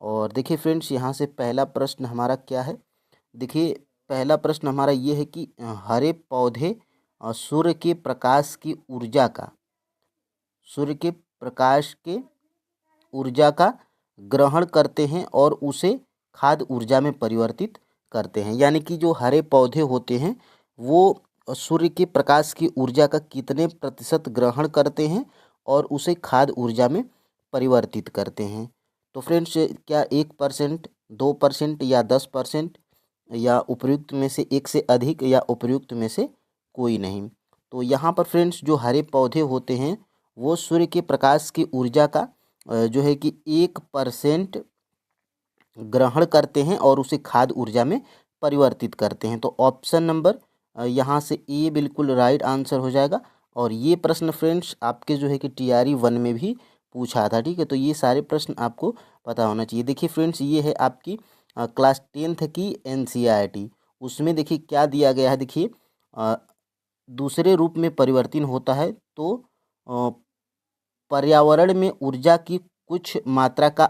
और देखिए फ्रेंड्स, यहाँ से पहला प्रश्न हमारा क्या है। देखिए पहला प्रश्न हमारा ये है कि हरे पौधे सूर्य के प्रकाश की ऊर्जा का सूर्य के प्रकाश के ऊर्जा का ग्रहण करते हैं और उसे खाद्य ऊर्जा में परिवर्तित करते हैं। यानी कि जो हरे पौधे होते हैं वो सूर्य के प्रकाश की ऊर्जा का कितने प्रतिशत ग्रहण करते हैं और उसे खाद्य ऊर्जा में परिवर्तित करते हैं। तो फ्रेंड्स, क्या 1%, 2% या 10%, या उपयुक्त में से एक से अधिक, या उपयुक्त में से कोई नहीं। तो यहाँ पर फ्रेंड्स, जो हरे पौधे होते हैं वो सूर्य के प्रकाश की ऊर्जा का जो है कि 1% ग्रहण करते हैं और उसे खाद्य ऊर्जा में परिवर्तित करते हैं। तो ऑप्शन नंबर यहाँ से ए बिल्कुल राइट आंसर हो जाएगा। और ये प्रश्न फ्रेंड्स आपके जो है कि TRE 1 में भी पूछा था। ठीक है, तो ये सारे प्रश्न आपको पता होना चाहिए। देखिए फ्रेंड्स, ये है आपकी क्लास 10th की NCERT। उसमें देखिए क्या दिया गया है। देखिए दूसरे रूप में परिवर्तन होता है तो अ, पर्यावरण में ऊर्जा की कुछ मात्रा का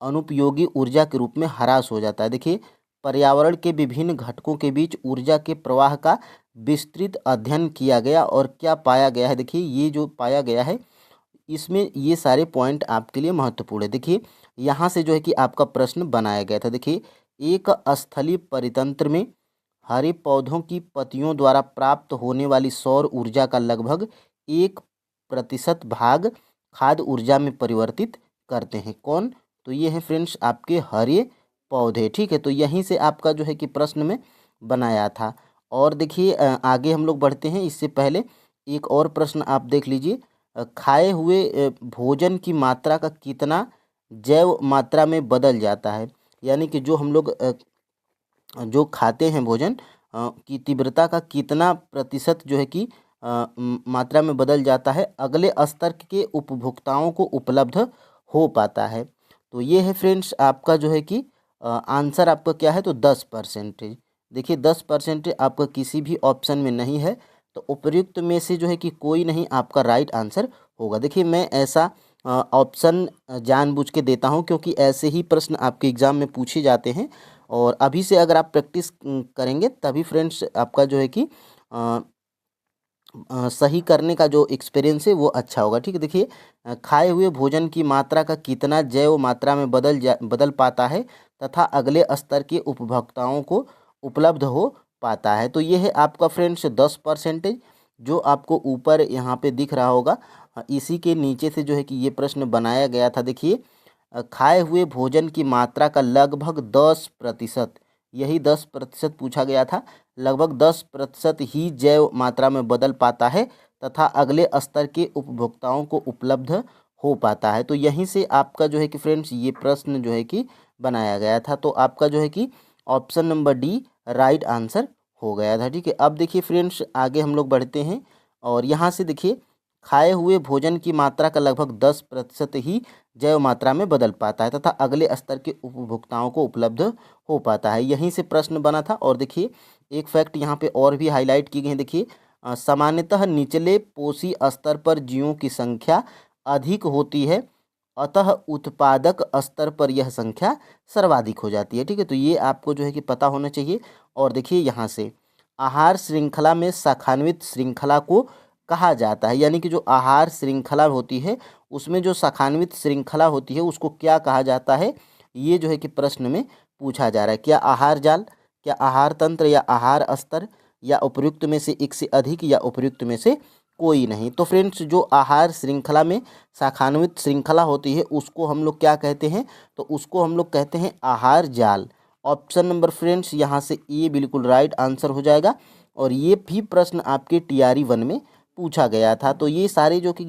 अनुपयोगी ऊर्जा के रूप में ह्रास हो जाता है। देखिए पर्यावरण के विभिन्न घटकों के बीच ऊर्जा के प्रवाह का विस्तृत अध्ययन किया गया और क्या पाया गया है। देखिए ये जो पाया गया है इसमें ये सारे पॉइंट आपके लिए महत्वपूर्ण है। देखिए यहाँ से जो है कि आपका प्रश्न बनाया गया था। देखिए एक स्थलीय परितंत्र में हरे पौधों की पत्तियों द्वारा प्राप्त होने वाली सौर ऊर्जा का लगभग 1% भाग खाद्य ऊर्जा में परिवर्तित करते हैं। कौन? तो ये है फ्रेंड्स आपके हरे पौधे। ठीक है, तो यहीं से आपका जो है कि प्रश्न में बनाया था। और देखिए आगे हम लोग बढ़ते हैं। इससे पहले एक और प्रश्न आप देख लीजिए। खाए हुए भोजन की मात्रा का कितना जैव मात्रा में बदल जाता है। यानी कि जो हम लोग जो खाते हैं भोजन की तीव्रता का कितना प्रतिशत जो है कि मात्रा में बदल जाता है अगले स्तर के उपभोक्ताओं को उपलब्ध हो पाता है। तो ये है फ्रेंड्स आपका जो है कि आंसर आपका क्या है, तो 10%। देखिए 10% आपका किसी भी ऑप्शन में नहीं है, तो उपयुक्त में से जो है कि कोई नहीं आपका राइट आंसर होगा। देखिए मैं ऐसा ऑप्शन जानबूझ के देता हूं क्योंकि ऐसे ही प्रश्न आपके एग्ज़ाम में पूछे जाते हैं। और अभी से अगर आप प्रैक्टिस करेंगे तभी फ्रेंड्स आपका जो है कि सही करने का जो एक्सपीरियंस है वो अच्छा होगा। ठीक है, देखिए खाए हुए भोजन की मात्रा का कितना जैव मात्रा में बदल पाता है तथा अगले स्तर के उपभोक्ताओं को उपलब्ध हो पाता है। तो ये है आपका फ्रेंड्स 10%, जो आपको ऊपर यहाँ पे दिख रहा होगा। इसी के नीचे से जो है कि ये प्रश्न बनाया गया था। देखिए खाए हुए भोजन की मात्रा का लगभग 10%, यही 10% पूछा गया था, लगभग 10% ही जैव मात्रा में बदल पाता है तथा अगले स्तर के उपभोक्ताओं को उपलब्ध हो पाता है। तो यहीं से आपका जो है कि फ्रेंड्स ये प्रश्न जो है कि बनाया गया था। तो आपका जो है कि option number D right answer हो गया था। ठीक है, अब देखिए फ्रेंड्स आगे हम लोग बढ़ते हैं। और यहाँ से देखिए खाए हुए भोजन की मात्रा का लगभग 10% ही जैव मात्रा में बदल पाता है तथा अगले स्तर के उपभोक्ताओं को उपलब्ध हो पाता है। यहीं से प्रश्न बना था। और देखिए एक फैक्ट यहाँ पे और भी हाईलाइट की गई है। देखिए सामान्यतः निचले पोषी स्तर पर जीवों की संख्या अधिक होती है, अतः उत्पादक स्तर पर यह संख्या सर्वाधिक हो जाती है। ठीक है, तो ये आपको जो है कि पता होना चाहिए। और देखिए यहाँ से आहार श्रृंखला में शाखान्वित श्रृंखला को कहा जाता है। यानी कि जो आहार श्रृंखला होती है उसमें जो शाखान्वित श्रृंखला होती है उसको क्या कहा जाता है, ये जो है कि प्रश्न में पूछा जा रहा है। क्या आहार जाल, क्या आहार तंत्र, या आहार स्तर, या उपयुक्त में से एक से अधिक, या उपयुक्त में से कोई नहीं। तो फ्रेंड्स जो आहार श्रृंखला में शाखान्वित श्रृंखला होती है उसको हम लोग क्या कहते हैं, तो उसको हम लोग कहते हैं आहार जाल। ऑप्शन नंबर फ्रेंड्स यहाँ से ए बिल्कुल राइट आंसर हो जाएगा। और ये भी प्रश्न आपके TRE 1 में पूछा गया था। तो ये सारे जो कि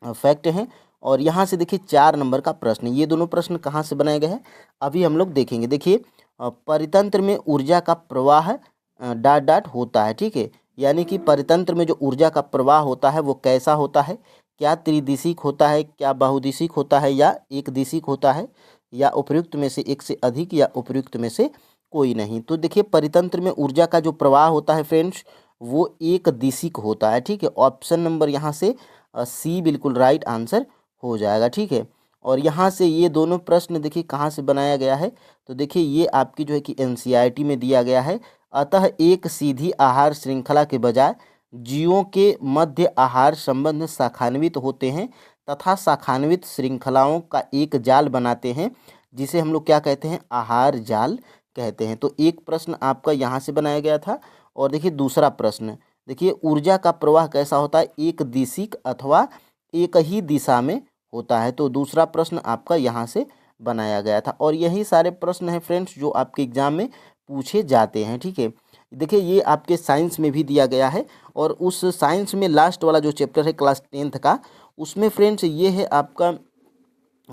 फैक्ट हैं। और यहाँ से देखिए 4 नंबर का प्रश्न, ये दोनों प्रश्न कहाँ से बनाए गए हैं अभी हम लोग देखेंगे। देखिए परितंत्र में ऊर्जा का प्रवाह डॉट डॉट होता है। ठीक है, यानी कि परितंत्र में जो ऊर्जा का प्रवाह होता है वो कैसा होता है, क्या त्रिदिशिक होता है, क्या बहुदिशिक होता है, या एक दिशिक होता है, या उपयुक्त में से एक से अधिक, या उपयुक्त में से कोई नहीं। तो देखिए परितंत्र में ऊर्जा का जो प्रवाह होता है फ्रेंड्स वो एक दिशिक होता है। ठीक है, ऑप्शन नंबर यहाँ से सी बिल्कुल राइट आंसर हो जाएगा। ठीक है, और यहाँ से ये दोनों प्रश्न देखिए कहाँ से बनाया गया है, तो देखिए ये आपकी जो है कि एनसीईआरटी में दिया गया है। अतः एक सीधी आहार श्रृंखला के बजाय जीवों के मध्य आहार संबंध शाखान्वित होते हैं तथा शाखान्वित श्रृंखलाओं का एक जाल बनाते हैं, जिसे हम लोग क्या कहते हैं, आहार जाल कहते हैं। तो एक प्रश्न आपका यहाँ से बनाया गया था। और देखिए दूसरा प्रश्न, देखिए ऊर्जा का प्रवाह कैसा होता है, एक दिशिक अथवा एक ही दिशा में होता है। तो दूसरा प्रश्न आपका यहाँ से बनाया गया था। और यही सारे प्रश्न हैं फ्रेंड्स जो आपके एग्जाम में पूछे जाते हैं। ठीक है, देखिए ये आपके साइंस में भी दिया गया है। और उस साइंस में लास्ट वाला जो चैप्टर है क्लास 10th का, उसमें फ्रेंड्स ये है आपका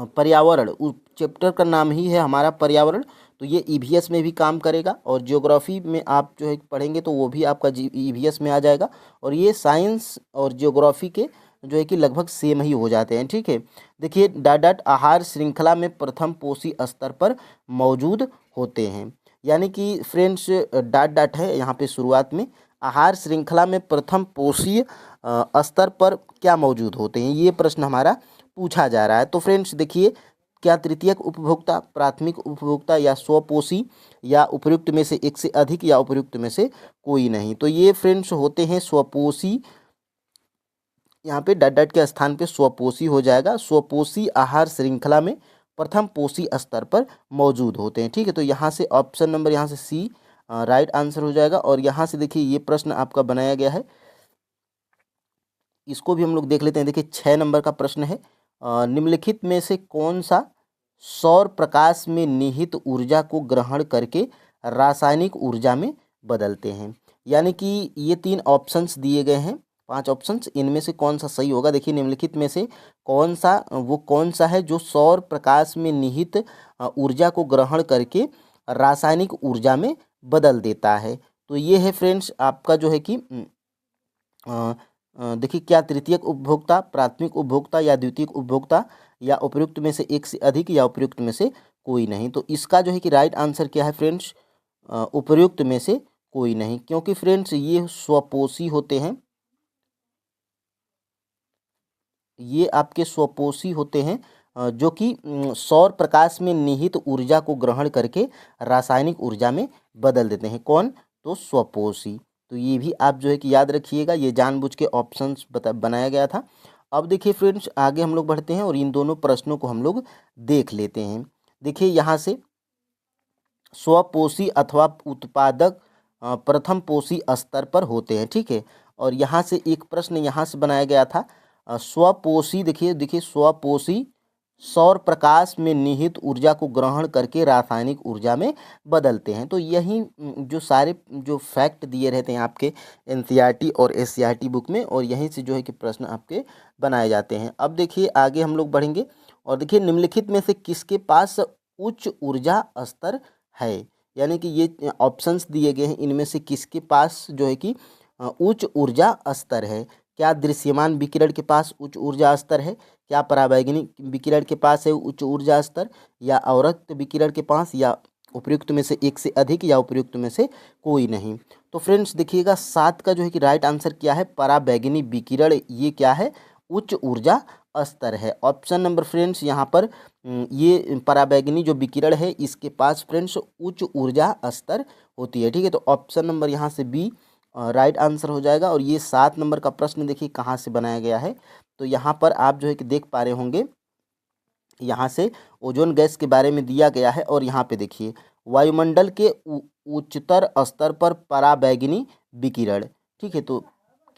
पर्यावरण। उस चैप्टर का नाम ही है हमारा पर्यावरण। तो ये ईवीएस में भी काम करेगा। और ज्योग्राफी में आप जो है पढ़ेंगे तो वो भी आपका ईवीएस में आ जाएगा। और ये साइंस और ज्योग्राफी के जो है कि लगभग सेम ही हो जाते हैं। ठीक है, देखिए डाट आहार श्रृंखला में प्रथम पोषी स्तर पर मौजूद होते हैं। यानी कि फ्रेंड्स डाट है यहाँ पे शुरुआत में, आहार श्रृंखला में प्रथम पोषीय स्तर पर क्या मौजूद होते हैं, ये प्रश्न हमारा पूछा जा रहा है। तो फ्रेंड्स देखिए, क्या तृतीयक उपभोक्ता, प्राथमिक उपभोक्ता या स्वपोषी, या उपयुक्त में से एक से अधिक, या उपयुक्त में से कोई नहीं। तो ये फ्रेंड्स होते हैं स्वपोषी। यहाँ पे डट के स्थान पे स्वपोषी हो जाएगा। स्वपोषी आहार श्रृंखला में प्रथम पोषी स्तर पर मौजूद होते हैं। ठीक है, तो यहाँ से ऑप्शन नंबर यहाँ से सी राइट आंसर हो जाएगा। और यहाँ से देखिए ये प्रश्न आपका बनाया गया है, इसको भी हम लोग देख लेते हैं। देखिए 6 नंबर का प्रश्न है, निम्नलिखित में से कौन सा सौर प्रकाश में निहित ऊर्जा को ग्रहण करके रासायनिक ऊर्जा में बदलते हैं। यानी कि ये 3 ऑप्शंस दिए गए हैं, 5 ऑप्शंस, इनमें से कौन सा सही होगा। देखिए निम्नलिखित में से कौन सा है जो सौर प्रकाश में निहित ऊर्जा को ग्रहण करके रासायनिक ऊर्जा में बदल देता है। तो ये है फ्रेंड्स आपका जो है कि देखिए, क्या तृतीयक उपभोक्ता, प्राथमिक उपभोक्ता, या द्वितीयक उपभोक्ता, या उपयुक्त में से एक से अधिक, या उपयुक्त में से कोई नहीं। तो इसका जो है कि राइट आंसर क्या है फ्रेंड्स, उपयुक्त में से कोई नहीं, क्योंकि फ्रेंड्स ये स्वपोषी होते हैं। ये आपके स्वपोषी होते हैं जो कि सौर प्रकाश में निहित ऊर्जा को ग्रहण करके रासायनिक ऊर्जा में बदल देते हैं। कौन, तो स्वपोषी। तो ये भी आप जो है कि याद रखिएगा, ये जानबूझ के ऑप्शंस बनाया गया था। अब देखिए फ्रेंड्स आगे हम लोग बढ़ते हैं और इन दोनों प्रश्नों को हम लोग देख लेते हैं। देखिए यहाँ से स्वपोषी अथवा उत्पादक प्रथम पोषी स्तर पर होते हैं। ठीक है, और यहाँ से एक प्रश्न यहाँ से बनाया गया था, स्वपोषी। देखिए स्वपोषी सौर प्रकाश में निहित ऊर्जा को ग्रहण करके रासायनिक ऊर्जा में बदलते हैं। तो यही जो सारे जो फैक्ट दिए रहते हैं आपके एनसीईआरटी और एससीईआरटी बुक में, और यहीं से जो है कि प्रश्न आपके बनाए जाते हैं। अब देखिए आगे हम लोग बढ़ेंगे और देखिए निम्नलिखित में से किसके पास उच्च ऊर्जा स्तर है। यानी कि ये ऑप्शंस दिए गए हैं, इनमें से किसके पास जो है कि उच्च ऊर्जा स्तर है। क्या दृश्यमान विकिरण के पास उच्च ऊर्जा स्तर है, क्या पराबैंगनी विकिरण के पास है उच्च ऊर्जा स्तर, या अवरक्त विकिरण के पास, या उपयुक्त में से एक से अधिक, या उपयुक्त में से कोई नहीं। तो फ्रेंड्स देखिएगा 7 का जो है कि राइट आंसर क्या है, पराबैंगनी विकिरण, ये क्या है, उच्च ऊर्जा स्तर है। ऑप्शन नंबर फ्रेंड्स यहाँ पर ये पराबैंगनी जो विकिरण है इसके पास फ्रेंड्स उच्च ऊर्जा स्तर होती है। ठीक है, तो ऑप्शन नंबर यहाँ से बी राइट आंसर हो जाएगा। और ये 7 नंबर का प्रश्न देखिए कहाँ से बनाया गया है, तो यहाँ पर आप जो है कि देख पा रहे होंगे, यहाँ से ओजोन गैस के बारे में दिया गया है। और यहाँ पे देखिए वायुमंडल के उच्चतर स्तर पर पराबैंगनी विकिरण, ठीक है, तो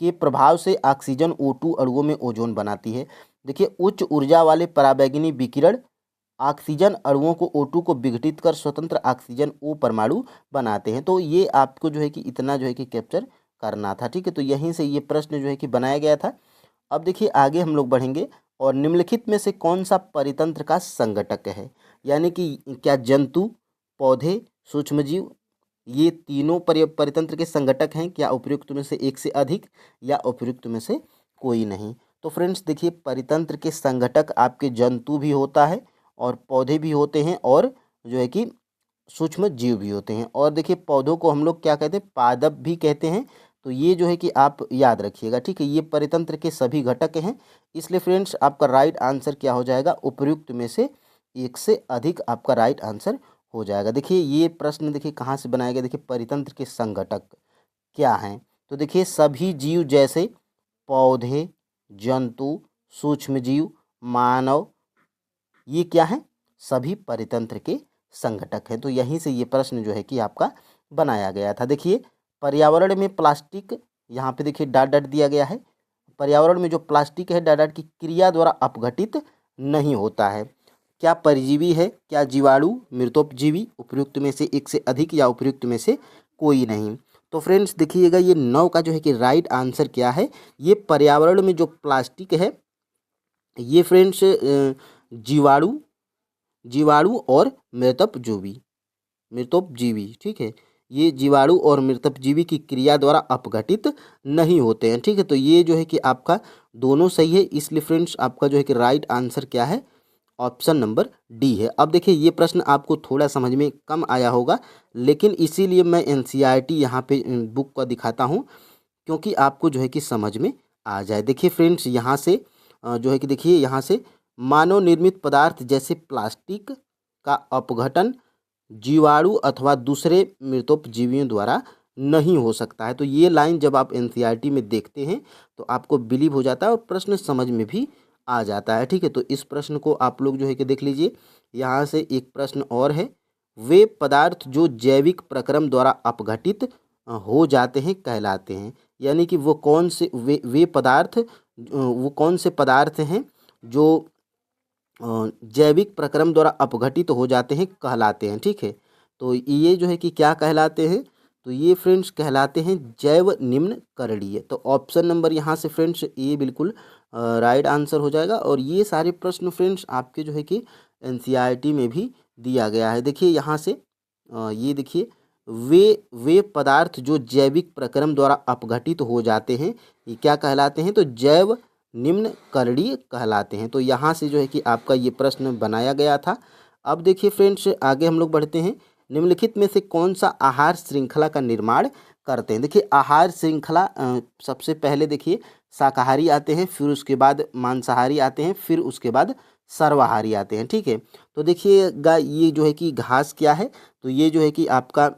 के प्रभाव से ऑक्सीजन O2 अणुओं में ओजोन बनाती है। देखिए उच्च ऊर्जा वाले पराबैंगनी विकिरण ऑक्सीजन अणुओं को O2 को विघटित कर स्वतंत्र ऑक्सीजन O परमाणु बनाते हैं। तो ये आपको जो है कि इतना जो है कि कैप्चर करना था। ठीक है, तो यहीं से ये प्रश्न जो है कि बनाया गया था। अब देखिए आगे हम लोग बढ़ेंगे और निम्नलिखित में से कौन सा परितंत्र का संघटक है। यानी कि क्या जंतु, पौधे, सूक्ष्मजीव, ये तीनों परितंत्र के संघटक हैं। क्या उपयुक्त में से एक से अधिक, या उपयुक्त में से कोई नहीं। तो फ्रेंड्स देखिए परितंत्र के संघटक आपके जंतु भी होता है, और पौधे भी होते हैं, और जो है कि सूक्ष्म जीव भी होते हैं। और देखिए पौधों को हम लोग क्या कहते हैं, पादप भी कहते हैं। तो ये जो है कि आप याद रखिएगा, ठीक है। ये परितंत्र के सभी घटक हैं, इसलिए फ्रेंड्स आपका राइट आंसर क्या हो जाएगा, उपर्युक्त में से एक से अधिक आपका राइट आंसर हो जाएगा। देखिए ये प्रश्न देखिए कहाँ से बनाया गया, देखिए परितंत्र के संघटक क्या हैं, तो देखिए सभी जीव जैसे पौधे, जंतु, सूक्ष्म जीव, मानव, ये क्या है, सभी परितंत्र के संघटक हैं। तो यहीं से ये प्रश्न जो है कि आपका बनाया गया था। देखिए पर्यावरण में प्लास्टिक, यहाँ पे देखिए डॉट डॉट दिया गया है, पर्यावरण में जो प्लास्टिक है डॉट डॉट की क्रिया द्वारा अपघटित नहीं होता है। क्या परजीवी है, क्या जीवाणु, मृतोपजीवी, उपयुक्त में से एक से अधिक या उपयुक्त में से कोई नहीं। तो फ्रेंड्स देखिएगा ये 9 का जो है कि राइट आंसर क्या है, ये पर्यावरण में जो प्लास्टिक है ये फ्रेंड्स जीवाणु जीवाणु और मृतोपजीवी, ठीक है, ये जीवाणु और मृतोपजीवी की क्रिया द्वारा अपघटित नहीं होते हैं, ठीक है। तो ये जो है कि आपका दोनों सही है, इसलिए फ्रेंड्स आपका जो है कि राइट आंसर क्या है, ऑप्शन नंबर डी है। अब देखिए ये प्रश्न आपको थोड़ा समझ में कम आया होगा, लेकिन इसीलिए मैं एनसीईआरटी यहाँ पे बुक का दिखाता हूँ, क्योंकि आपको जो है कि समझ में आ जाए। देखिए फ्रेंड्स यहाँ से जो है कि देखिए यहाँ से मानव निर्मित पदार्थ जैसे प्लास्टिक का अपघटन जीवाणु अथवा दूसरे मृतोपजीवियों द्वारा नहीं हो सकता है। तो ये लाइन जब आप एनसीईआरटी में देखते हैं तो आपको बिलीव हो जाता है और प्रश्न समझ में भी आ जाता है, ठीक है। तो इस प्रश्न को आप लोग जो है कि देख लीजिए। यहाँ से एक प्रश्न और है, वे पदार्थ जो जैविक प्रक्रम द्वारा अपघटित हो जाते हैं कहलाते हैं, यानी कि वो कौन से वे पदार्थ वो कौन से पदार्थ हैं जो जैविक प्रक्रम द्वारा अपघटित हो जाते हैं कहलाते हैं, ठीक है। तो ये जो है कि क्या कहलाते हैं, तो ये फ्रेंड्स कहलाते हैं जैव निम्न करणीय। तो ऑप्शन नंबर यहाँ से फ्रेंड्स ये बिल्कुल राइट आंसर हो जाएगा। और ये सारे प्रश्न फ्रेंड्स आपके जो है कि एनसीईआरटी में भी दिया गया है। देखिए यहाँ से ये देखिए वे पदार्थ जो जैविक प्रक्रम द्वारा अपघटित हो जाते हैं ये क्या कहलाते हैं, तो जैव निम्न करणीय कहलाते हैं। तो यहाँ से जो है कि आपका ये प्रश्न बनाया गया था। अब देखिए फ्रेंड्स आगे हम लोग बढ़ते हैं, निम्नलिखित में से कौन सा आहार श्रृंखला का निर्माण करते हैं। देखिए आहार श्रृंखला सबसे पहले देखिए शाकाहारी आते हैं, फिर उसके बाद मांसाहारी आते हैं, फिर उसके बाद सर्वाहारी आते हैं, ठीक है। तो देखिएगा ये जो है कि घास क्या है, तो ये जो है कि आपका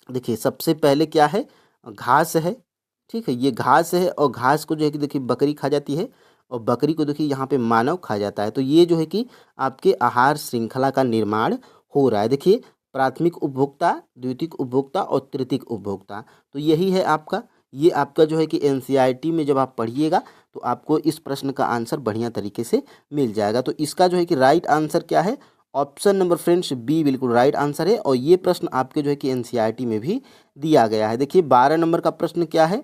देखिए सबसे पहले क्या है, घास है, ठीक है। ये घास है और घास को जो है कि देखिए बकरी खा जाती है और बकरी को देखिए यहाँ पे मानव खा जाता है। तो ये जो है कि आपके आहार श्रृंखला का निर्माण हो रहा है। देखिए प्राथमिक उपभोक्ता, द्वितीयक उपभोक्ता और तृतीयक उपभोक्ता, तो यही है आपका। ये आपका जो है कि एनसीईआरटी में जब आप पढ़िएगा तो आपको इस प्रश्न का आंसर बढ़िया तरीके से मिल जाएगा। तो इसका जो है कि राइट आंसर क्या है, ऑप्शन नंबर फ्रेंड्स बी बिल्कुल राइट आंसर है। और ये प्रश्न आपके जो है कि एनसीईआरटी में भी दिया गया है। देखिए 12 नंबर का प्रश्न क्या है,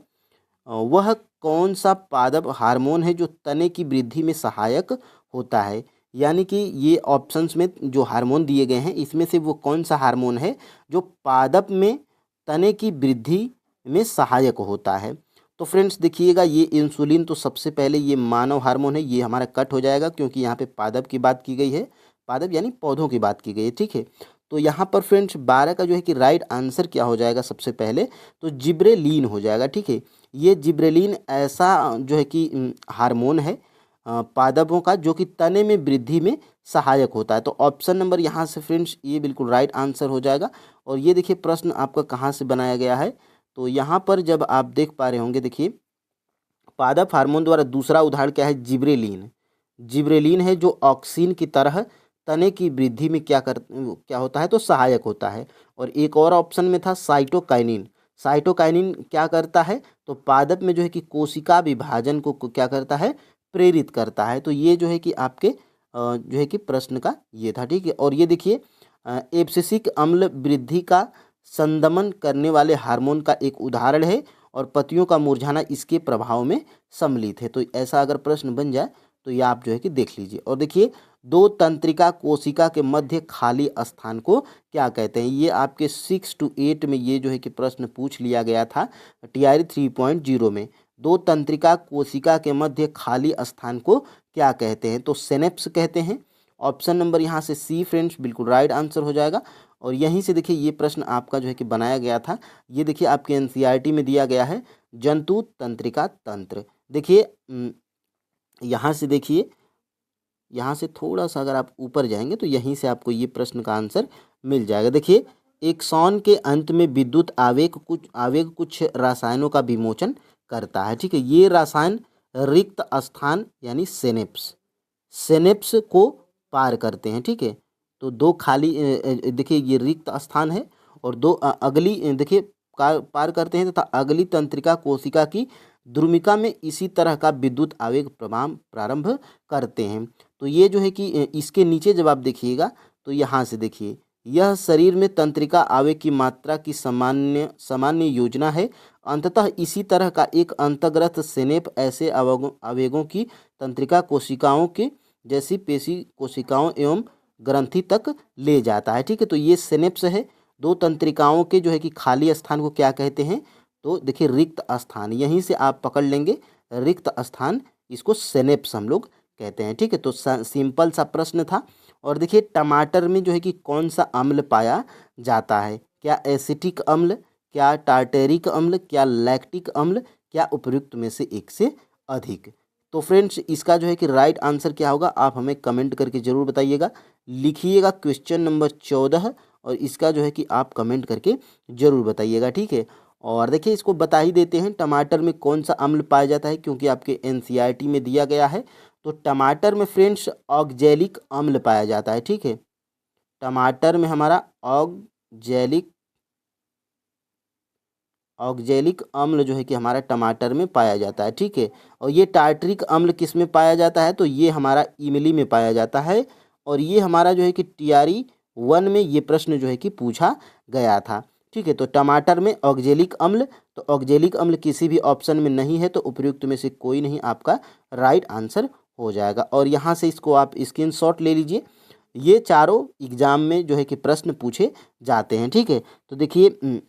वह कौन सा पादप हार्मोन है जो तने की वृद्धि में सहायक होता है। यानी कि ये ऑप्शंस में जो हार्मोन दिए गए हैं इसमें से वो कौन सा हार्मोन है जो पादप में तने की वृद्धि में सहायक होता है। तो फ्रेंड्स देखिएगा ये इंसुलिन तो सबसे पहले ये मानव हार्मोन है, ये हमारा कट हो जाएगा क्योंकि यहाँ पे पादप की बात की गई है, पादप यानी पौधों की बात की गई है, ठीक है। तो यहाँ पर फ्रेंड्स 12 का जो है कि राइट आंसर क्या हो जाएगा, सबसे पहले तो जिब्रेलिन हो जाएगा, ठीक है। ये जिब्रेलिन ऐसा जो है कि हार्मोन है पादपों का जो कि तने में वृद्धि में सहायक होता है। तो ऑप्शन नंबर यहाँ से फ्रेंड्स ये बिल्कुल राइट आंसर हो जाएगा। और ये देखिए प्रश्न आपका कहाँ से बनाया गया है, तो यहाँ पर जब आप देख पा रहे होंगे, देखिए पादप हार्मोन द्वारा दूसरा उदाहरण क्या है, जिब्रेलिन। जिब्रेलिन है जो ऑक्सिन की तरह तने की वृद्धि में क्या होता है, तो सहायक होता है। और एक और ऑप्शन में था साइटोकाइनिन। साइटोकाइनिन क्या करता है, तो पादप में जो है कि कोशिका विभाजन को क्या करता है, प्रेरित करता है। तो ये जो है कि आपके जो है कि प्रश्न का ये था, ठीक है। और ये देखिए एब्सिसिक अम्ल वृद्धि का संदमन करने वाले हार्मोन का एक उदाहरण है और पत्तियों का मुरझाना इसके प्रभाव में सम्मिलित है। तो ऐसा अगर प्रश्न बन जाए तो ये आप जो है कि देख लीजिए। और देखिए दो तंत्रिका कोशिका के मध्य खाली स्थान को क्या कहते हैं, ये आपके 6 to 8 में ये जो है कि प्रश्न पूछ लिया गया था TRE 3.0 में। दो तंत्रिका कोशिका के मध्य खाली स्थान को क्या कहते हैं, तो सिनेप्स कहते हैं। ऑप्शन नंबर यहाँ से सी फ्रेंड्स बिल्कुल राइट आंसर हो जाएगा। और यहीं से देखिए ये प्रश्न आपका जो है कि बनाया गया था। ये देखिए आपके एनसीईआरटी में दिया गया है, जंतु तंत्रिका तंत्र। देखिए यहाँ से देखिए, यहाँ से थोड़ा सा अगर आप ऊपर जाएंगे तो यहीं से आपको ये प्रश्न का आंसर मिल जाएगा। देखिए एक्सॉन के अंत में विद्युत आवेग कुछ रसायनों का विमोचन करता है। ठीक है, ये रसायन रिक्त स्थान यानी सेनेप्स को पार करते हैं। ठीक है, तो दो खाली देखिए ये रिक्त स्थान है और दो अगली देखिए पार करते हैं तथा अगली तंत्रिका कोशिका की द्रुमिका में इसी तरह का विद्युत आवेग प्रारंभ करते हैं। तो ये जो है कि इसके नीचे जब आप देखिएगा तो यहाँ से देखिए, यह शरीर में तंत्रिका आवेग की मात्रा की सामान्य योजना है। अंततः इसी तरह का एक अंतर्ग्रथ सेनेप ऐसे आवेगों की तंत्रिका कोशिकाओं के जैसी पेशी कोशिकाओं एवं ग्रंथि तक ले जाता है। ठीक है, तो ये सेनेप्स है। दो तंत्रिकाओं के जो है कि खाली स्थान को क्या कहते हैं, तो देखिए रिक्त स्थान, यहीं से आप पकड़ लेंगे रिक्त स्थान, इसको सेनेप्स हम लोग कहते हैं। ठीक है, तो सिंपल सा प्रश्न था। और देखिए टमाटर में जो है कि कौन सा अम्ल पाया जाता है, क्या एसिटिक अम्ल, क्या टार्टेरिक अम्ल, क्या लैक्टिक अम्ल, क्या उपयुक्त में से एक से अधिक। तो फ्रेंड्स इसका जो है कि राइट आंसर क्या होगा आप हमें कमेंट करके ज़रूर बताइएगा। लिखिएगा क्वेश्चन नंबर 14 और इसका जो है कि आप कमेंट करके ज़रूर बताइएगा। ठीक है, और देखिए इसको बता ही देते हैं टमाटर में कौन सा अम्ल पाया जाता है, क्योंकि आपके एनसीईआरटी में दिया गया है। तो टमाटर में फ्रेंड्स ऑक्जेलिक अम्ल पाया जाता है। ठीक है, टमाटर में हमारा ऑक्जेलिक अम्ल जो है कि हमारा टमाटर में पाया जाता है। ठीक है, और ये टार्टरिक अम्ल किस में पाया जाता है, तो ये हमारा इमली में पाया जाता है। और ये हमारा जो है कि टीआरई 1 में ये प्रश्न जो है कि पूछा गया था। ठीक है, तो टमाटर में ऑक्जेलिक अम्ल, तो ऑक्जेलिक अम्ल किसी भी ऑप्शन में नहीं है, तो उपयुक्त में से कोई नहीं आपका राइट आंसर हो जाएगा। और यहाँ से इसको आप स्क्रीनशॉट ले लीजिए, ये चारों एग्जाम में जो है कि प्रश्न पूछे जाते हैं। ठीक है, तो देखिए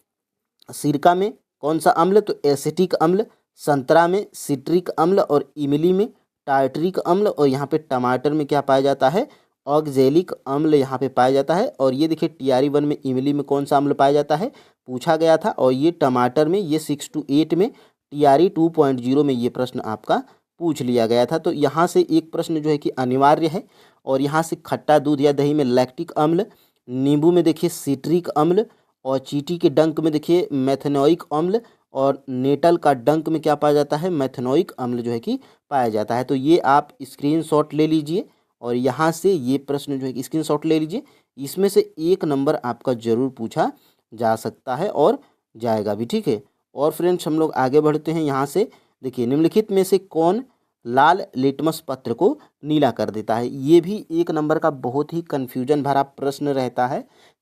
सिरका में कौन सा अम्ल, तो एसिटिक अम्ल, संतरा में सिट्रिक अम्ल और इमली में टार्टरिक अम्ल, और यहाँ पे टमाटर में क्या पाया जाता है, ऑक्जेलिक अम्ल यहाँ पे पाया जाता है। और ये देखिए टीआरई 1 में इमली में कौन सा अम्ल पाया जाता है पूछा गया था, और ये टमाटर में ये 6 to 8 में टीआरई 2.0 में ये प्रश्न आपका पूछ लिया गया था। तो यहाँ से एक प्रश्न जो है कि अनिवार्य है। और यहाँ से खट्टा दूध या दही में लैक्टिक अम्ल, नींबू में देखिए सिट्रिक अम्ल, और चींटी के डंक में देखिए मेथनोइक अम्ल, और नेटल का डंक में क्या पाया जाता है, मेथनोइक अम्ल जो है कि पाया जाता है। तो ये आप स्क्रीनशॉट ले लीजिए और यहाँ से ये प्रश्न जो है कि स्क्रीनशॉट ले लीजिए, इसमें से एक नंबर आपका ज़रूर पूछा जा सकता है और जाएगा भी। ठीक है, और फ्रेंड्स हम लोग आगे बढ़ते हैं। यहाँ से देखिए निम्नलिखित में से कौन लाल लिटमस पत्र को नीला कर देता है। ये भी एक नंबर का बहुत ही कन्फ्यूजन भरा प्रश्न रहता है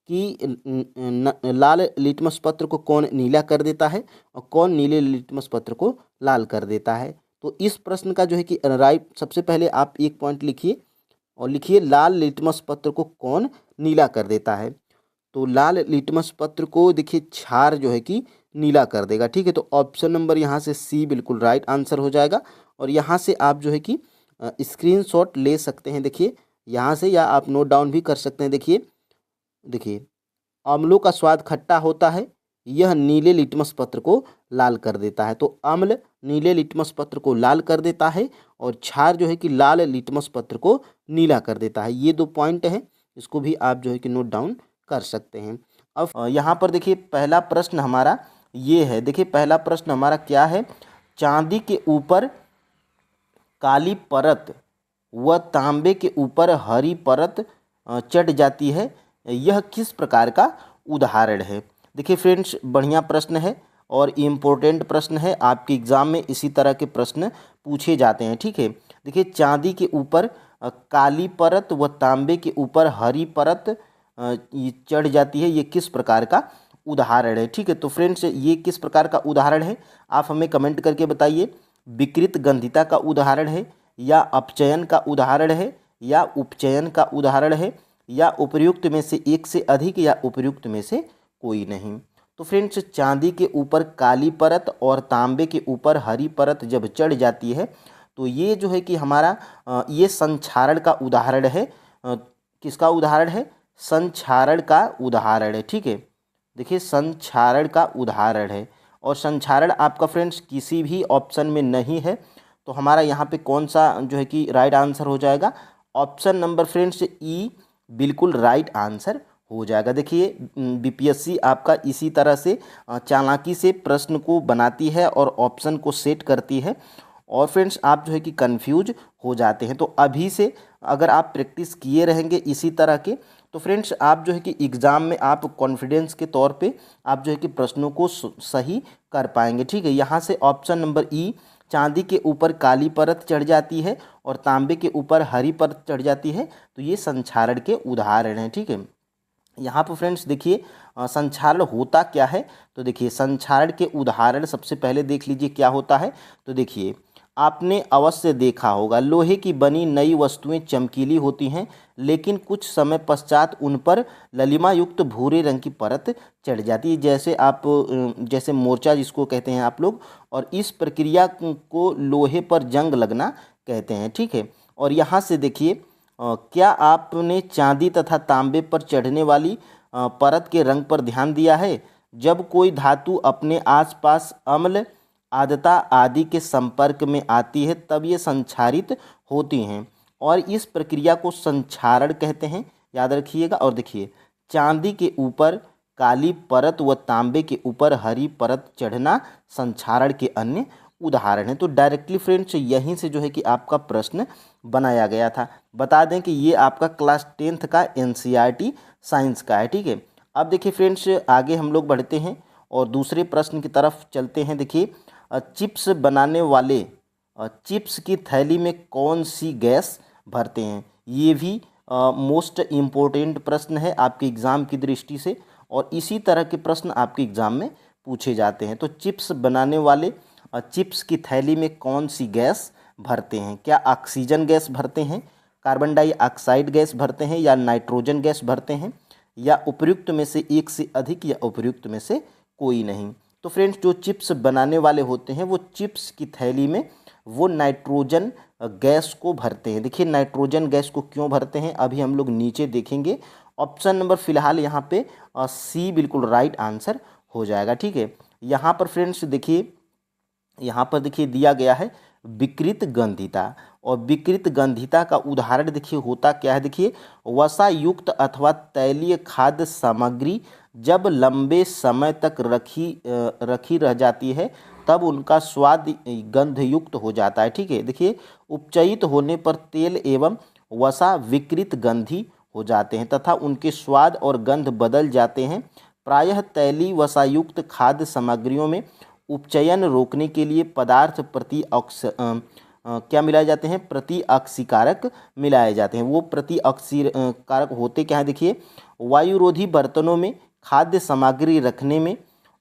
कि लाल लिटमस पत्र को कौन नीला कर देता है और कौन नीले लिटमस पत्र को लाल कर देता है। तो इस प्रश्न का जो है कि राइट, सबसे पहले आप एक पॉइंट लिखिए और लिखिए लाल लिटमस पत्र को कौन नीला कर देता है। तो लाल लिटमस पत्र को देखिए क्षार जो है कि नीला कर देगा। ठीक है, तो ऑप्शन नंबर यहाँ से सी बिल्कुल राइट आंसर हो जाएगा। और यहाँ से आप जो है कि स्क्रीनशॉट ले सकते हैं, देखिए यहाँ से, या आप नोट डाउन भी कर सकते हैं। देखिए अम्लों का स्वाद खट्टा होता है, यह नीले लिटमस पत्र को लाल कर देता है। तो अम्ल नीले लिटमस पत्र को लाल कर देता है और क्षार जो है कि लाल लिटमस पत्र को नीला कर देता है। ये दो पॉइंट हैं, इसको भी आप जो है कि नोट डाउन कर सकते हैं। अब यहाँ पर देखिए पहला प्रश्न हमारा ये है। देखिए पहला प्रश्न हमारा क्या है, चांदी के ऊपर काली परत व तांबे के ऊपर हरी परत चढ़ जाती है, यह किस प्रकार का उदाहरण है। देखिए फ्रेंड्स बढ़िया प्रश्न है और इम्पोर्टेंट प्रश्न है, आपके एग्ज़ाम में इसी तरह के प्रश्न पूछे जाते हैं। ठीक है, देखिए चांदी के ऊपर काली परत व तांबे के ऊपर हरी परत चढ़ जाती है, ये किस प्रकार का उदाहरण है। ठीक है, तो फ्रेंड्स ये किस प्रकार का उदाहरण है आप हमें कमेंट करके बताइए। विकृत गंधिता का उदाहरण है, या अपचयन का उदाहरण है, या उपचयन का उदाहरण है, या उपर्युक्त में से एक से अधिक, या उपर्युक्त में से कोई नहीं। तो फ्रेंड्स चांदी के ऊपर काली परत और तांबे के ऊपर हरी परत जब चढ़ जाती है तो ये जो है कि हमारा ये संक्षारण का उदाहरण है। किसका उदाहरण है? संक्षारण का उदाहरण है। ठीक है, देखिए संक्षारण का उदाहरण है, और संक्षारण आपका फ्रेंड्स किसी भी ऑप्शन में नहीं है, तो हमारा यहाँ पे कौन सा जो है कि राइट आंसर हो जाएगा? ऑप्शन नंबर फ्रेंड्स ई बिल्कुल राइट आंसर हो जाएगा। देखिए बीपीएससी आपका इसी तरह से चालाकी से प्रश्न को बनाती है और ऑप्शन को सेट करती है, और फ्रेंड्स आप जो है कि कंफ्यूज हो जाते हैं। तो अभी से अगर आप प्रैक्टिस किए रहेंगे इसी तरह के, तो फ्रेंड्स आप जो है कि एग्ज़ाम में आप कॉन्फिडेंस के तौर पे आप जो है कि प्रश्नों को सही कर पाएंगे। ठीक है, यहाँ से ऑप्शन नंबर ई, चांदी के ऊपर काली परत चढ़ जाती है और तांबे के ऊपर हरी परत चढ़ जाती है, तो ये संक्षारण के उदाहरण हैं। ठीक है, यहाँ पर फ्रेंड्स देखिए संक्षारण होता क्या है, तो देखिए संक्षारण के उदाहरण सबसे पहले देख लीजिए क्या होता है। तो देखिए आपने अवश्य देखा होगा, लोहे की बनी नई वस्तुएं चमकीली होती हैं, लेकिन कुछ समय पश्चात उन पर ललिमा युक्त भूरे रंग की परत चढ़ जाती है। जैसे आप जैसे मोर्चा जिसको कहते हैं आप लोग, और इस प्रक्रिया को लोहे पर जंग लगना कहते हैं। ठीक है, और यहाँ से देखिए क्या आपने चांदी तथा तांबे पर चढ़ने वाली परत के रंग पर ध्यान दिया है? जब कोई धातु अपने आसपास अम्ल, आर्द्रता आदि के संपर्क में आती है तब ये संक्षारित होती हैं, और इस प्रक्रिया को संक्षारण कहते हैं, याद रखिएगा। और देखिए चांदी के ऊपर काली परत व तांबे के ऊपर हरी परत चढ़ना संक्षारण के अन्य उदाहरण हैं। तो डायरेक्टली फ्रेंड्स यहीं से जो है कि आपका प्रश्न बनाया गया था। बता दें कि ये आपका क्लास 10th का एनसीईआरटी साइंस का है। ठीक है, अब देखिए फ्रेंड्स आगे हम लोग बढ़ते हैं और दूसरे प्रश्न की तरफ चलते हैं। देखिए चिप्स बनाने वाले चिप्स की थैली में कौन सी गैस भरते हैं? ये भी मोस्ट इम्पोर्टेंट प्रश्न है आपके एग्ज़ाम की दृष्टि से, और इसी तरह के प्रश्न आपके एग्ज़ाम में पूछे जाते हैं। तो चिप्स बनाने वाले चिप्स की थैली में कौन सी गैस भरते हैं? क्या ऑक्सीजन गैस भरते हैं, कार्बन डाइऑक्साइड गैस भरते हैं, या नाइट्रोजन गैस भरते हैं, या उपयुक्त में से एक से अधिक, या उपयुक्त में से कोई नहीं? तो फ्रेंड्स जो चिप्स बनाने वाले होते हैं वो चिप्स की थैली में वो नाइट्रोजन गैस को भरते हैं। देखिए नाइट्रोजन गैस को क्यों भरते हैं अभी हम लोग नीचे देखेंगे। ऑप्शन नंबर फिलहाल यहाँ पे सी बिल्कुल राइट आंसर हो जाएगा। ठीक है, यहाँ पर फ्रेंड्स देखिए, यहाँ पर देखिए दिया गया है विकृत गंधिता, और विकृत गंधिता का उदाहरण देखिए होता क्या है। देखिए वसा युक्त अथवा तैलीय खाद्य सामग्री जब लंबे समय तक रखी रह जाती है तब उनका स्वाद गंधयुक्त हो जाता है। ठीक है, देखिए उपचयित होने पर तेल एवं वसा विकृत गंधी हो जाते हैं तथा उनके स्वाद और गंध बदल जाते हैं। प्रायः तैलीय वसायुक्त खाद्य सामग्रियों में उपचयन रोकने के लिए पदार्थ क्या मिलाए जाते हैं? प्रतिऑक्सीकारक मिलाए जाते हैं। वो प्रतिऑक्सीकारक होते क्या है? देखिए वायुरोधी बर्तनों में खाद्य सामग्री रखने में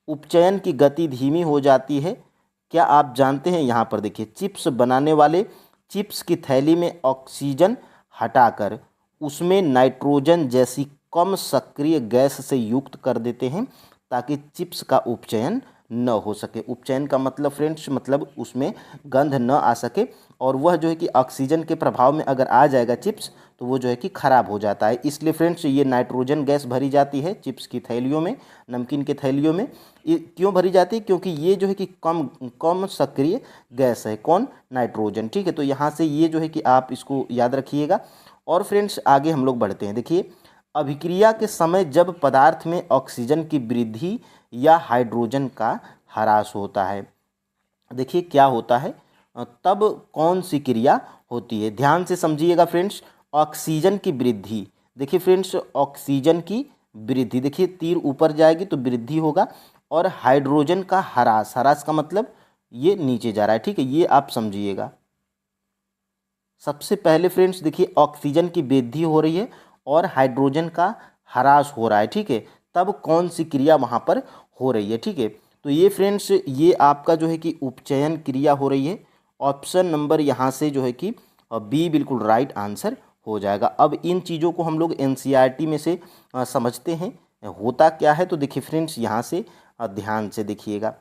उपचयन की गति धीमी हो जाती है। क्या आप जानते हैं? यहाँ पर देखिए चिप्स बनाने वाले चिप्स की थैली में ऑक्सीजन हटाकर उसमें नाइट्रोजन जैसी कम सक्रिय गैस से युक्त कर देते हैं ताकि चिप्स का उपचयन न हो सके। उपचयन का मतलब फ्रेंड्स मतलब उसमें गंध न आ सके, और वह जो है कि ऑक्सीजन के प्रभाव में अगर आ जाएगा चिप्स तो वो जो है कि ख़राब हो जाता है। इसलिए फ्रेंड्स ये नाइट्रोजन गैस भरी जाती है चिप्स की थैलियों में, नमकीन के थैलियों में। ये क्यों भरी जाती है? क्योंकि ये जो है कि कम सक्रिय गैस है। कौन? नाइट्रोजन। ठीक है, तो यहाँ से ये जो है कि आप इसको याद रखिएगा। और फ्रेंड्स आगे हम लोग बढ़ते हैं। देखिए अभिक्रिया के समय जब पदार्थ में ऑक्सीजन की वृद्धि या हाइड्रोजन का ह्रास होता है, देखिए क्या होता है तब कौन सी क्रिया होती है? ध्यान से समझिएगा फ्रेंड्स। ऑक्सीजन की वृद्धि, देखिए फ्रेंड्स ऑक्सीजन की वृद्धि, देखिए तीर ऊपर जाएगी तो वृद्धि होगा, और हाइड्रोजन का ह्रास, ह्रास का मतलब ये नीचे जा रहा है। ठीक है, ये आप समझिएगा। सबसे पहले फ्रेंड्स देखिए ऑक्सीजन की वृद्धि हो रही है और हाइड्रोजन का ह्रास हो रहा है। ठीक है, तब कौन सी क्रिया वहाँ पर हो रही है? ठीक है, तो ये फ्रेंड्स ये आपका जो है कि उपचयन क्रिया हो रही है। ऑप्शन नंबर यहाँ से जो है कि बी बिल्कुल राइट आंसर हो जाएगा। अब इन चीज़ों को हम लोग एनसीईआरटी में से समझते हैं होता क्या है। तो देखिए फ्रेंड्स यहाँ से ध्यान से देखिएगा।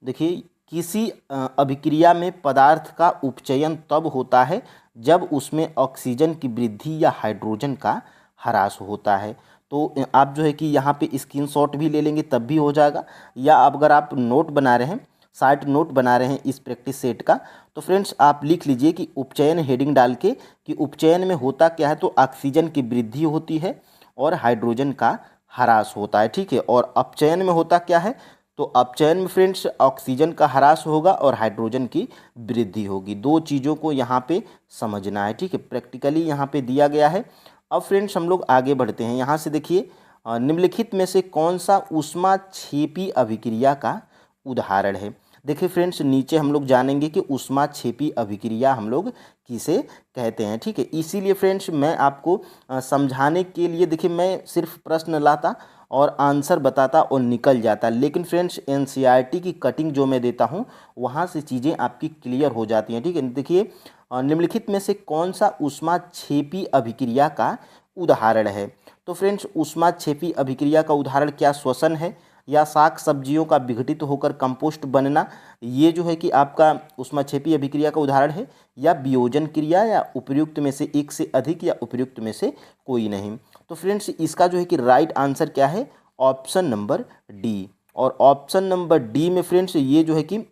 देखिए किसी अभिक्रिया में पदार्थ का उपचयन तब होता है जब उसमें ऑक्सीजन की वृद्धि या हाइड्रोजन का ह्रास होता है। तो आप जो है कि यहाँ पे स्क्रीनशॉट भी ले लेंगे तब भी हो जाएगा, या अगर आप नोट बना रहे हैं, शार्ट नोट बना रहे हैं इस प्रैक्टिस सेट का, तो फ्रेंड्स आप लिख लीजिए कि उपचयन हेडिंग डाल के कि उपचयन में होता क्या है, तो ऑक्सीजन की वृद्धि होती है और हाइड्रोजन का ह्रास होता है, ठीक है। और अपचयन में होता क्या है, तो अपचयन में फ्रेंड्स ऑक्सीजन का ह्रास होगा और हाइड्रोजन की वृद्धि होगी। दो चीज़ों को यहाँ पे समझना है, ठीक है, प्रैक्टिकली यहाँ पे दिया गया है। अब फ्रेंड्स हम लोग आगे बढ़ते हैं। यहाँ से देखिए निम्नलिखित में से कौन सा ऊष्माक्षेपी अभिक्रिया का उदाहरण है। देखिए फ्रेंड्स नीचे हम लोग जानेंगे कि ऊष्माक्षेपी अभिक्रिया हम लोग किसे कहते हैं, ठीक है। इसीलिए फ्रेंड्स मैं आपको समझाने के लिए, देखिए मैं सिर्फ प्रश्न लाता और आंसर बताता और निकल जाता, लेकिन फ्रेंड्स एनसीईआरटी की कटिंग जो मैं देता हूँ वहाँ से चीज़ें आपकी क्लियर हो जाती हैं, ठीक है। देखिए निम्नलिखित में से कौन सा ऊष्माक्षेपी अभिक्रिया का उदाहरण है। तो फ्रेंड्स ऊष्माक्षेपी अभिक्रिया का उदाहरण क्या श्वसन है, या शाक सब्जियों का विघटित होकर कंपोस्ट बनना, ये जो है कि आपका ऊष्माक्षेपी अभिक्रिया का उदाहरण है, या वियोजन क्रिया, या उपर्युक्त में से एक से अधिक, या उपर्युक्त में से कोई नहीं। तो फ्रेंड्स इसका जो है कि राइट आंसर क्या है, ऑप्शन नंबर डी। और ऑप्शन नंबर डी में फ्रेंड्स ये जो है कि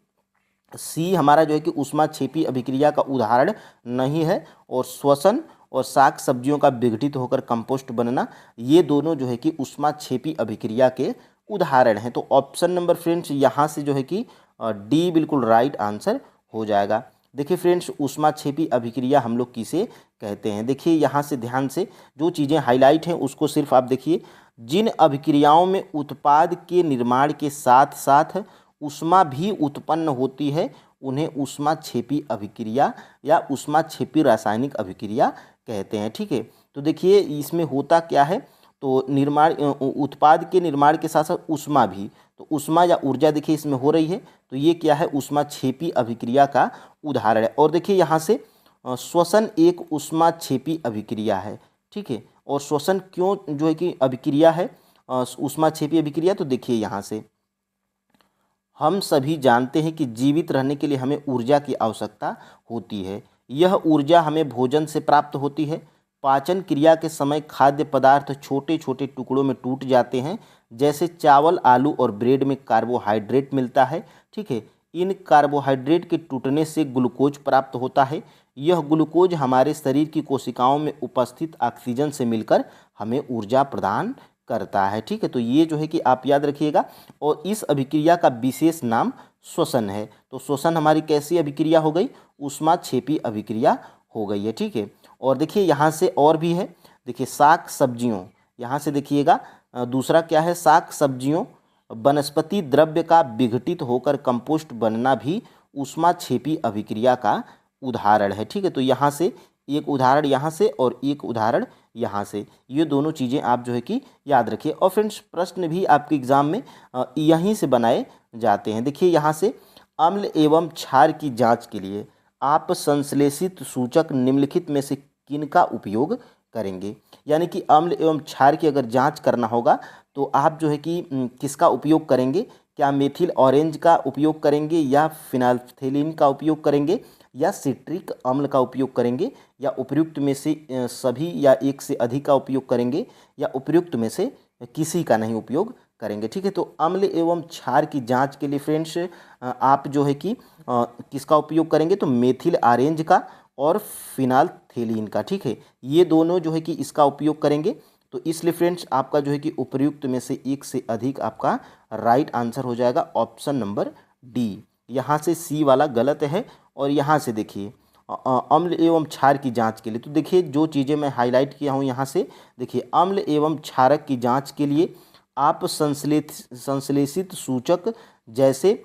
सी हमारा जो है कि ऊष्माक्षेपी अभिक्रिया का उदाहरण नहीं है, और श्वसन और शाक सब्जियों का विघटित होकर कंपोस्ट बनना, ये दोनों जो है कि ऊष्माक्षेपी अभिक्रिया के उदाहरण हैं। तो ऑप्शन नंबर फ्रेंड्स यहाँ से जो है कि डी बिल्कुल राइट आंसर हो जाएगा। देखिए फ्रेंड्स ऊष्माक्षेपी अभिक्रिया हम लोग किसे कहते हैं। देखिए यहाँ से ध्यान से जो चीज़ें हाईलाइट हैं उसको सिर्फ आप देखिए। जिन अभिक्रियाओं में उत्पाद के निर्माण के साथ साथ ऊष्मा भी उत्पन्न होती है उन्हें ऊष्माक्षेपी अभिक्रिया या ऊष्माक्षेपी रासायनिक अभिक्रिया कहते हैं, ठीक है। तो देखिए इसमें होता क्या है, तो निर्माण उत्पाद के निर्माण के साथ साथ ऊष्मा भी, तो ऊष्मा या ऊर्जा देखिए इसमें हो रही है, तो ये क्या है, ऊष्माक्षेपी अभिक्रिया का उदाहरण है। और देखिए यहाँ से श्वसन एक ऊष्माक्षेपी अभिक्रिया है, ठीक है। और श्वसन क्यों जो है कि अभिक्रिया है, ऊष्माक्षेपी अभिक्रिया, तो देखिए यहाँ से हम सभी जानते हैं कि जीवित रहने के लिए हमें ऊर्जा की आवश्यकता होती है। यह ऊर्जा हमें भोजन से प्राप्त होती है। पाचन क्रिया के समय खाद्य पदार्थ छोटे छोटे टुकड़ों में टूट जाते हैं, जैसे चावल, आलू और ब्रेड में कार्बोहाइड्रेट मिलता है, ठीक है। इन कार्बोहाइड्रेट के टूटने से ग्लूकोज प्राप्त होता है। यह ग्लूकोज हमारे शरीर की कोशिकाओं में उपस्थित ऑक्सीजन से मिलकर हमें ऊर्जा प्रदान करता है, ठीक है। तो ये जो है कि आप याद रखिएगा। और इस अभिक्रिया का विशेष नाम श्वसन है। तो श्वसन हमारी कैसी अभिक्रिया हो गई, ऊष्माक्षेपी अभिक्रिया हो गई है, ठीक है। और देखिए यहाँ से और भी है, देखिए शाक सब्जियों, यहाँ से देखिएगा दूसरा क्या है, शाक सब्जियों वनस्पति द्रव्य का विघटित होकर कंपोस्ट बनना भी ऊष्माक्षेपी अभिक्रिया का उदाहरण है, ठीक है। तो यहाँ से एक उदाहरण यहाँ से और एक उदाहरण यहाँ से, ये दोनों चीज़ें आप जो है कि याद रखिए। और फ्रेंड्स प्रश्न भी आपके एग्जाम में यहीं से बनाए जाते हैं। देखिए यहाँ से अम्ल एवं क्षार की जांच के लिए आप संश्लेषित सूचक निम्नलिखित में से किनका उपयोग करेंगे। यानी कि अम्ल एवं क्षार की अगर जांच करना होगा तो आप जो है कि किसका उपयोग करेंगे, क्या मेथिल ऑरेंज का उपयोग करेंगे, या फिनाल्फथेलिन का उपयोग करेंगे, या सिट्रिक अम्ल का उपयोग करेंगे, या उपर्युक्त में से सभी या एक से अधिक का उपयोग करेंगे, या उपर्युक्त में से किसी का नहीं उपयोग करेंगे, ठीक है। तो अम्ल एवं क्षार की जांच के लिए फ्रेंड्स आप जो है कि किसका उपयोग करेंगे, तो मेथिल ऑरेंज का और फिनाल्फथेलिन का, ठीक है। ये दोनों जो है कि इसका उपयोग करेंगे। तो इसलिए फ्रेंड्स आपका जो है कि उपर्युक्त में से एक से अधिक आपका राइट आंसर हो जाएगा ऑप्शन नंबर डी। यहाँ से सी वाला गलत है। और यहाँ से देखिए अम्ल एवं क्षार की जांच के लिए, तो देखिए जो चीज़ें मैं हाईलाइट किया हूँ यहाँ से, देखिए अम्ल एवं क्षारक की जांच के लिए आप संश्लेषित सूचक जैसे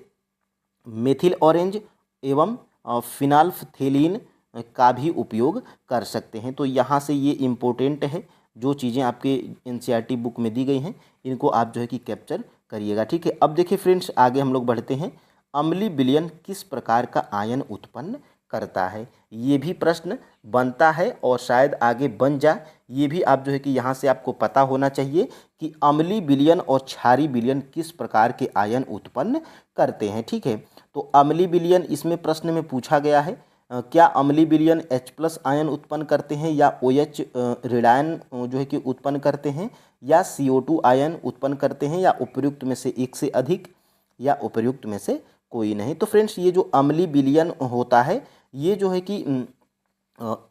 मेथिल ऑरेंज एवं फिनाल्फथेलिन का भी उपयोग कर सकते हैं। तो यहाँ से ये इम्पोर्टेंट है, जो चीज़ें आपके एनसीईआरटी बुक में दी गई हैं इनको आप जो है कि कैप्चर करिएगा, ठीक है। अब देखिए फ्रेंड्स आगे हम लोग बढ़ते हैं। अम्लीय विलयन किस प्रकार का आयन उत्पन्न करता है, ये भी प्रश्न बनता है और शायद आगे बन जाए। ये भी आप जो है कि यहाँ से आपको पता होना चाहिए कि अम्लीय विलयन और क्षारीय विलयन किस प्रकार के आयन उत्पन्न करते हैं, ठीक है। तो अम्लीय विलयन इसमें प्रश्न में पूछा गया है, क्या अम्लीय विलयन H+ आयन उत्पन्न करते हैं या OH ऋण आयन जो है कि उत्पन्न करते हैं या CO2 आयन उत्पन्न करते हैं या उपर्युक्त में से एक से अधिक या उपर्युक्त में से कोई नहीं। तो फ्रेंड्स ये जो अम्लीय विलयन होता है ये जो है कि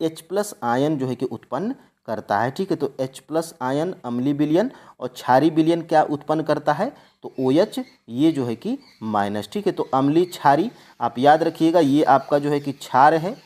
H+ आयन जो है कि उत्पन्न करता है, ठीक है। तो H+ आयन अम्लीय विलयन और क्षारीय विलयन क्या उत्पन्न करता है, तो OH ये जो है कि माइनस, ठीक है। तो अम्लीय क्षारीय आप याद रखिएगा, ये आपका जो है कि क्षार है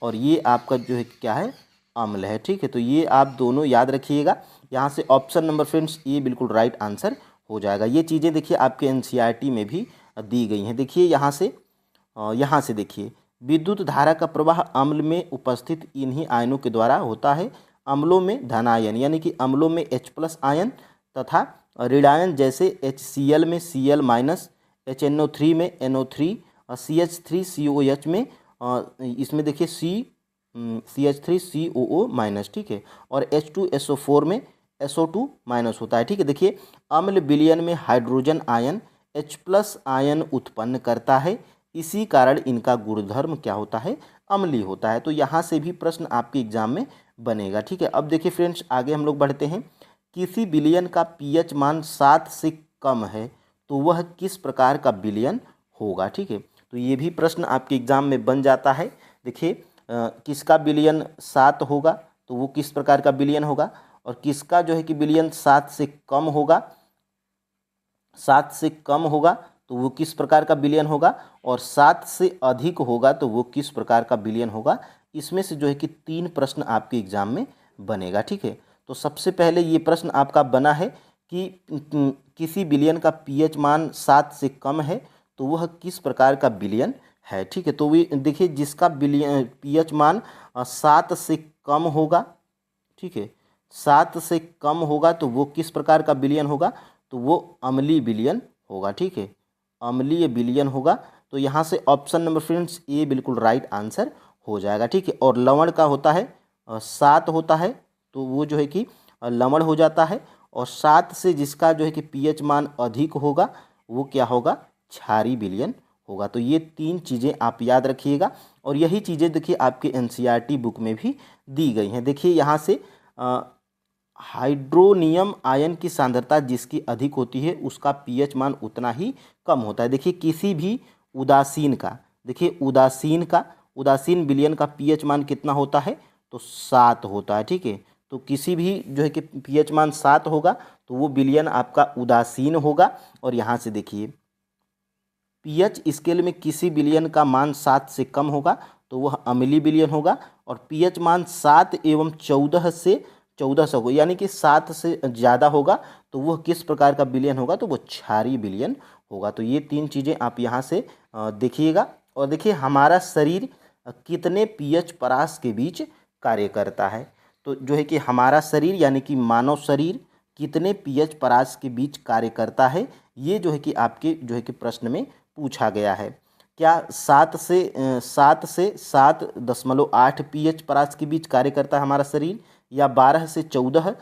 और ये आपका जो है कि क्या है, अम्ल है, ठीक है। तो ये आप दोनों याद रखिएगा। यहाँ से ऑप्शन नंबर फ्रेंड्स ये बिल्कुल राइट आंसर हो जाएगा। ये चीज़ें देखिए आपके NCERT में भी दी गई हैं। देखिए यहाँ से देखिए विद्युत धारा का प्रवाह अम्ल में उपस्थित इन्हीं आयनों के द्वारा होता है। अम्लों में धनायन यानी कि अम्लों में H+ आयन तथा ऋणायन जैसे HCl में Cl-, HNO3 में NO3 और CH3COH में इसमें देखिए CH3COO-, ठीक है। और H2SO4 में SO2- होता है, ठीक है। देखिए अम्ल विलयन में हाइड्रोजन आयन H+ आयन उत्पन्न करता है, इसी कारण इनका गुणधर्म क्या होता है, अम्लीय होता है। तो यहाँ से भी प्रश्न आपके एग्जाम में बनेगा, ठीक है। अब देखिए फ्रेंड्स आगे हम लोग बढ़ते हैं। किसी विलयन का pH मान 7 से कम है तो वह किस प्रकार का विलयन होगा, ठीक है। तो ये भी प्रश्न आपके एग्जाम में बन जाता है। देखिए किसका विलयन 7 होगा तो वो किस प्रकार का विलयन होगा, और किसका जो है कि विलयन 7 से कम होगा, 7 से कम होगा तो वो किस प्रकार का विलयन होगा, और 7 से अधिक होगा तो वो किस प्रकार का विलयन होगा। इसमें से जो है कि 3 प्रश्न आपके एग्जाम में बनेगा, ठीक है। तो सबसे पहले ये प्रश्न आपका बना है कि किसी विलयन का pH मान 7 से कम है तो वह किस प्रकार का विलयन है, ठीक है। तो वे देखिए जिसका विलयन pH मान 7 से कम होगा, ठीक है, 7 से कम होगा तो वो किस प्रकार का विलयन होगा, तो वो अम्लीय विलयन होगा, ठीक है, अम्लीय विलयन होगा। तो यहाँ से ऑप्शन नंबर फ्रेंड्स ए बिल्कुल राइट आंसर हो जाएगा, ठीक है। और लवण का होता है 7 होता है तो वो जो है कि लवण हो जाता है, और 7 से जिसका जो है कि pH मान अधिक होगा वो क्या होगा, क्षारीय विलयन होगा। तो ये 3 चीज़ें आप याद रखिएगा, और यही चीज़ें देखिए आपके NCERT बुक में भी दी गई हैं। देखिए यहाँ से हाइड्रोनियम आयन की सांद्रता जिसकी अधिक होती है उसका pH मान उतना ही कम होता है। देखिए किसी भी उदासीन का, देखिए उदासीन विलयन का pH मान कितना होता है, तो 7 होता है, ठीक है। तो किसी भी जो है कि pH मान 7 होगा तो वो विलयन आपका उदासीन होगा। और यहाँ से देखिए pH स्केल में किसी विलयन का मान 7 से कम होगा तो वह अम्लीय विलयन होगा, और pH मान 7 एवं 14 से 1400 हो यानी कि 7 से ज़्यादा होगा तो वह किस प्रकार का विलयन होगा, तो वह क्षारीय विलयन होगा। तो ये 3 चीज़ें आप यहाँ से देखिएगा। और देखिए हमारा शरीर कितने pH परास के बीच कार्य करता है, तो जो है कि हमारा शरीर यानी कि मानव शरीर कितने pH परास के बीच कार्य करता है, ये जो है कि आपके जो है कि प्रश्न में पूछा गया है। क्या 7 से 7.8 pH परास के बीच कार्य करता है हमारा शरीर, या 12 से 14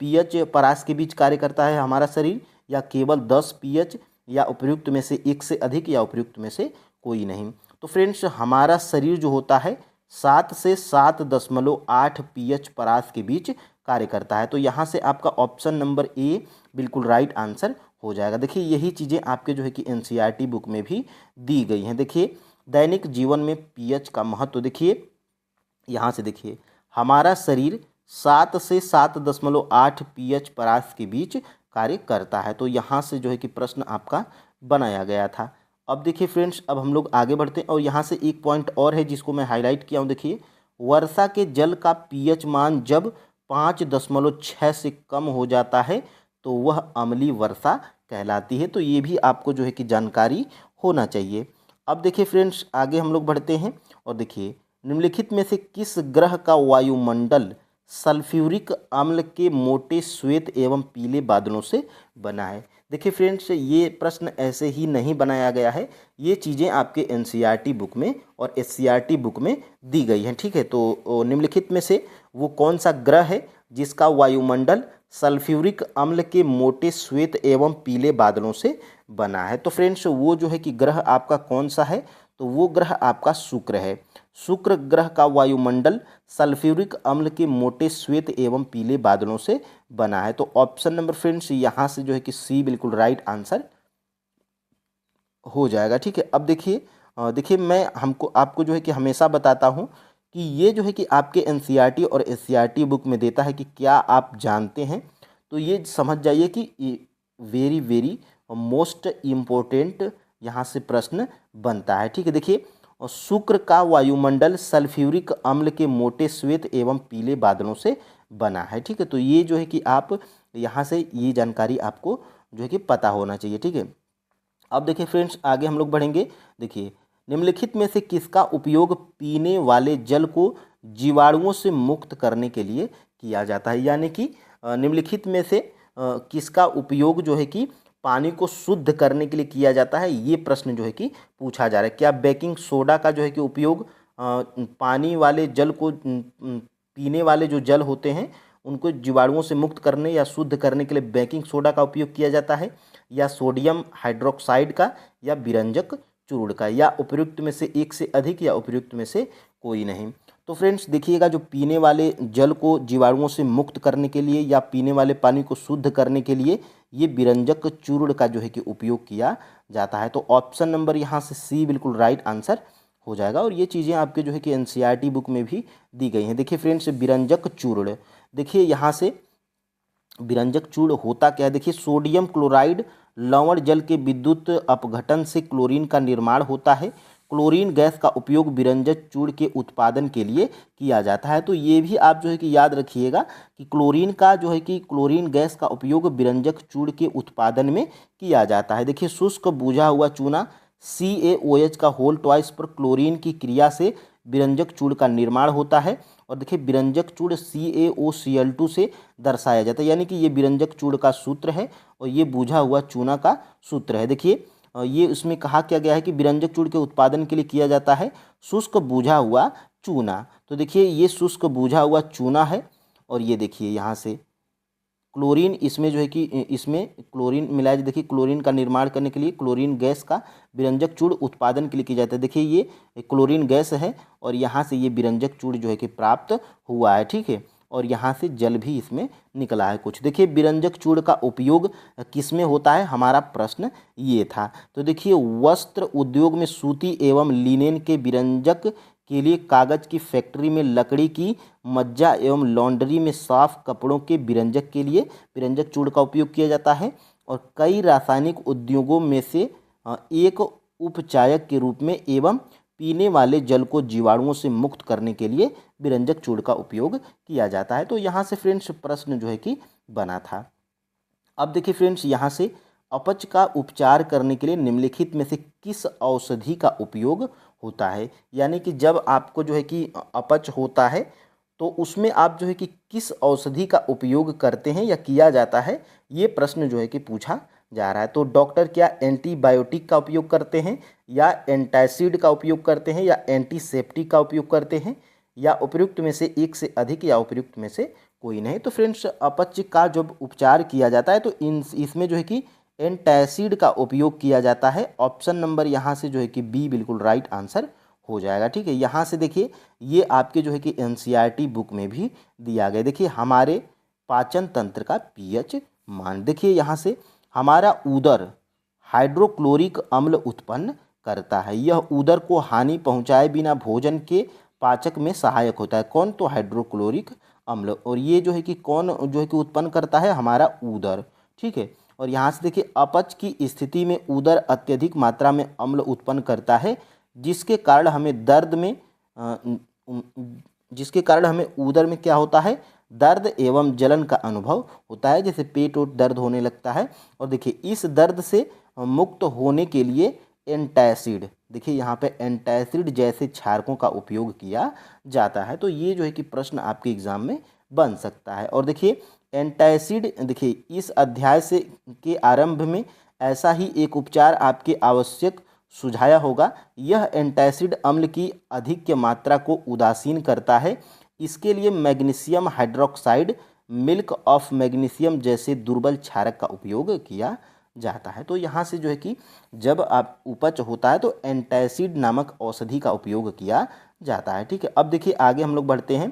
pH परास के बीच कार्य करता है हमारा शरीर, या केवल 10 pH, या उपयुक्त में से एक से अधिक, या उपयुक्त में से कोई नहीं। तो फ्रेंड्स हमारा शरीर जो होता है 7 से 7.8 pH परास के बीच कार्य करता है। तो यहाँ से आपका ऑप्शन नंबर ए बिल्कुल राइट आंसर हो जाएगा। देखिए यही चीज़ें आपके जो है कि NCERT बुक में भी दी गई हैं। देखिए दैनिक जीवन में pH का महत्व देखिए, यहाँ से देखिए हमारा शरीर 7 से 7.8 pH परास के बीच कार्य करता है। तो यहाँ से जो है कि प्रश्न आपका बनाया गया था। अब देखिए फ्रेंड्स अब हम लोग आगे बढ़ते हैं, और यहाँ से एक पॉइंट और है जिसको मैं हाईलाइट किया हूँ। देखिए वर्षा के जल का pH मान जब 5.6 से कम हो जाता है तो वह अम्लीय वर्षा कहलाती है। तो ये भी आपको जो है कि जानकारी होना चाहिए। अब देखिए फ्रेंड्स आगे हम लोग बढ़ते हैं, और देखिए निम्नलिखित में से किस ग्रह का वायुमंडल सल्फ्यूरिक अम्ल के मोटे श्वेत एवं पीले बादलों से बना है। देखिए फ्रेंड्स ये प्रश्न ऐसे ही नहीं बनाया गया है, ये चीज़ें आपके NCERT बुक में और SCERT बुक में दी गई हैं, ठीक है। तो निम्नलिखित में से वो कौन सा ग्रह है जिसका वायुमंडल सल्फ्यूरिक अम्ल के मोटे श्वेत एवं पीले बादलों से बना है। तो फ्रेंड्स वो जो है कि ग्रह आपका कौन सा है, तो वो ग्रह आपका शुक्र है। शुक्र ग्रह का वायुमंडल सल्फ्यूरिक अम्ल के मोटे श्वेत एवं पीले बादलों से बना है। तो ऑप्शन नंबर फ्रेंड्स यहाँ से जो है कि सी बिल्कुल राइट आंसर हो जाएगा। ठीक है, अब देखिए मैं हमको आपको जो है कि हमेशा बताता हूँ कि ये जो है कि आपके एनसीईआरटी और एससीईआरटी बुक में देता है कि क्या आप जानते हैं, तो ये समझ जाइए कि वेरी वेरी मोस्ट इम्पोर्टेंट यहाँ से प्रश्न बनता है। ठीक है, देखिए शुक्र का वायुमंडल सल्फ्यूरिक अम्ल के मोटे श्वेत एवं पीले बादलों से बना है। ठीक है, तो ये जो है कि आप यहाँ से ये जानकारी आपको जो है कि पता होना चाहिए। ठीक है, अब देखिए फ्रेंड्स आगे हम लोग बढ़ेंगे। देखिए निम्नलिखित में से किसका उपयोग पीने वाले जल को जीवाणुओं से मुक्त करने के लिए किया जाता है, यानी कि निम्नलिखित में से किसका उपयोग जो है कि पानी को शुद्ध करने के लिए किया जाता है, ये प्रश्न जो है कि पूछा जा रहा है। क्या बेकिंग सोडा का जो है कि उपयोग पानी वाले जल को पीने वाले जो जल होते हैं उनको जीवाणुओं से मुक्त करने या शुद्ध करने के लिए बेकिंग सोडा का उपयोग किया जाता है, या सोडियम हाइड्रोक्साइड का, या विरंजक चूर्ण का, या उपयुक्त में से एक से अधिक, या उपयुक्त में से कोई नहीं। तो फ्रेंड्स देखिएगा, जो पीने वाले जल को जीवाणुओं से मुक्त करने के लिए या पीने वाले पानी को शुद्ध करने के लिए ये विरंजक चूर्ण का जो है कि उपयोग किया जाता है। तो ऑप्शन नंबर यहाँ से सी बिल्कुल राइट आंसर हो जाएगा। और ये चीज़ें आपके जो है कि एनसीईआरटी बुक में भी दी गई हैं। देखिए फ्रेंड्स विरंजक चूर्ण, देखिए यहाँ से विरंजक चूर्ण होता क्या है। देखिए सोडियम क्लोराइड लवण जल के विद्युत अपघटन से क्लोरीन का निर्माण होता है। क्लोरीन गैस का उपयोग विरंजक चूर्ण के उत्पादन के लिए किया जाता है। तो ये भी आप जो है कि याद रखिएगा कि क्लोरीन गैस का उपयोग विरंजक चूर्ण के उत्पादन में किया जाता है। देखिए शुष्क बुझा हुआ चूना CaOH का होल ट्वाइस पर क्लोरीन की क्रिया से विरंजक चूर्ण का निर्माण होता है। और देखिए विरंजक चूर्ण CaOCl2 से दर्शाया जाता है, यानी कि ये विरंजक चूर्ण का सूत्र है और ये बुझा हुआ चूना का सूत्र है। देखिए ये उसमें कहा क्या गया है कि विरंजक चूर्ण के उत्पादन के लिए किया जाता है शुष्क बुझा हुआ चूना। तो देखिए ये शुष्क बुझा हुआ चूना है, और ये देखिए यहाँ से क्लोरीन इसमें जो है कि इसमें क्लोरीन मिलाया। देखिए क्लोरीन का निर्माण करने के लिए क्लोरीन गैस का विरंजक चूर्ण उत्पादन के लिए किया जाता है। देखिए ये क्लोरीन गैस है और यहाँ से ये विरंजक चूर्ण जो है कि प्राप्त हुआ है। ठीक है, और यहाँ से जल भी इसमें निकला है कुछ। देखिए विरंजक चूर्ण का उपयोग किस में होता है, हमारा प्रश्न ये था। तो देखिए वस्त्र उद्योग में सूती एवं लिनेन के विरंजक के लिए, कागज की फैक्ट्री में लकड़ी की मज्जा एवं लॉन्ड्री में साफ कपड़ों के विरंजक के लिए विरंजक चूर्ण का उपयोग किया जाता है। और कई रासायनिक उद्योगों में से एक उपचायक के रूप में एवं पीने वाले जल को जीवाणुओं से मुक्त करने के लिए विरंजक चूर्ण का उपयोग किया जाता है। तो यहाँ से फ्रेंड्स प्रश्न जो है कि बना था। अब देखिए फ्रेंड्स यहाँ से अपच का उपचार करने के लिए निम्नलिखित में से किस औषधि का उपयोग होता है, यानी कि जब आपको जो है कि अपच होता है तो उसमें आप जो है कि किस औषधि का उपयोग करते हैं या किया जाता है, ये प्रश्न जो है कि पूछा जा रहा है। तो डॉक्टर क्या एंटीबायोटिक का उपयोग करते हैं, या एंटासिड का उपयोग करते हैं, या एंटीसेप्टिक का उपयोग करते हैं, या उपयुक्त में से एक से अधिक, या उपयुक्त में से कोई नहीं। तो फ्रेंड्स अपच का जब उपचार किया जाता है तो इसमें जो है कि एंटासिड का उपयोग किया जाता है। ऑप्शन नंबर यहाँ से जो है कि बी बिल्कुल राइट आंसर हो जाएगा। ठीक है, यहाँ से देखिए ये आपके जो है कि एनसीईआरटी बुक में भी दिया गया। देखिए हमारे पाचन तंत्र का पीएच मान, देखिए यहाँ से हमारा उदर हाइड्रोक्लोरिक अम्ल उत्पन्न करता है। यह उदर को हानि पहुँचाए बिना भोजन के पाचक में सहायक होता है। कौन, तो हाइड्रोक्लोरिक अम्ल। और ये जो है कि कौन जो है कि उत्पन्न करता है, हमारा उदर। ठीक है, और यहाँ से देखिए अपच की स्थिति में उदर अत्यधिक मात्रा में अम्ल उत्पन्न करता है, जिसके कारण हमें उदर में क्या होता है, दर्द एवं जलन का अनुभव होता है, जैसे पेट और दर्द होने लगता है। और देखिए इस दर्द से मुक्त होने के लिए एंटासिड, देखिए यहाँ पे एंटासिड जैसे क्षारकों का उपयोग किया जाता है। तो ये जो है कि प्रश्न आपके एग्जाम में बन सकता है। और देखिए एंटासिड, देखिए इस अध्याय से के आरंभ में ऐसा ही एक उपचार आपके आवश्यक सुझाया होगा। यह एंटासिड अम्ल की अधिक मात्रा को उदासीन करता है। इसके लिए magnesium hydroxide, milk of magnesium जैसे दुर्बल क्षारक का उपयोग किया जाता है। तो यहाँ से जो है कि जब आप उपच होता है तो एंटासिड नामक औषधि का उपयोग किया जाता है। ठीक है, अब देखिए आगे हम लोग बढ़ते हैं।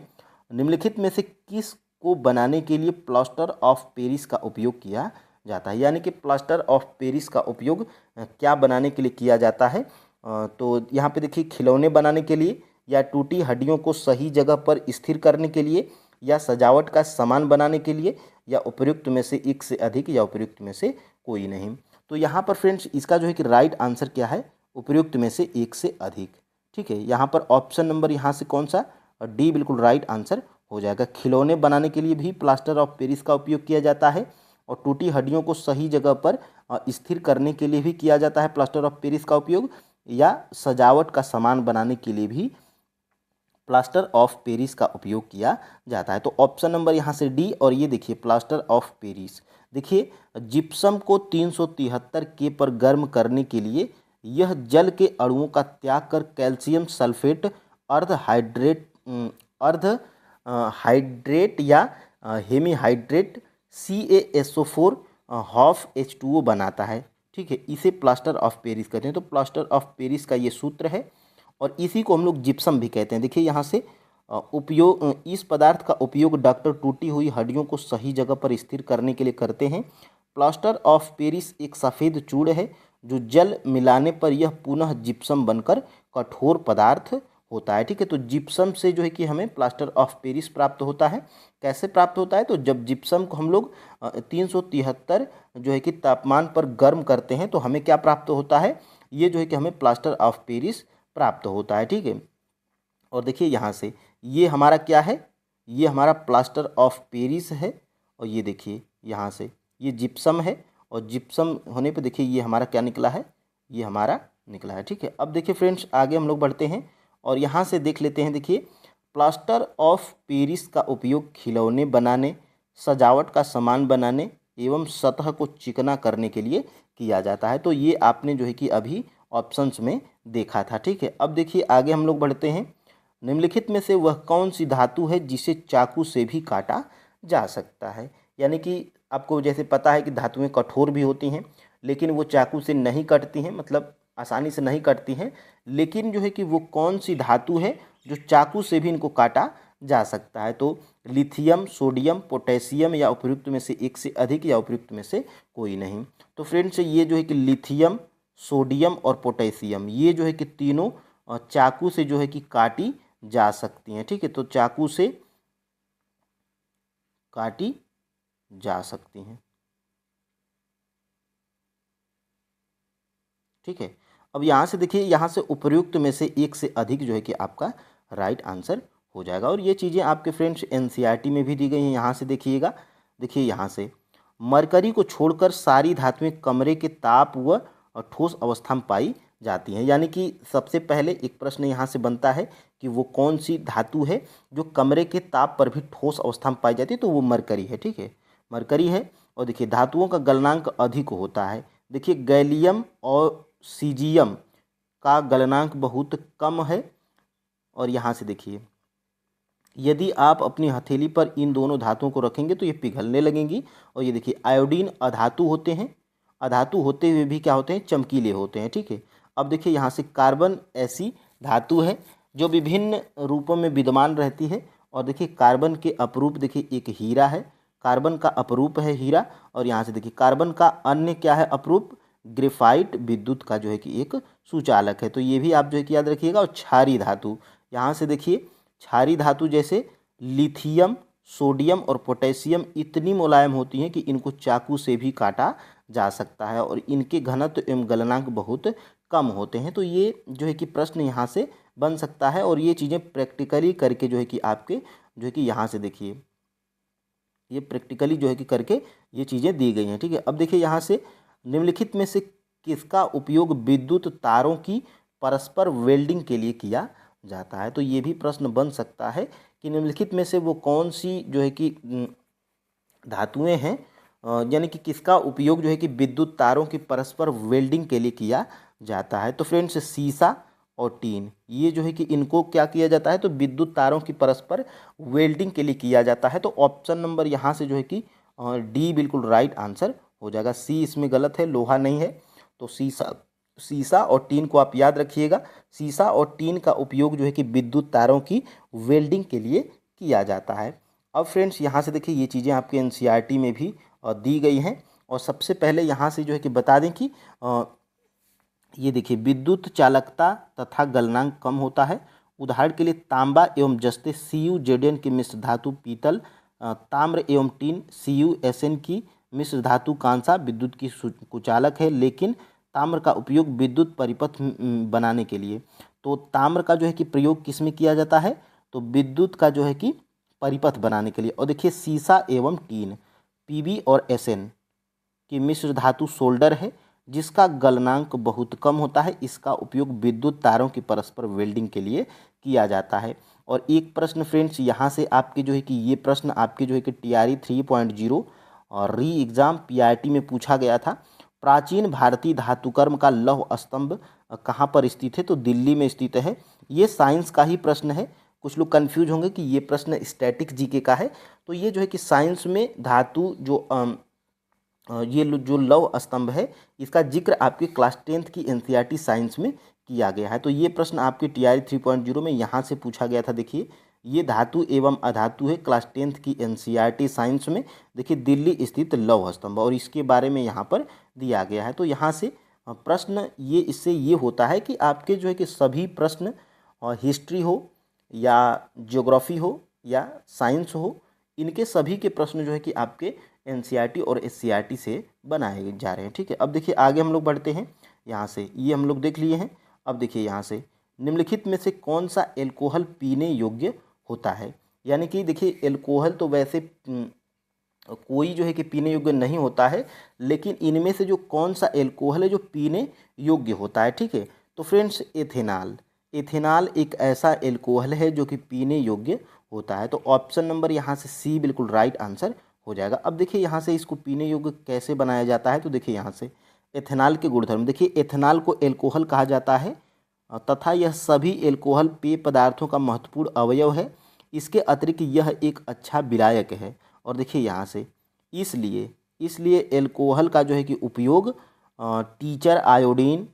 निम्नलिखित में से किस को बनाने के लिए प्लास्टर ऑफ पेरिस का उपयोग किया जाता है, यानी कि प्लास्टर ऑफ पेरिस का उपयोग क्या बनाने के लिए किया जाता है। तो यहाँ पे देखिए खिलौने बनाने के लिए, या टूटी हड्डियों को सही जगह पर स्थिर करने के लिए, या सजावट का सामान बनाने के लिए, या उपयुक्त में से एक से अधिक, या उपयुक्त में से कोई नहीं। तो यहाँ पर फ्रेंड्स इसका जो है कि राइट आंसर क्या है, उपयुक्त में से एक से अधिक। ठीक है, यहाँ पर ऑप्शन नंबर यहाँ से कौन सा, डी बिल्कुल राइट आंसर हो जाएगा। खिलौने बनाने के लिए भी प्लास्टर ऑफ पेरिस का उपयोग किया जाता है, और टूटी हड्डियों को सही जगह पर स्थिर करने के लिए भी किया जाता है प्लास्टर ऑफ पेरिस का उपयोग, या सजावट का सामान बनाने के लिए भी प्लास्टर ऑफ पेरिस का उपयोग किया जाता है। तो ऑप्शन नंबर यहाँ से डी, और ये देखिए प्लास्टर ऑफ पेरिस। देखिए जिप्सम को 373 के पर गर्म करने के लिए यह जल के अणुओं का त्याग कर कैल्शियम सल्फेट अर्ध हाइड्रेट या हेमीहाइड्रेट CaSO4 हाफ H2O बनाता है। ठीक है, इसे प्लास्टर ऑफ पेरिस कहते हैं। तो प्लास्टर ऑफ पेरिस का ये सूत्र है, और इसी को हम लोग जिप्सम भी कहते हैं। देखिए यहाँ से इस पदार्थ का उपयोग डॉक्टर टूटी हुई हड्डियों को सही जगह पर स्थिर करने के लिए करते हैं। प्लास्टर ऑफ पेरिस एक सफ़ेद चूर्ण है जो जल मिलाने पर यह पुनः जिप्सम बनकर कठोर पदार्थ होता है। ठीक है, तो जिप्सम से जो है कि हमें प्लास्टर ऑफ पेरिस प्राप्त होता है। कैसे प्राप्त होता है, तो जब जिप्सम को हम लोग 373 जो है कि तापमान पर गर्म करते हैं तो हमें क्या प्राप्त होता है, ये जो है कि हमें प्लास्टर ऑफ पेरिस प्राप्त होता है। ठीक है, और देखिए यहाँ से ये हमारा क्या है, ये हमारा प्लास्टर ऑफ पेरिस है, और ये देखिए यहाँ से ये जिप्सम है, और जिप्सम होने पे देखिए ये हमारा क्या निकला है, ये हमारा निकला है। ठीक है, अब देखिए फ्रेंड्स आगे हम लोग बढ़ते हैं, और यहाँ से देख लेते हैं। देखिए प्लास्टर ऑफ पेरिस का उपयोग खिलौने बनाने, सजावट का सामान बनाने एवं सतह को चिकना करने के लिए किया जाता है। तो ये आपने जो है कि अभी ऑप्शंस में देखा था। ठीक है, अब देखिए आगे हम लोग बढ़ते हैं। निम्नलिखित में से वह कौन सी धातु है जिसे चाकू से भी काटा जा सकता है, यानी कि आपको जैसे पता है कि धातुएं कठोर भी होती हैं, लेकिन वो चाकू से नहीं कटती हैं, मतलब आसानी से नहीं कटती हैं। लेकिन जो है कि वो कौन सी धातु है जो चाकू से भी इनको काटा जा सकता है। तो लिथियम, सोडियम, पोटेशियम, या उपयुक्त में से एक से अधिक, या उपयुक्त में से कोई नहीं। तो फ्रेंड्स ये जो है कि लिथियम, सोडियम और पोटेशियम, ये जो है कि तीनों चाकू से जो है कि काटी जा सकती हैं। ठीक है, तो चाकू से काटी जा सकती हैं। ठीक है, अब यहाँ से देखिए, यहाँ से उपयुक्त में से एक से अधिक जो है कि आपका राइट आंसर हो जाएगा। और ये चीज़ें आपके फ्रेंड्स NCERT में भी दी गई हैं। यहाँ से देखिएगा, देखिए यहाँ से मरकरी को छोड़कर सारी धातुएं कमरे के ताप व ठोस अवस्था में पाई जाती हैं, यानी कि सबसे पहले एक प्रश्न यहाँ से बनता है कि वो कौन सी धातु है जो कमरे के ताप पर भी ठोस अवस्था में पाई जाती है, तो वो मरकरी है। ठीक है, मरकरी है। और देखिए धातुओं का गलनांक अधिक होता है। देखिए गैलियम और सीजियम का गलनांक बहुत कम है। और यहाँ से देखिए यदि आप अपनी हथेली पर इन दोनों धातुओं को रखेंगे तो ये पिघलने लगेंगी। और ये देखिए आयोडीन अधातु होते हैं, अधातु होते हुए भी क्या होते हैं, चमकीले होते हैं। ठीक है, अब देखिए यहाँ से कार्बन ऐसी धातु है जो विभिन्न रूपों में विद्यमान रहती है। और देखिए कार्बन के अपरूप, देखिए एक हीरा है, कार्बन का अपरूप है हीरा। और यहाँ से देखिए कार्बन का अन्य क्या है अपरूप, ग्रेफाइट विद्युत का जो है कि एक सुचालक है। तो ये भी आप जो है कि याद रखिएगा। और क्षारीय धातु, यहाँ से देखिए क्षारीय धातु जैसे लिथियम, सोडियम और पोटेशियम इतनी मुलायम होती हैं कि इनको चाकू से भी काटा जा सकता है, और इनके घनत्व एवं गलनांक बहुत कम होते हैं। तो ये जो है कि प्रश्न यहाँ से बन सकता है, और ये चीज़ें प्रैक्टिकली करके जो है कि आपके जो है कि यहाँ से देखिए ये प्रैक्टिकली जो है कि करके ये चीज़ें दी गई हैं। ठीक है, अब देखिए यहाँ से निम्नलिखित में से किसका उपयोग विद्युत तारों की परस्पर वेल्डिंग के लिए किया जाता है। तो ये भी प्रश्न बन सकता है कि निम्नलिखित में से वो कौन सी जो है कि धातुएं हैं, यानी कि किसका उपयोग जो है कि विद्युत तारों की परस्पर वेल्डिंग के लिए किया जाता है। तो फ्रेंड्स शीशा और टीन, ये जो है कि इनको क्या किया जाता है, तो विद्युत तारों की परस्पर वेल्डिंग के लिए किया जाता है। तो ऑप्शन नंबर यहाँ से जो है कि डी बिल्कुल राइट आंसर हो जाएगा। सी इसमें गलत है, लोहा नहीं है। तो शीशा सीसा और टीन को आप याद रखिएगा। सीसा और टीन का उपयोग जो है कि विद्युत तारों की वेल्डिंग के लिए किया जाता है। अब फ्रेंड्स यहाँ से देखिए ये चीज़ें आपके एनसीईआरटी में भी दी गई हैं। और सबसे पहले यहाँ से जो है कि बता दें कि ये देखिए विद्युत चालकता तथा गलनांक कम होता है। उदाहरण के लिए तांबा एवं जस्ते CuZn की मिश्र धातु पीतल, ताम्र एवं टीन CuSn की मिश्र धातु कांसा विद्युत की कुचालक है, लेकिन ताम्र का उपयोग विद्युत परिपथ बनाने के लिए। तो ताम्र का जो है कि प्रयोग किस में किया जाता है, तो विद्युत का जो है कि परिपथ बनाने के लिए। और देखिए सीसा एवं टीन Pb और Sn की मिश्र धातु सोल्डर है, जिसका गलनांक बहुत कम होता है। इसका उपयोग विद्युत तारों की परस्पर वेल्डिंग के लिए किया जाता है। और एक प्रश्न फ्रेंड्स यहाँ से आपके जो है कि ये प्रश्न आपके जो है कि TRE 3.0 और री एग्ज़ाम PRT में पूछा गया था। प्राचीन भारतीय धातुकर्म का लौह स्तंभ कहाँ पर स्थित है, तो दिल्ली में स्थित है। ये साइंस का ही प्रश्न है। कुछ लोग कंफ्यूज होंगे कि ये प्रश्न स्टैटिक जीके का है, तो ये जो है कि साइंस में धातु जो ये जो लौह स्तंभ है, इसका जिक्र आपके क्लास 10th की एनसीईआरटी साइंस में किया गया है। तो ये प्रश्न आपके TRE 3.0 में यहाँ से पूछा गया था। देखिए ये धातु एवं अधातु है, क्लास 10th की एनसीईआरटी साइंस में। देखिए दिल्ली स्थित लौह स्तंभ, और इसके बारे में यहाँ पर दिया गया है। तो यहाँ से प्रश्न ये इससे ये होता है कि आपके जो है कि सभी प्रश्न हिस्ट्री हो या ज्योग्राफी हो या साइंस हो, इनके सभी के प्रश्न जो है कि आपके एनसीईआरटी और एससीईआरटी से बनाए जा रहे हैं। ठीक है, अब देखिए आगे हम लोग बढ़ते हैं। यहाँ से ये हम लोग देख लिए हैं। अब देखिए यहाँ से निम्नलिखित में से कौन सा एल्कोहल पीने योग्य होता है। यानी कि देखिए एल्कोहल तो वैसे कोई जो है कि पीने योग्य नहीं होता है, लेकिन इनमें से जो कौन सा एल्कोहल है जो पीने योग्य होता है। ठीक है, तो फ्रेंड्स एथेनॉल, एथेनॉल एक ऐसा एल्कोहल है जो कि पीने योग्य होता है। तो ऑप्शन नंबर यहाँ से सी बिल्कुल राइट आंसर हो जाएगा। अब देखिए यहाँ से इसको पीने योग्य कैसे बनाया जाता है, तो देखिए यहाँ से एथेनॉल के गुणधर्म। देखिए एथेनॉल को एल्कोहल कहा जाता है तथा यह सभी एल्कोहल पेय पदार्थों का महत्वपूर्ण अवयव है। इसके अतिरिक्त यह एक अच्छा विलायक है। और देखिए यहाँ से इसलिए एल्कोहल का जो है कि उपयोग टीचर आयोडीन,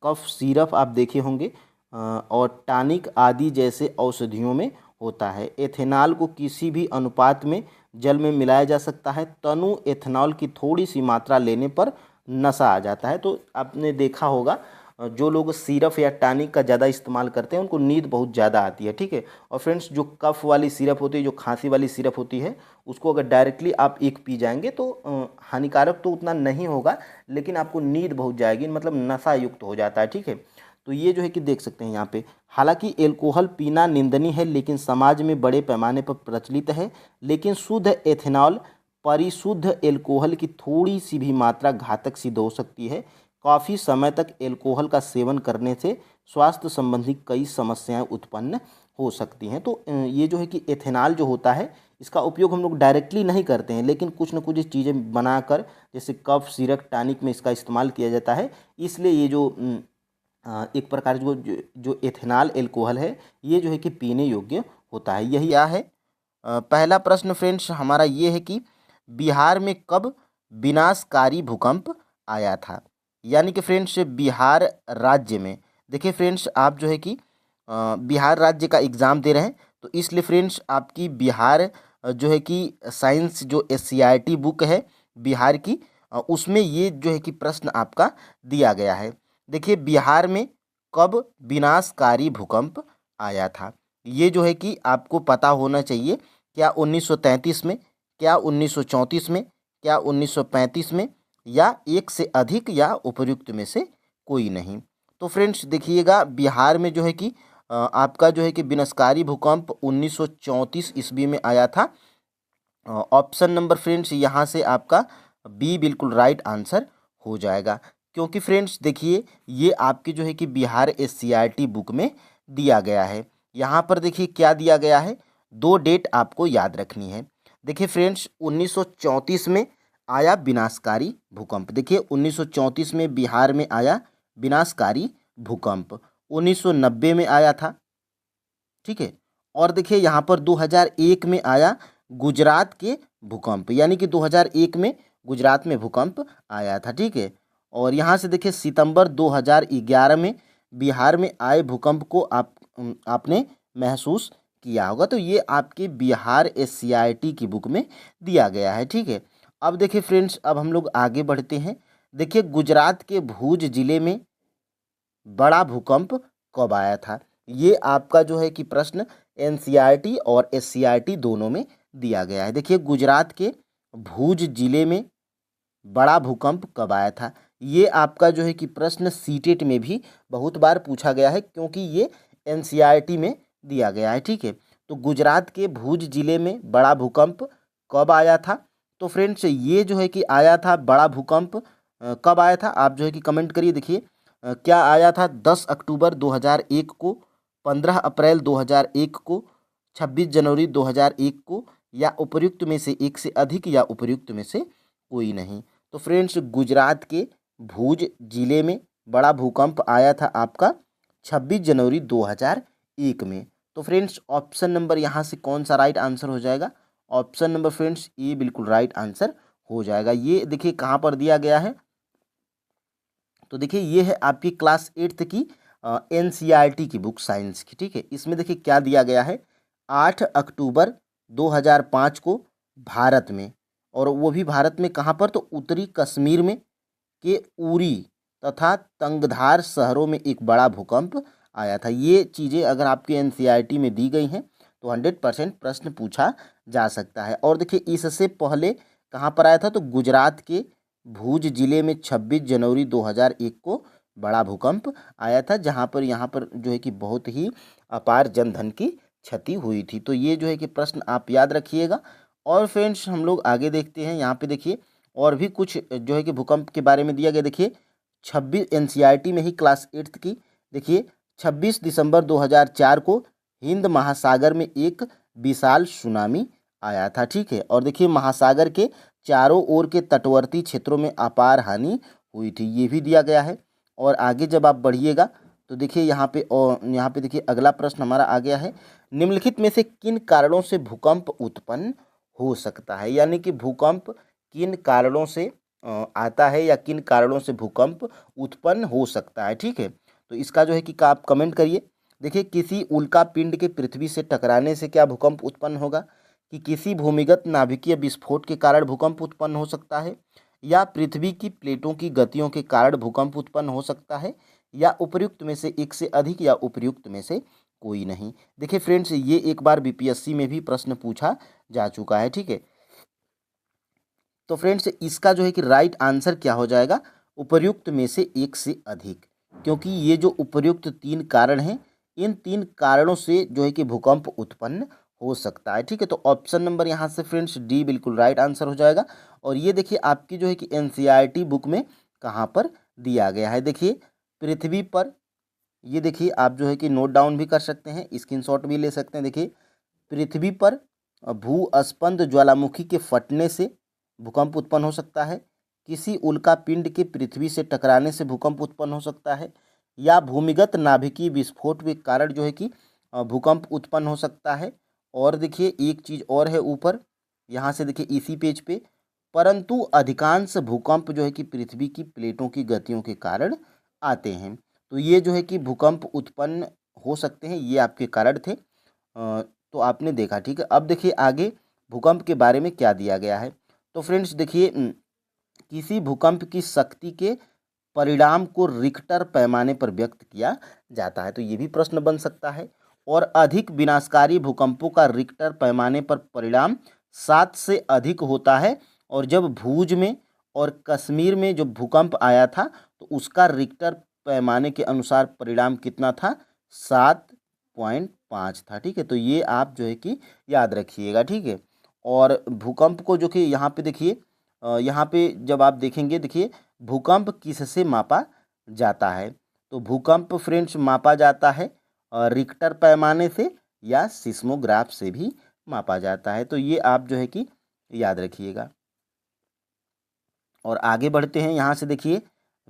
कफ सिरप आप देखे होंगे, और टॉनिक आदि जैसे औषधियों में होता है। एथेनॉल को किसी भी अनुपात में जल में मिलाया जा सकता है। तनु एथेनॉल की थोड़ी सी मात्रा लेने पर नशा आ जाता है। तो आपने देखा होगा जो लोग सिरप या टॉनिक का ज़्यादा इस्तेमाल करते हैं उनको नींद बहुत ज़्यादा आती है। ठीक है, और फ्रेंड्स जो कफ वाली सिरप होती है, जो खांसी वाली सिरप होती है, उसको अगर डायरेक्टली आप एक पी जाएंगे तो हानिकारक तो उतना नहीं होगा, लेकिन आपको नींद बहुत जाएगी, मतलब नशा युक्त हो जाता है। ठीक है, तो ये जो है कि देख सकते हैं यहाँ पे, हालांकि एल्कोहल पीना निंदनीय है लेकिन समाज में बड़े पैमाने पर प्रचलित है। लेकिन शुद्ध एथेनॉल परिशुद्ध एल्कोहल की थोड़ी सी भी मात्रा घातक सिद्ध हो सकती है। काफ़ी समय तक एल्कोहल का सेवन करने से स्वास्थ्य संबंधी कई समस्याएं उत्पन्न हो सकती हैं। तो ये जो है कि एथेनॉल जो होता है इसका उपयोग हम लोग डायरेक्टली नहीं करते हैं, लेकिन कुछ न कुछ चीज़ें बनाकर जैसे कफ सिरप टॉनिक में इसका इस्तेमाल किया जाता है। इसलिए ये जो एक प्रकार जो एथेनॉल एल्कोहल है ये जो है कि पीने योग्य होता है। यही क्या है पहला प्रश्न फ्रेंड्स हमारा ये है कि बिहार में कब विनाशकारी भूकंप आया था। यानी कि फ्रेंड्स बिहार राज्य में, देखिए फ्रेंड्स आप जो है कि बिहार राज्य का एग्ज़ाम दे रहे हैं, तो इसलिए फ्रेंड्स आपकी बिहार जो है कि साइंस जो एससीईआरटी बुक है बिहार की, उसमें ये जो है कि प्रश्न आपका दिया गया है। देखिए बिहार में कब विनाशकारी भूकंप आया था, ये जो है कि आपको पता होना चाहिए। क्या 1933 में, क्या 1934 में, क्या 1935 में, या एक से अधिक या उपर्युक्त में से कोई नहीं। तो फ्रेंड्स देखिएगा बिहार में जो है कि आपका जो है कि विनाशकारी भूकंप 1934 ईस्वी में आया था। ऑप्शन नंबर फ्रेंड्स यहाँ से आपका बी बिल्कुल राइट आंसर हो जाएगा, क्योंकि फ्रेंड्स देखिए ये आपके जो है कि बिहार एससीईआरटी बुक में दिया गया है। यहाँ पर देखिए क्या दिया गया है, दो डेट आपको याद रखनी है। देखिए फ्रेंड्स 1934 में आया विनाशकारी भूकंप। देखिए 1934 में बिहार में आया विनाशकारी भूकंप, 1990 में आया था। ठीक है, और देखिए यहाँ पर 2001 में आया गुजरात के भूकंप, यानी कि 2001 में गुजरात में भूकंप आया था। ठीक है, और यहाँ से देखिए सितंबर 2011 में बिहार में आए भूकंप को आपने महसूस किया होगा। तो ये आपके बिहार SCERT की बुक में दिया गया है, ठीक है। अब देखिए फ्रेंड्स, अब हम लोग आगे बढ़ते हैं। देखिए गुजरात के भूज जिले में बड़ा भूकंप कब आया था? ये आपका जो है कि प्रश्न NCERT और SCERT दोनों में दिया गया है। देखिए गुजरात के भूज जिले में बड़ा भूकंप कब आया था? ये आपका जो है कि प्रश्न सीटेट में भी बहुत बार पूछा गया है, क्योंकि ये NCERT में दिया गया है, ठीक है। तो गुजरात के भूज जिले में बड़ा भूकंप कब आया था? तो फ्रेंड्स ये जो है कि आया था बड़ा भूकंप कब आया था? आप जो है कि कमेंट करिए। देखिए क्या आया था? 10 अक्टूबर 2001 को, 15 अप्रैल 2001 को, 26 जनवरी 2001 को, या उपर्युक्त में से एक से अधिक, या उपर्युक्त में से कोई नहीं। तो फ्रेंड्स गुजरात के भूज जिले में बड़ा भूकंप आया था आपका 26 जनवरी 2001 में। तो फ्रेंड्स ऑप्शन नंबर यहाँ से कौन सा राइट आंसर हो जाएगा? ऑप्शन नंबर फ्रेंड्स ये बिल्कुल राइट आंसर हो जाएगा। ये देखिए कहाँ पर दिया गया है? तो देखिए ये है आपकी क्लास 8th की NCERT की बुक साइंस की, ठीक है। इसमें देखिए क्या दिया गया है? 8 अक्टूबर 2005 को भारत में, और वो भी भारत में कहाँ पर? तो उत्तरी कश्मीर में के उरी तथा तंगधार शहरों में एक बड़ा भूकंप आया था। ये चीज़ें अगर आपके NCERT में दी गई हैं तो 100% प्रश्न पूछा जा सकता है। और देखिए इससे पहले कहाँ पर आया था? तो गुजरात के भूज जिले में 26 जनवरी 2001 को बड़ा भूकंप आया था, जहाँ पर यहाँ पर जो है कि बहुत ही अपार जनधन की क्षति हुई थी। तो ये जो है कि प्रश्न आप याद रखिएगा। और फ्रेंड्स हम लोग आगे देखते हैं। यहाँ पे देखिए और भी कुछ जो है कि भूकंप के बारे में दिया गया। देखिए 26 NCERT में ही क्लास 8th की, देखिए 26 दिसंबर 2004 को हिंद महासागर में एक विशाल सुनामी आया था, ठीक है। और देखिए महासागर के चारों ओर के तटवर्ती क्षेत्रों में अपार हानि हुई थी, ये भी दिया गया है। और आगे जब आप बढ़िएगा तो देखिए यहाँ पे, और यहाँ पे देखिए अगला प्रश्न हमारा आ गया है, निम्नलिखित में से किन कारणों से भूकंप उत्पन्न हो सकता है? यानी कि भूकंप किन कारणों से आता है, या किन कारणों से भूकंप उत्पन्न हो सकता है, ठीक है। तो इसका जो है कि आप कमेंट करिए। देखिए किसी उल्का पिंड के पृथ्वी से टकराने से क्या भूकंप उत्पन्न होगा? कि किसी भूमिगत नाभिकीय विस्फोट के कारण भूकंप उत्पन्न हो सकता है, या पृथ्वी की प्लेटों की गतियों के कारण भूकंप उत्पन्न हो सकता है, या उपर्युक्त में से एक से अधिक, या उपर्युक्त में से कोई नहीं। देखिए फ्रेंड्स ये एक बार BPSC में भी प्रश्न पूछा जा चुका है, ठीक है। तो फ्रेंड्स इसका जो है कि राइट आंसर क्या हो जाएगा? उपर्युक्त में से एक से अधिक, क्योंकि ये जो उपर्युक्त 3 कारण हैं, इन 3 कारणों से जो है कि भूकंप उत्पन्न हो सकता है, ठीक है। तो ऑप्शन नंबर यहाँ से फ्रेंड्स डी बिल्कुल राइट आंसर हो जाएगा। और ये देखिए आपकी जो है कि NCERT बुक में कहाँ पर दिया गया है? देखिए पृथ्वी पर, ये देखिए आप जो है कि नोट डाउन भी कर सकते हैं, स्क्रीनशॉट भी ले सकते हैं। देखिए पृथ्वी पर भूस्पंद ज्वालामुखी के फटने से भूकंप उत्पन्न हो सकता है, किसी उल्का पिंड के पृथ्वी से टकराने से भूकंप उत्पन्न हो सकता है, या भूमिगत नाभिकीय विस्फोट के कारण जो है कि भूकंप उत्पन्न हो सकता है। और देखिए एक चीज़ और है ऊपर, यहाँ से देखिए इसी पेज पे, परंतु अधिकांश भूकंप जो है कि पृथ्वी की प्लेटों की गतियों के कारण आते हैं। तो ये जो है कि भूकंप उत्पन्न हो सकते हैं, ये आपके कारण थे। तो आपने देखा, ठीक है। अब देखिए आगे भूकंप के बारे में क्या दिया गया है। तो फ्रेंड्स देखिए किसी भूकंप की शक्ति के परिणाम को रिक्टर पैमाने पर व्यक्त किया जाता है। तो ये भी प्रश्न बन सकता है। और अधिक विनाशकारी भूकंपों का रिक्टर पैमाने पर परिणाम 7 से अधिक होता है। और जब भूज में और कश्मीर में जो भूकंप आया था तो उसका रिक्टर पैमाने के अनुसार परिणाम कितना था? 7.5 था, ठीक है। तो ये आप जो है कि याद रखिएगा, ठीक है। और भूकंप को जो कि यहाँ पे देखिए, यहाँ पे जब आप देखेंगे, देखिए भूकंप किससे मापा जाता है? तो भूकंप फ्रेंड्स मापा जाता है रिक्टर पैमाने से, या सिस्मोग्राफ से भी मापा जाता है। तो ये आप जो है कि याद रखिएगा। और आगे बढ़ते हैं। यहाँ से देखिए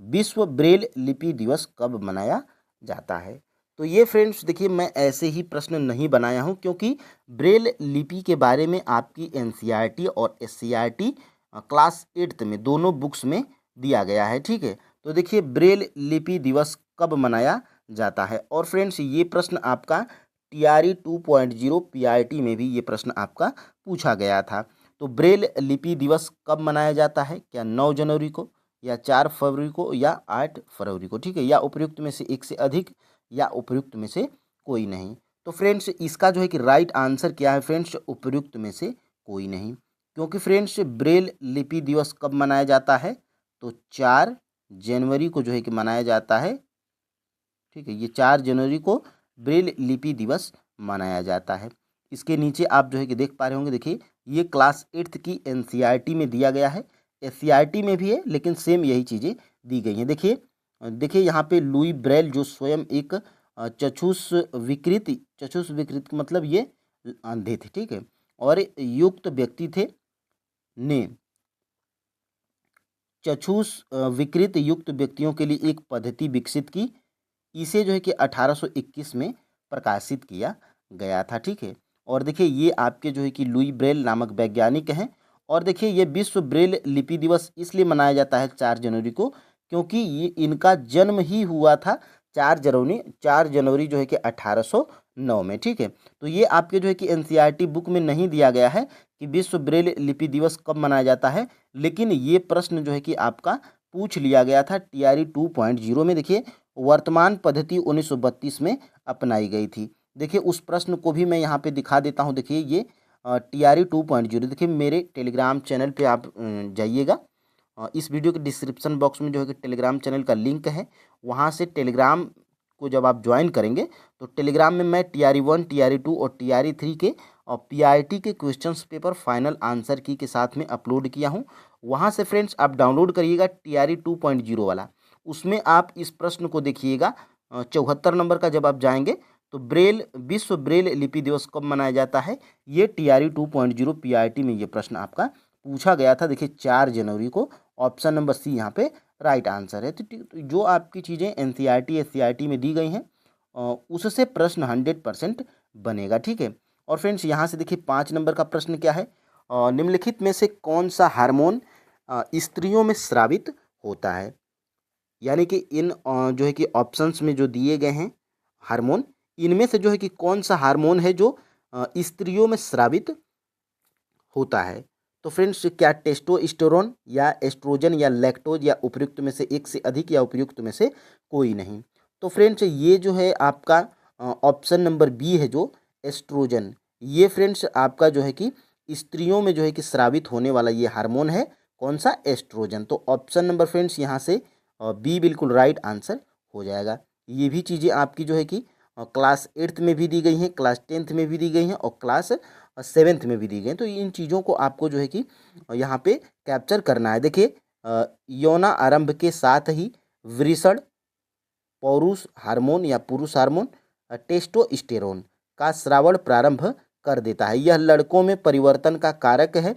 विश्व ब्रेल लिपि दिवस कब मनाया जाता है? तो ये फ्रेंड्स देखिए मैं ऐसे ही प्रश्न नहीं बनाया हूँ, क्योंकि ब्रेल लिपि के बारे में आपकी NCERT और SCERT क्लास 8th में दोनों बुक्स में दिया गया है, ठीक है। तो देखिए ब्रेल लिपि दिवस कब मनाया जाता है। और फ्रेंड्स ये प्रश्न आपका TRE 2.0 PRT में भी ये प्रश्न आपका पूछा गया था। तो ब्रेल लिपि दिवस कब मनाया जाता है, क्या 9 जनवरी को या 4 फरवरी को या 8 फरवरी को, ठीक है, या उपयुक्त में से एक से अधिक या उपयुक्त में से कोई नहीं। तो फ्रेंड्स इसका जो है कि राइट आंसर क्या है फ्रेंड्स, उपयुक्त में से कोई नहीं। क्योंकि फ्रेंड्स ब्रेल लिपि दिवस कब मनाया जाता है, तो 4 जनवरी को जो है कि मनाया जाता है, ठीक है, ये 4 जनवरी को ब्रेल लिपि दिवस मनाया जाता है। इसके नीचे आप जो है कि देख पा रहे होंगे, देखिए ये क्लास 8th की NCERT में दिया गया है, SCERT में भी है, लेकिन सेम यही चीज़ें दी गई हैं। देखिए देखिए यहाँ पे लुई ब्रेल जो स्वयं एक चक्षुष विकृत मतलब ये अंधे थे, ठीक है, और युक्त व्यक्ति थे, ने चक्षुष विकृत युक्त व्यक्तियों के लिए एक पद्धति विकसित की। इसे जो है कि 1821 में प्रकाशित किया गया था, ठीक है। और देखिए ये आपके जो है कि लुई ब्रेल नामक वैज्ञानिक हैं। और देखिए ये विश्व ब्रेल लिपि दिवस इसलिए मनाया जाता है 4 जनवरी को, क्योंकि ये इनका जन्म ही हुआ था 4 जनवरी जो है कि 1809 में, ठीक है। तो ये आपके जो है कि NCERT बुक में नहीं दिया गया है कि विश्व ब्रेल लिपि दिवस कब मनाया जाता है, लेकिन ये प्रश्न जो है कि आपका पूछ लिया गया था TRE 2.0 में। देखिए वर्तमान पद्धति 1932 में अपनाई गई थी। देखिए उस प्रश्न को भी मैं यहाँ पे दिखा देता हूँ। देखिए ये TRE 2.0, देखिए मेरे टेलीग्राम चैनल पे आप जाइएगा। इस वीडियो के डिस्क्रिप्शन बॉक्स में जो है कि टेलीग्राम चैनल का लिंक है, वहाँ से टेलीग्राम को जब आप ज्वाइन करेंगे तो टेलीग्राम में मैं TRE 1, TRE 2 और TRE 3 के और PRT के क्वेश्चंस पेपर फाइनल आंसर की के साथ में अपलोड किया हूँ। वहाँ से फ्रेंड्स आप डाउनलोड करिएगा TRE 2.0 वाला, उसमें आप इस प्रश्न को देखिएगा 74 नंबर का। जब आप जाएंगे तो विश्व ब्रेल लिपि दिवस कब मनाया जाता है, ये TRE 2.0 PRT में ये प्रश्न आपका पूछा गया था। देखिए 4 जनवरी को, ऑप्शन नंबर सी यहाँ पे राइट आंसर है। तो जो आपकी चीज़ें NCERT SCERT में दी गई हैं उससे प्रश्न 100% बनेगा, ठीक है। और फ्रेंड्स यहाँ से देखिए 5 नंबर का प्रश्न क्या है, निम्नलिखित में से कौन सा हार्मोन स्त्रियों में स्रावित होता है। यानी कि इन जो है कि ऑप्शंस में जो दिए गए हैं हार्मोन, इनमें से जो है कि कौन सा हार्मोन है जो स्त्रियों में स्रावित होता है। तो फ्रेंड्स क्या टेस्टोस्टेरोन या एस्ट्रोजन या लैक्टोज या उपयुक्त में से एक से अधिक या उपयुक्त में से कोई नहीं। तो फ्रेंड्स ये जो है आपका ऑप्शन नंबर बी है जो एस्ट्रोजन, ये फ्रेंड्स आपका जो है कि स्त्रियों में जो है कि स्रावित होने वाला ये हार्मोन है, कौन सा, एस्ट्रोजन। तो ऑप्शन नंबर फ्रेंड्स यहाँ से बी बिल्कुल राइट आंसर हो जाएगा। ये भी चीज़ें आपकी जो है कि क्लास 8th में भी दी गई हैं, क्लास 10th में भी दी गई हैं और क्लास 7th में भी दी गई हैं। तो इन चीज़ों को आपको जो है कि यहाँ पे कैप्चर करना है। देखिए यौना आरंभ के साथ ही वृषण पौरुष हार्मोन या पुरुष हार्मोन टेस्टोस्टेरोन का स्रावण प्रारंभ कर देता है। यह लड़कों में परिवर्तन का कारक है,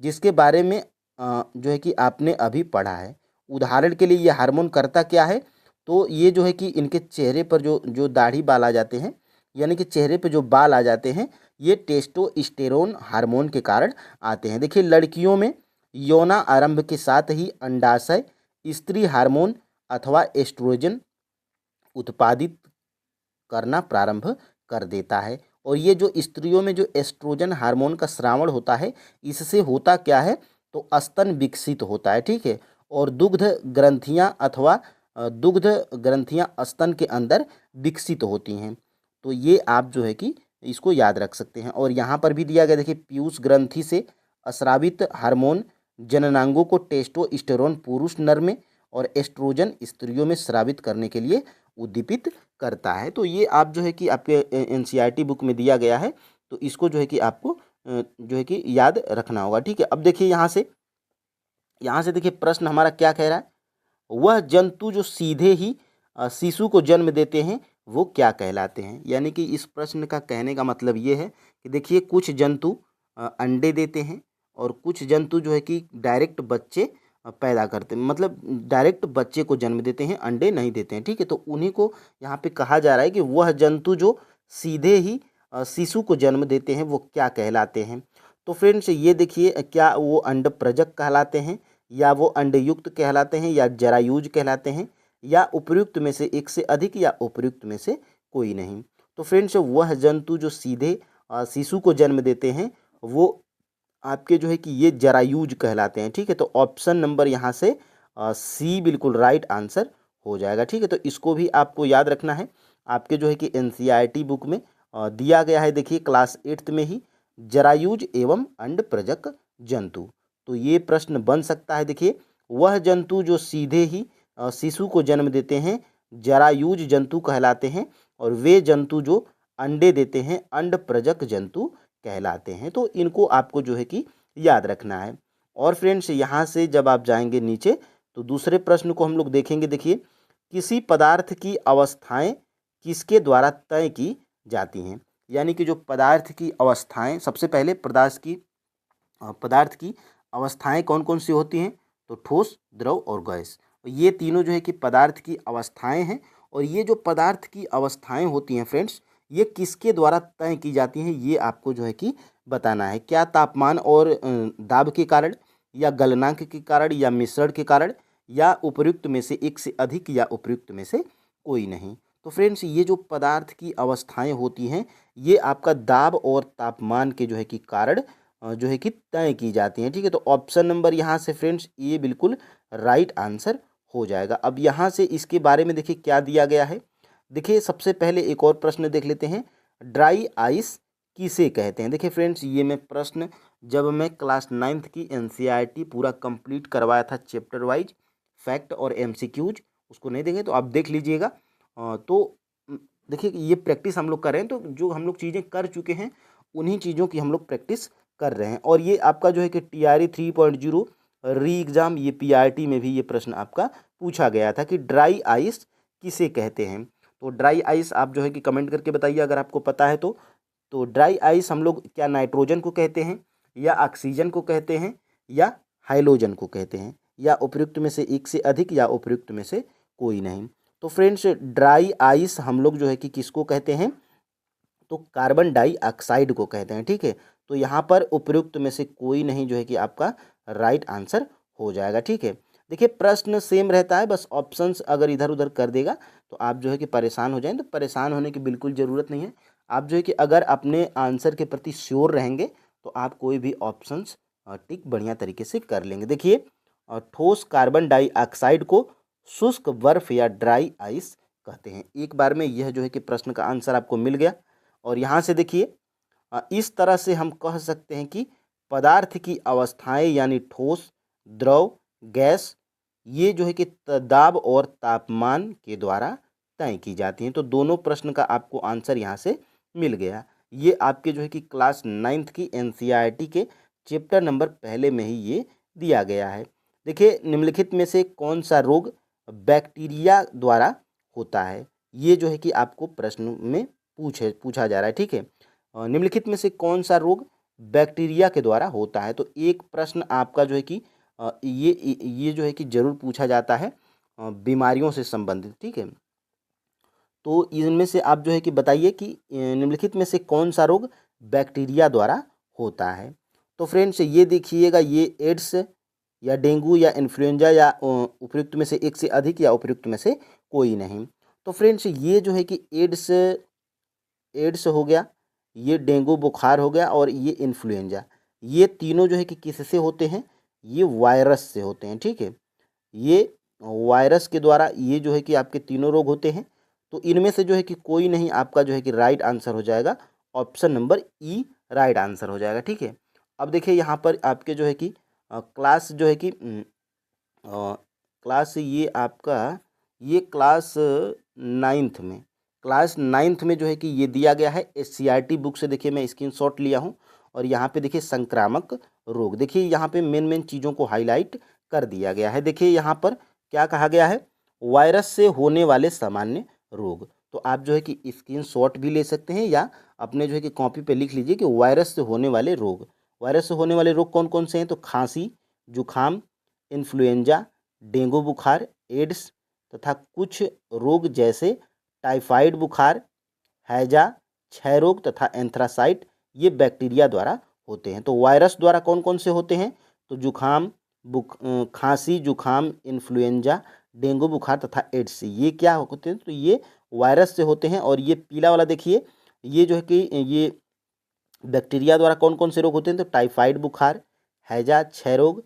जिसके बारे में जो है कि आपने अभी पढ़ा है। उदाहरण के लिए ये हार्मोन करता क्या है, तो ये जो है कि इनके चेहरे पर जो दाढ़ी बाल आ जाते हैं, यानी कि चेहरे पे जो बाल आ जाते हैं, ये टेस्टोस्टेरोन हार्मोन के कारण आते हैं। देखिए लड़कियों में यौना आरंभ के साथ ही अंडाशय स्त्री हार्मोन अथवा एस्ट्रोजन उत्पादित करना प्रारंभ कर देता है। और ये जो स्त्रियों में जो एस्ट्रोजन हार्मोन का स्रावण होता है, इससे होता क्या है, तो स्तन विकसित होता है, ठीक है, और दुग्ध ग्रंथियां स्तन के अंदर विकसित होती हैं। तो ये आप जो है कि इसको याद रख सकते हैं। और यहाँ पर भी दिया गया, देखिए पीयूष ग्रंथि से स्रावित हार्मोन जननांगों को टेस्टोस्टेरोन पुरुष नर में और एस्ट्रोजन स्त्रियों में स्रावित करने के लिए उद्दीपित करता है। तो ये आप जो है कि आपके NCERT बुक में दिया गया है, तो इसको जो है कि आपको जो है कि याद रखना होगा, ठीक है। अब देखिए यहाँ से देखिए प्रश्न हमारा क्या कह रहा है, वह जंतु जो सीधे ही शिशु को जन्म देते हैं वो क्या कहलाते हैं। यानी कि इस प्रश्न का कहने का मतलब ये है कि देखिए कुछ जंतु अंडे देते हैं और कुछ जंतु जो है कि डायरेक्ट बच्चे पैदा करते हैं, मतलब डायरेक्ट बच्चे को जन्म देते हैं, अंडे नहीं देते हैं, ठीक है। तो उन्हीं को यहाँ पे कहा जा रहा है कि वह जंतु जो सीधे ही शिशु को जन्म देते हैं वो क्या कहलाते हैं। तो फ्रेंड्स ये देखिए, क्या वो अंडप्रजक कहलाते हैं या वो अंडयुक्त कहलाते हैं या जरायुज कहलाते हैं, या उपर्युक्त में से एक से अधिक या उपर्युक्त में से कोई नहीं। तो फ्रेंड्स वह जंतु जो सीधे शिशु को जन्म देते हैं वो आपके जो है कि ये जरायुज कहलाते हैं। ठीक है, तो ऑप्शन नंबर यहाँ से सी बिल्कुल राइट आंसर हो जाएगा। ठीक है, तो इसको भी आपको याद रखना है। आपके जो है कि एनसीईआरटी बुक में दिया गया है, देखिए क्लास 8th में ही, जरायुज एवं अंड प्रजक जंतु। तो ये प्रश्न बन सकता है। देखिए, वह जंतु जो सीधे ही शिशु को जन्म देते हैं जरायुज जंतु कहलाते हैं, और वे जंतु जो अंडे देते हैं अंड प्रजक जंतु कहलाते हैं। तो इनको आपको जो है कि याद रखना है। और फ्रेंड्स यहाँ से जब आप जाएंगे नीचे तो दूसरे प्रश्न को हम लोग देखेंगे। देखिए, किसी पदार्थ की अवस्थाएं किसके द्वारा तय की जाती हैं? यानी कि जो पदार्थ की अवस्थाएं, सबसे पहले पदार्थ की अवस्थाएं कौन कौन सी होती हैं? तो ठोस, द्रव और गैस। ये तीनों जो है कि पदार्थ की अवस्थाएं हैं। और ये जो पदार्थ की अवस्थाएं होती हैं फ्रेंड्स, ये किसके द्वारा तय की जाती हैं, ये आपको जो है कि बताना है। क्या तापमान और दाब के कारण, या गलनांक के कारण, या मिश्रण के कारण, या उपर्युक्त में से एक से अधिक, या उपर्युक्त में से कोई नहीं। तो फ्रेंड्स ये जो पदार्थ की अवस्थाएं होती हैं ये आपका दाब और तापमान के जो है कि कारण जो है कि तय की जाती हैं। ठीक है, तो ऑप्शन नंबर यहाँ से फ्रेंड्स ये बिल्कुल राइट आंसर हो जाएगा। अब यहाँ से इसके बारे में देखिए क्या दिया गया है। देखिए, सबसे पहले एक और प्रश्न देख लेते हैं, ड्राई आइस किसे कहते हैं? देखिए फ्रेंड्स, ये मैं प्रश्न जब मैं क्लास 9th की एनसीईआरटी पूरा कंप्लीट करवाया था चैप्टर वाइज, फैक्ट और एमसीक्यूज, उसको नहीं देंगे तो आप देख लीजिएगा। तो देखिए ये प्रैक्टिस हम लोग कर रहे हैं, तो जो हम लोग चीज़ें कर चुके हैं उन्हीं चीज़ों की हम लोग प्रैक्टिस कर रहे हैं। और ये आपका जो है कि TRE 3.0 री एग्ज़ाम, ये PRT में भी ये प्रश्न आपका पूछा गया था कि ड्राई आइस किसे कहते हैं। तो ड्राई आइस आप जो है कि कमेंट करके बताइए अगर आपको पता है तो। तो ड्राई आइस हम लोग क्या नाइट्रोजन को कहते हैं, या ऑक्सीजन को कहते हैं, या हाइड्रोजन को कहते हैं, या उपयुक्त में से एक से अधिक, या उपयुक्त में से कोई नहीं। तो फ्रेंड्स ड्राई आइस हम लोग जो है कि किसको कहते हैं? तो कार्बन डाइऑक्साइड को कहते हैं। ठीक है, तो यहाँ पर उपयुक्त में से कोई नहीं जो है कि आपका राइट आंसर हो जाएगा। ठीक है, देखिए प्रश्न सेम रहता है, बस ऑप्शंस अगर इधर उधर कर देगा तो आप जो है कि परेशान हो जाएं। तो परेशान होने की बिल्कुल ज़रूरत नहीं है। आप जो है कि अगर अपने आंसर के प्रति श्योर रहेंगे तो आप कोई भी ऑप्शंस टिक बढ़िया तरीके से कर लेंगे। देखिए, ठोस कार्बन डाइऑक्साइड को शुष्क बर्फ या ड्राई आइस कहते हैं। एक बार में यह जो है कि प्रश्न का आंसर आपको मिल गया। और यहाँ से देखिए, इस तरह से हम कह सकते हैं कि पदार्थ की अवस्थाएं यानी ठोस, द्रव, गैस, ये जो है कि दाब और तापमान के द्वारा तय की जाती हैं। तो दोनों प्रश्न का आपको आंसर यहाँ से मिल गया। ये आपके जो है कि क्लास 9th की एनसीईआरटी के चैप्टर नंबर पहले में ही ये दिया गया है। देखिए, निम्नलिखित में से कौन सा रोग बैक्टीरिया द्वारा होता है? ये जो है कि आपको प्रश्न में पूछा जा रहा है। ठीक है, निम्नलिखित में से कौन सा रोग बैक्टीरिया के द्वारा होता है? तो एक प्रश्न आपका जो है कि ये जो है कि जरूर पूछा जाता है बीमारियों से संबंधित। ठीक है, तो इनमें से आप जो है कि बताइए कि निम्नलिखित में से कौन सा रोग बैक्टीरिया द्वारा होता है? तो फ्रेंड्स ये देखिएगा, ये एड्स या डेंगू या इन्फ्लुएंजा, या उपयुक्त में से एक से अधिक, या उपयुक्त में से कोई नहीं। तो फ्रेंड्स ये जो है कि एड्स हो गया, ये डेंगू बुखार हो गया, और ये इन्फ्लुएंजा, ये तीनों जो है कि किससे होते हैं? ये वायरस से होते हैं। ठीक है, ये वायरस के द्वारा ये जो है कि आपके तीनों रोग होते हैं। तो इनमें से जो है कि कोई नहीं आपका जो है कि राइट आंसर हो जाएगा। ऑप्शन नंबर ई राइट आंसर हो जाएगा। ठीक है, अब देखिए यहाँ पर आपके जो है कि क्लास जो है कि क्लास ये आपका ये क्लास नाइन्थ में जो है कि ये दिया गया है SCERT बुक से। देखिए मैं स्क्रीनशॉट लिया हूँ, और यहाँ पे देखिए संक्रामक रोग, देखिए यहाँ पे मेन चीज़ों को हाईलाइट कर दिया गया है। देखिए यहाँ पर क्या कहा गया है? वायरस से होने वाले सामान्य रोग। तो आप जो है कि स्क्रीनशॉट भी ले सकते हैं, या अपने जो है कि कॉपी पे लिख लीजिए कि वायरस से होने वाले रोग। वायरस से होने वाले रोग कौन कौन से हैं? तो खांसी, जुखाम, इन्फ्लुएंजा, डेंगू बुखार, एड्स, तथा कुछ रोग जैसे टाइफाइड बुखार, हैजा, क्षय रोग तथा एंथ्रासाइट, ये बैक्टीरिया द्वारा होते हैं। तो वायरस द्वारा कौन कौन से होते हैं? तो जुखाम, खांसी, जुखाम, इन्फ्लुएंजा, डेंगू बुखार तथा एड्स, ये क्या होते हैं? तो ये वायरस से होते हैं। और ये पीला वाला देखिए, ये जो है कि ये बैक्टीरिया द्वारा कौन कौन से रोग होते हैं? तो टाइफाइड बुखार, हैजा, क्षय रोग,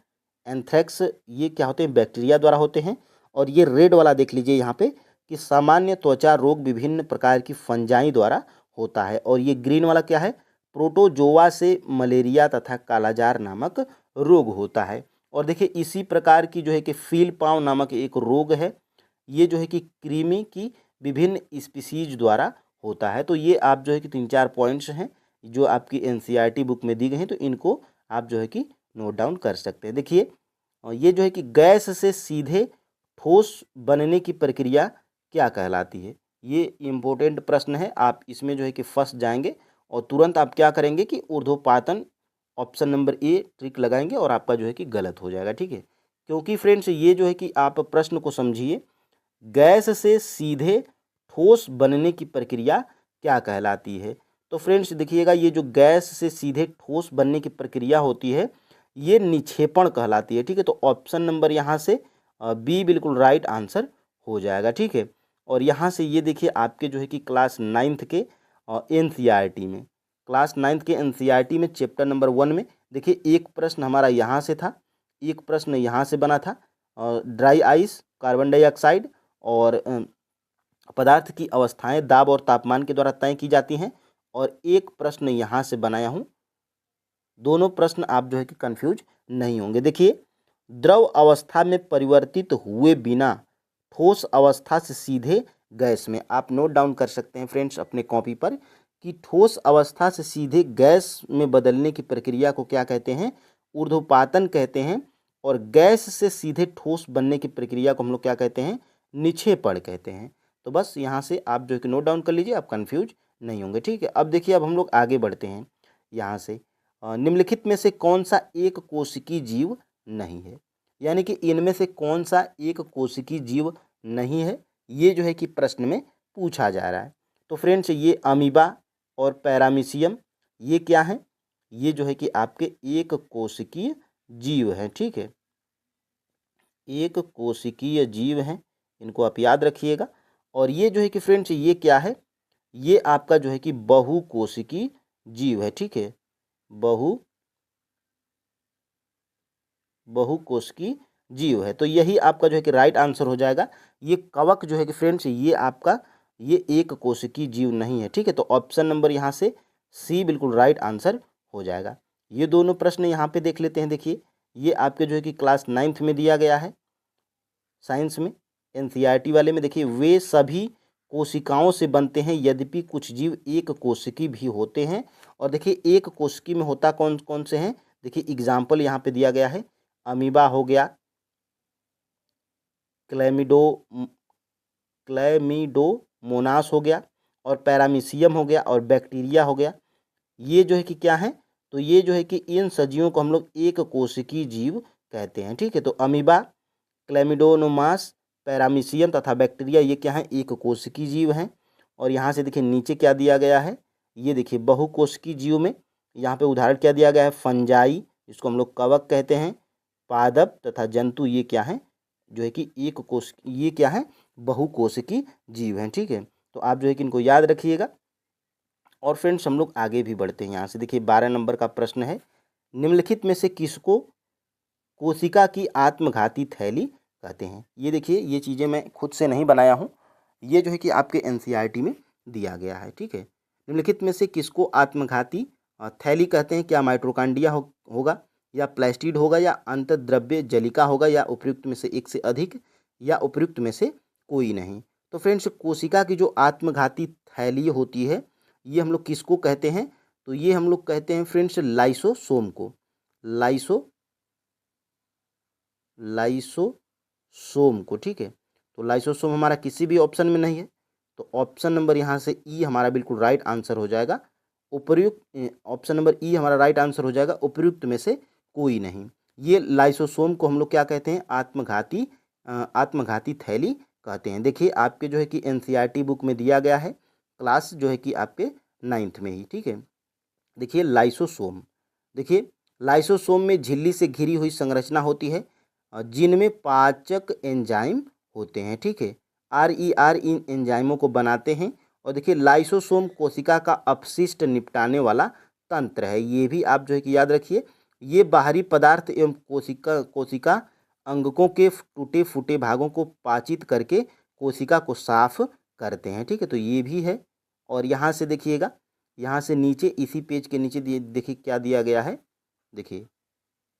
एंथ्रेक्स, ये क्या होते हैं? बैक्टीरिया द्वारा होते हैं। और ये रेड वाला देख लीजिए यहाँ पे कि सामान्य त्वचा रोग विभिन्न प्रकार की फंजाई द्वारा होता है। और ये ग्रीन वाला क्या है? प्रोटोजोआ से मलेरिया तथा कालाजार नामक रोग होता है। और देखिए इसी प्रकार की जो है कि फील पाँव नामक एक रोग है, ये जो है कि कृमि की विभिन्न स्पीसीज द्वारा होता है। तो ये आप जो है कि 3-4 पॉइंट्स हैं जो आपकी एनसीईआरटी बुक में दी गई हैं, तो इनको आप जो है कि नोट डाउन कर सकते हैं। देखिए ये जो है कि गैस से सीधे ठोस बनने की प्रक्रिया क्या कहलाती है? ये इम्पोर्टेंट प्रश्न है, आप इसमें जो है कि फंस जाएंगे और तुरंत आप क्या करेंगे कि ऊर्ध्वपातन ऑप्शन नंबर ए ट्रिक लगाएंगे और आपका जो है कि गलत हो जाएगा, ठीक है। क्योंकि फ्रेंड्स ये जो है कि आप प्रश्न को समझिए, गैस से सीधे ठोस बनने की प्रक्रिया क्या कहलाती है? तो फ्रेंड्स देखिएगा, ये जो गैस से सीधे ठोस बनने की प्रक्रिया होती है, ये निक्षेपण कहलाती है, ठीक है। तो ऑप्शन नंबर यहाँ से बी बिल्कुल राइट आंसर हो जाएगा, ठीक है। और यहाँ से ये देखिए आपके जो है कि क्लास 9th के एनसीईआरटी में, क्लास 9th के एनसीईआरटी में चैप्टर नंबर 1 में देखिए एक प्रश्न हमारा यहाँ से था, एक प्रश्न यहाँ से बना था, ड्राई आइस, कार्बन डाइऑक्साइड और पदार्थ की अवस्थाएं दाब और तापमान के द्वारा तय की जाती हैं। और एक प्रश्न यहाँ से बनाया हूँ, दोनों प्रश्न आप जो है कि कंफ्यूज नहीं होंगे। देखिए, द्रव अवस्था में परिवर्तित हुए बिना ठोस अवस्था से सीधे गैस में, आप नोट डाउन कर सकते हैं फ्रेंड्स अपने कॉपी पर कि ठोस अवस्था से सीधे गैस में बदलने की प्रक्रिया को क्या कहते हैं? ऊर्ध्वपातन कहते हैं। और गैस से सीधे ठोस बनने की प्रक्रिया को हम लोग क्या कहते हैं? निक्षेपण कहते हैं। तो बस यहाँ से आप जो है कि नोट डाउन कर लीजिए, आप कंफ्यूज नहीं होंगे, ठीक है। अब देखिए, अब हम लोग आगे बढ़ते हैं यहाँ से। निम्नलिखित में से कौन सा एक कोशिकीय जीव नहीं है? यानी कि इनमें से कौन सा एक कोशिकीय जीव नहीं है, ये जो है कि प्रश्न में पूछा जा रहा है। तो फ्रेंड्स ये अमीबा और पैरामीशियम, ये क्या है? ये जो है कि आपके एक कोशिकीय जीव हैं, ठीक है, एक कोशिकीय जीव हैं, इनको आप याद रखिएगा। और ये जो है कि फ्रेंड्स ये क्या है? ये आपका जो है कि बहुकोशिकीय जीव है, ठीक है, बहुकोशिकीय जीव है। तो यही आपका जो है कि राइट आंसर हो जाएगा। ये कवक जो है कि फ्रेंड्स ये आपका ये एक कोशिकीय जीव नहीं है, ठीक है। तो ऑप्शन नंबर यहाँ से सी बिल्कुल राइट आंसर हो जाएगा। ये दोनों प्रश्न यहाँ पे देख लेते हैं। देखिए, ये आपके जो है कि क्लास 9th में दिया गया है साइंस में, एनसीईआरटी वाले में। देखिए, वे सभी कोशिकाओं से बनते हैं, यद्यपि कुछ जीव एक कोशिकी भी होते हैं। और देखिए एक कोशिकी में होता कौन कौन से हैं? देखिए एग्जाम्पल यहाँ पे दिया गया है, अमीबा हो गया, क्लैमिडोमोनास हो गया, और पैरामीशियम हो गया, और बैक्टीरिया हो गया। ये जो है कि क्या है? तो ये जो है कि इन सजीवों को हम लोग एक कोशिकीय जीव कहते हैं, ठीक है। तो अमीबा, क्लैमिडोमोनास, पैरामीशियम तथा बैक्टीरिया, ये क्या है? एक कोशिकीय जीव हैं। और यहाँ से देखिए नीचे क्या दिया गया है, ये देखिए बहुकोशिकीय जीव में यहाँ पे उदाहरण क्या दिया गया है? फंजाई, इसको हम लोग कवक कहते हैं, पादप तथा जंतु, ये क्या है? जो है कि एक कोश, ये क्या है? बहुकोशिकीय जीव हैं, ठीक है। तो आप जो है कि इनको याद रखिएगा। और फ्रेंड्स हम लोग आगे भी बढ़ते हैं। यहाँ से देखिए 12 नंबर का प्रश्न है, निम्नलिखित में से किसको कोशिका की आत्मघाती थैली कहते हैं? ये देखिए ये चीज़ें मैं खुद से नहीं बनाया हूँ, ये जो है कि आपके एनसीईआरटी में दिया गया है, ठीक है। निम्नलिखित में से किसको आत्मघाती थैली कहते हैं? क्या माइटोकॉन्ड्रिया होगा, या प्लास्टिड होगा, या अंतःद्रव्य जलिका होगा, या उपयुक्त में से एक से अधिक, या उपयुक्त में से कोई नहीं? तो फ्रेंड्स कोशिका की जो आत्मघाती थैली होती है, ये हम लोग किसको कहते हैं? तो ये हम लोग कहते हैं फ्रेंड्स लाइसोसोम को, लाइसोसोम को, ठीक है। तो लाइसोसोम हमारा किसी भी ऑप्शन में नहीं है, तो ऑप्शन नंबर यहाँ से ई हमारा बिल्कुल राइट आंसर हो जाएगा। उपयुक्त, ऑप्शन नंबर ई हमारा राइट आंसर हो जाएगा, उपयुक्त में से कोई नहीं। ये लाइसोसोम को हम लोग क्या कहते हैं? आत्मघाती थैली कहते हैं। देखिए आपके जो है कि एनसीईआरटी बुक में दिया गया है, क्लास जो है कि आपके 9th में ही, ठीक है। देखिए लाइसोसोम, देखिए लाइसोसोम में झिल्ली से घिरी हुई संरचना होती है जिनमें पाचक एंजाइम होते हैं, ठीक है। RER इन एंजाइमों को बनाते हैं। और देखिए लाइसोसोम कोशिका का अपशिष्ट निपटाने वाला तंत्र है, ये भी आप जो है कि याद रखिए। ये बाहरी पदार्थ एवं कोशिका अंगकों के टूटे फूटे भागों को पाचित करके कोशिका को साफ करते हैं, ठीक है। तो ये भी है। और यहाँ से देखिएगा, यहाँ से नीचे इसी पेज के नीचे देखिए क्या दिया गया है। देखिए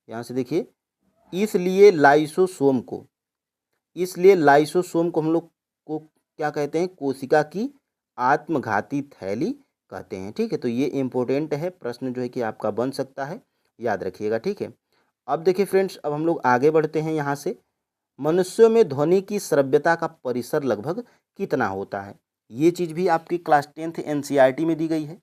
यहाँ से देखिए, इसलिए लाइसोसोम को हम लोग को क्या कहते हैं, कोशिका की आत्मघाती थैली कहते हैं, ठीक है। तो ये इम्पोर्टेंट है, प्रश्न जो है कि आपका बन सकता है, याद रखिएगा, ठीक है। अब देखिए फ्रेंड्स, अब हम लोग आगे बढ़ते हैं। यहाँ से मनुष्यों में ध्वनि की श्रव्यता का परिसर लगभग कितना होता है, ये चीज़ भी आपकी क्लास 10th NCERT में दी गई है।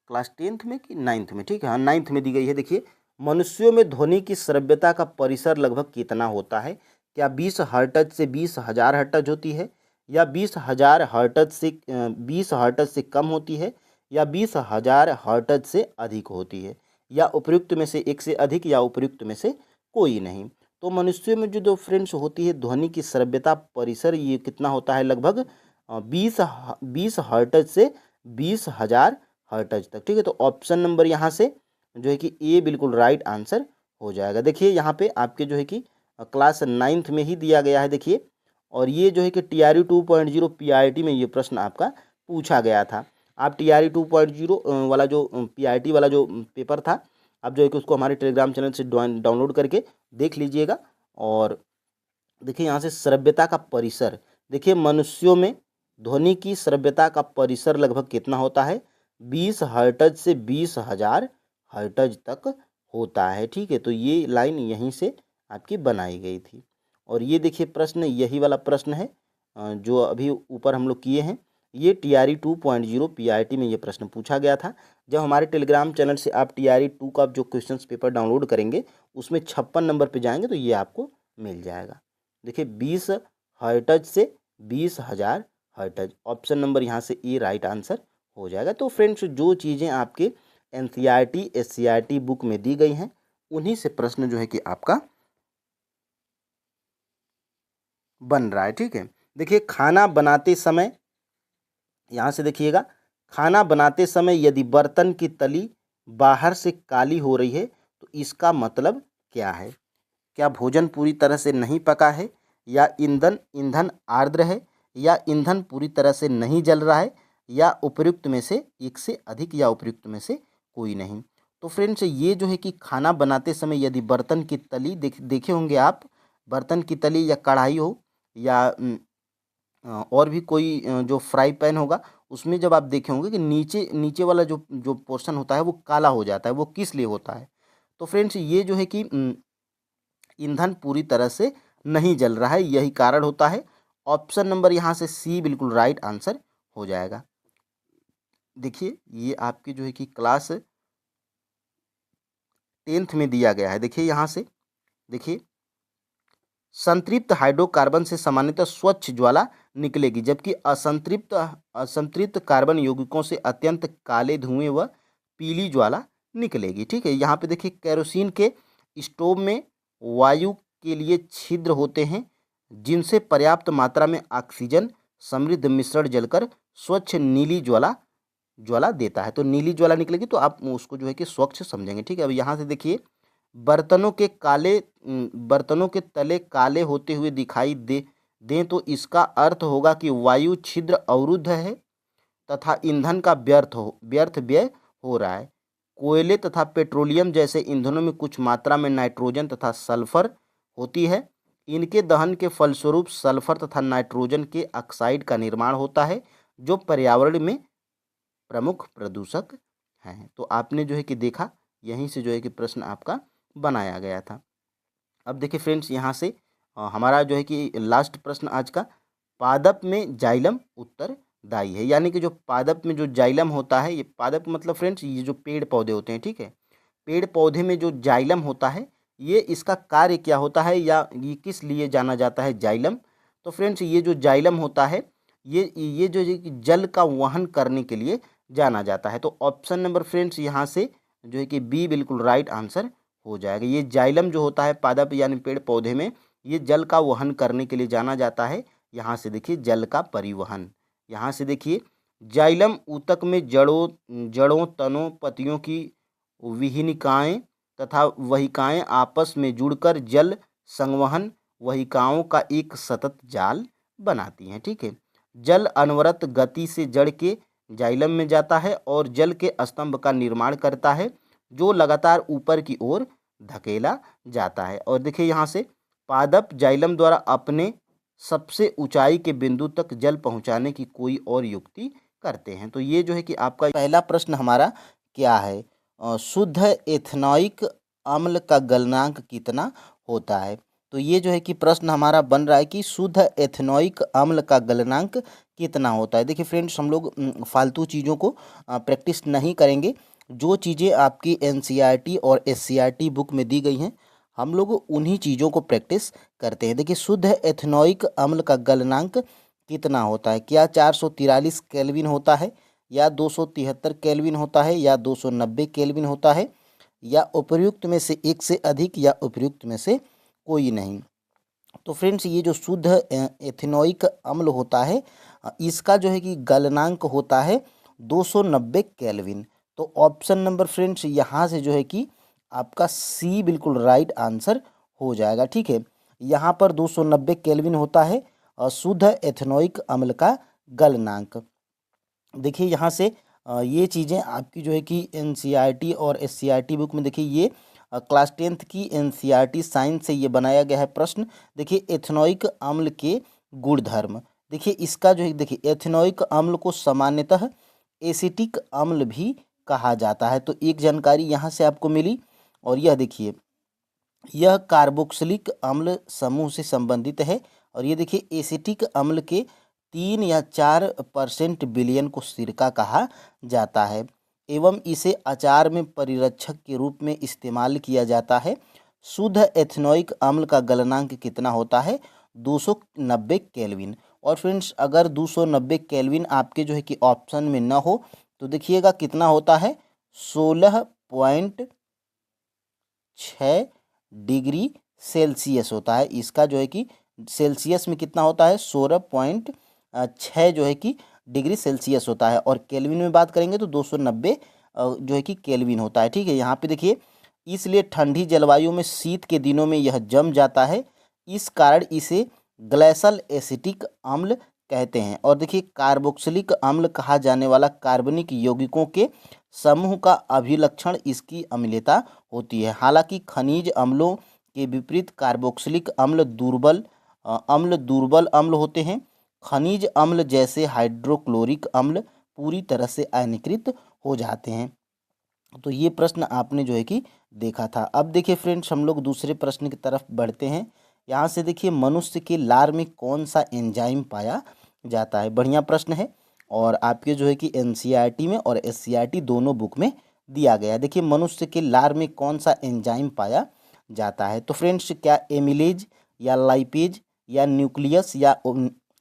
क्लास 10th में कि 9th में, ठीक है, हाँ 9th में दी गई है। देखिए मनुष्यों में ध्वनि की श्रव्यता का परिसर लगभग कितना होता है, क्या 20 हर्ट्ज से 20,000 हर्ट्ज होती है, या 20,000 हर्ट्ज से 20 हर्ट्ज से कम होती है, या 20,000 हर्ट्ज से अधिक होती है, या उपयुक्त में से एक से अधिक, या उपयुक्त में से कोई नहीं। तो मनुष्यों में जो फ्रेंड्स होती है ध्वनि की श्रव्यता परिसर, ये कितना होता है, लगभग 20 हर्ट्ज से 20,000 हर्ट्ज तक, ठीक है। तो ऑप्शन नंबर यहाँ से जो है कि ए बिल्कुल राइट आंसर हो जाएगा। देखिए यहाँ पे आपके जो है कि क्लास 9th में ही दिया गया है, देखिए। और ये जो है कि TRE 2.0 PRT में ये प्रश्न आपका पूछा गया था। आप TRE 2.0 वाला जो PRT वाला जो पेपर था, आप जो है कि उसको हमारे टेलीग्राम चैनल से डाउनलोड करके देख लीजिएगा। और देखिए यहाँ से श्रव्यता का परिसर, देखिए मनुष्यों में ध्वनि की श्रव्यता का परिसर लगभग कितना होता है, 20 हर्ट्ज से 20,000 हर्ट्ज तक होता है, ठीक है। तो ये लाइन यहीं से आपकी बनाई गई थी। और ये देखिए प्रश्न, यही वाला प्रश्न है जो अभी ऊपर हम लोग किए हैं। ये TRE 2.0 PRT में ये प्रश्न पूछा गया था। जब हमारे टेलीग्राम चैनल से आप TRE 2 का जो क्वेश्चन पेपर डाउनलोड करेंगे, उसमें 56 नंबर पे जाएंगे तो ये आपको मिल जाएगा। देखिए 20 हर्ट्ज से 20,000 हर्ट्ज, ऑप्शन नंबर यहाँ से ए राइट आंसर हो जाएगा। तो फ्रेंड्स, जो चीज़ें आपके NCERT SCERT बुक में दी गई हैं, उन्हीं से प्रश्न जो है कि आपका बन रहा है, ठीक है। देखिए खाना बनाते समय, यहाँ से देखिएगा, खाना बनाते समय यदि बर्तन की तली बाहर से काली हो रही है तो इसका मतलब क्या है, क्या भोजन पूरी तरह से नहीं पका है, या ईंधन आर्द्र है, या ईंधन पूरी तरह से नहीं जल रहा है, या उपयुक्त में से एक से अधिक, या उपयुक्त में से कोई नहीं। तो फ्रेंड्स, ये जो है कि खाना बनाते समय यदि बर्तन की तली देखे होंगे आप, बर्तन की तली या कढ़ाई हो, या और भी कोई जो फ्राई पैन होगा, उसमें जब आप देखे होंगे कि नीचे नीचे वाला जो जो पोर्शन होता है वो काला हो जाता है, वो किस लिए होता है। तो फ्रेंड्स, ये जो है कि ईंधन पूरी तरह से नहीं जल रहा है, यही कारण होता है। ऑप्शन नंबर यहाँ से सी बिल्कुल राइट आंसर हो जाएगा। देखिए ये आपकी जो है कि क्लास 10th में दिया गया है। देखिए यहाँ से देखिए, संतृप्त हाइड्रोकार्बन से सामान्यतः स्वच्छ ज्वाला निकलेगी, जबकि असंतृप्त कार्बन यौगिकों से अत्यंत काले धुएं व पीली ज्वाला निकलेगी, ठीक है। यहाँ पे देखिए केरोसिन के स्टोव में वायु के लिए छिद्र होते हैं जिनसे पर्याप्त मात्रा में ऑक्सीजन समृद्ध मिश्रण जलकर स्वच्छ नीली ज्वाला देता है। तो नीली ज्वाला निकलेगी तो आप उसको जो है कि स्वच्छ समझेंगे, ठीक है। अब यहाँ से देखिए, बर्तनों के तले काले होते हुए दिखाई दें तो इसका अर्थ होगा कि वायु छिद्र अवरुद्ध है तथा ईंधन का व्यर्थ व्यय हो रहा है। कोयले तथा पेट्रोलियम जैसे ईंधनों में कुछ मात्रा में नाइट्रोजन तथा सल्फर होती है। इनके दहन के फलस्वरूप सल्फर तथा नाइट्रोजन के ऑक्साइड का निर्माण होता है, जो पर्यावरण में प्रमुख प्रदूषक हैं। तो आपने जो है कि देखा, यहीं से जो है कि प्रश्न आपका बनाया गया था। अब देखिए फ्रेंड्स, यहाँ से हमारा जो है कि लास्ट प्रश्न आज का, पादप में जाइलम उत्तरदायी है। यानी कि जो पादप में जो जाइलम होता है, ये पादप मतलब फ्रेंड्स ये जो पेड़ पौधे होते हैं, ठीक है, पेड़ पौधे में जो जाइलम होता है, ये इसका कार्य क्या होता है, या ये किस लिए जाना जाता है जाइलम। तो फ्रेंड्स, ये जो जाइलम होता है, ये जो है कि जल का वहन करने के लिए जाना जाता है। तो ऑप्शन नंबर फ्रेंड्स यहाँ से जो है कि बी बिल्कुल राइट आंसर हो जाएगा। ये जाइलम जो होता है पादप यानी पेड़ पौधे में, ये जल का वहन करने के लिए जाना जाता है। यहाँ से देखिए जल का परिवहन। यहाँ से देखिए जाइलम ऊतक में जड़ों तनों पत्तियों की विहिनिकाएँ तथा वहिकाएँ आपस में जुड़कर जल संवहन वहिकाओं का एक सतत जाल बनाती हैं। ठीक है, जल अनवरत गति से जड़ के जाइलम में जाता है और जल के स्तंभ का निर्माण करता है जो लगातार ऊपर की ओर धकेला जाता है। और देखिए यहाँ से पादप जाइलम द्वारा अपने सबसे ऊंचाई के बिंदु तक जल पहुंचाने की कोई और युक्ति करते हैं। तो ये जो है कि आपका पहला प्रश्न हमारा क्या है, शुद्ध एथनॉइक अम्ल का गलनांक कितना होता है। तो ये जो है कि प्रश्न हमारा बन रहा है कि शुद्ध एथनॉइक अम्ल का गलनांक कितना होता है। देखिए फ्रेंड्स, हम लोग फालतू चीज़ों को प्रैक्टिस नहीं करेंगे। जो चीज़ें आपकी एनसीईआरटी और एससीईआरटी बुक में दी गई हैं, हम लोग उन्हीं चीज़ों को प्रैक्टिस करते हैं। देखिए शुद्ध एथनॉइक अम्ल का गलनांक कितना होता है, क्या 443 केल्विन होता है, या 273 केल्विन होता है, या 290 केल्विन होता है, या उपर्युक्त में से एक से अधिक, या उपर्युक्त में से कोई नहीं। तो फ्रेंड्स, ये जो शुद्ध एथेनॉइक अम्ल होता है, इसका जो है कि गलनांक होता है 290 केल्विन। तो ऑप्शन नंबर फ्रेंड्स यहाँ से जो है कि आपका सी बिल्कुल राइट आंसर हो जाएगा। ठीक है, यहाँ पर 290 केल्विन होता है शुद्ध एथेनॉइक अम्ल का गलनांक। देखिए यहाँ से ये चीज़ें आपकी जो है कि एनसीईआरटी और एससीईआरटी बुक में देखिए ये क्लास 10th की एनसीईआरटी साइंस से ये बनाया गया है प्रश्न। देखिए एथेनॉइक अम्ल के गुणधर्म, देखिए इसका जो है देखिए एथेनॉइक अम्ल को सामान्यतः एसिटिक अम्ल भी कहा जाता है। तो एक जानकारी यहाँ से आपको मिली। और यह देखिए यह कार्बोक्सिलिक अम्ल समूह से संबंधित है। और ये देखिए एसिटिक अम्ल के 3 या 4% विलयन को सिरका कहा जाता है एवं इसे अचार में परिरक्षक के रूप में इस्तेमाल किया जाता है। शुद्ध एथेनॉइक अम्ल का गलनांक कितना होता है, 290 केल्विन। और फ्रेंड्स, अगर 290 केल्विन आपके जो है कि ऑप्शन में ना हो तो देखिएगा कितना होता है, 16.6 डिग्री सेल्सियस होता है। इसका जो है कि सेल्सियस में कितना होता है, 16.6 जो है कि डिग्री सेल्सियस होता है। और केल्विन में बात करेंगे तो 290 जो है कि केल्विन होता है। ठीक है, यहाँ पे देखिए इसलिए ठंडी जलवायु में शीत के दिनों में यह जम जाता है, इस कारण इसे ग्लेशियल एसिटिक अम्ल कहते हैं। और देखिए कार्बोक्सिलिक अम्ल कहा जाने वाला कार्बनिक यौगिकों के समूह का अभिलक्षण इसकी अम्लता होती है। हालांकि खनिज अम्लों के विपरीत कार्बोक्सिलिक अम्ल दुर्बल अम्ल होते हैं। खनिज अम्ल जैसे हाइड्रोक्लोरिक अम्ल पूरी तरह से आयनीकृत हो जाते हैं। तो ये प्रश्न आपने जो है कि देखा था। अब देखिए फ्रेंड्स, हम लोग दूसरे प्रश्न की तरफ बढ़ते हैं। यहाँ से देखिए मनुष्य के लार में कौन सा एंजाइम पाया जाता है। बढ़िया प्रश्न है और आपके जो है कि एनसीईआरटी में और एससीईआरटी दोनों बुक में दिया गया है। देखिए मनुष्य के लार में कौन सा एंजाइम पाया जाता है। तो फ्रेंड्स, क्या एमिलेज या लाइपेज या न्यूक्लियस या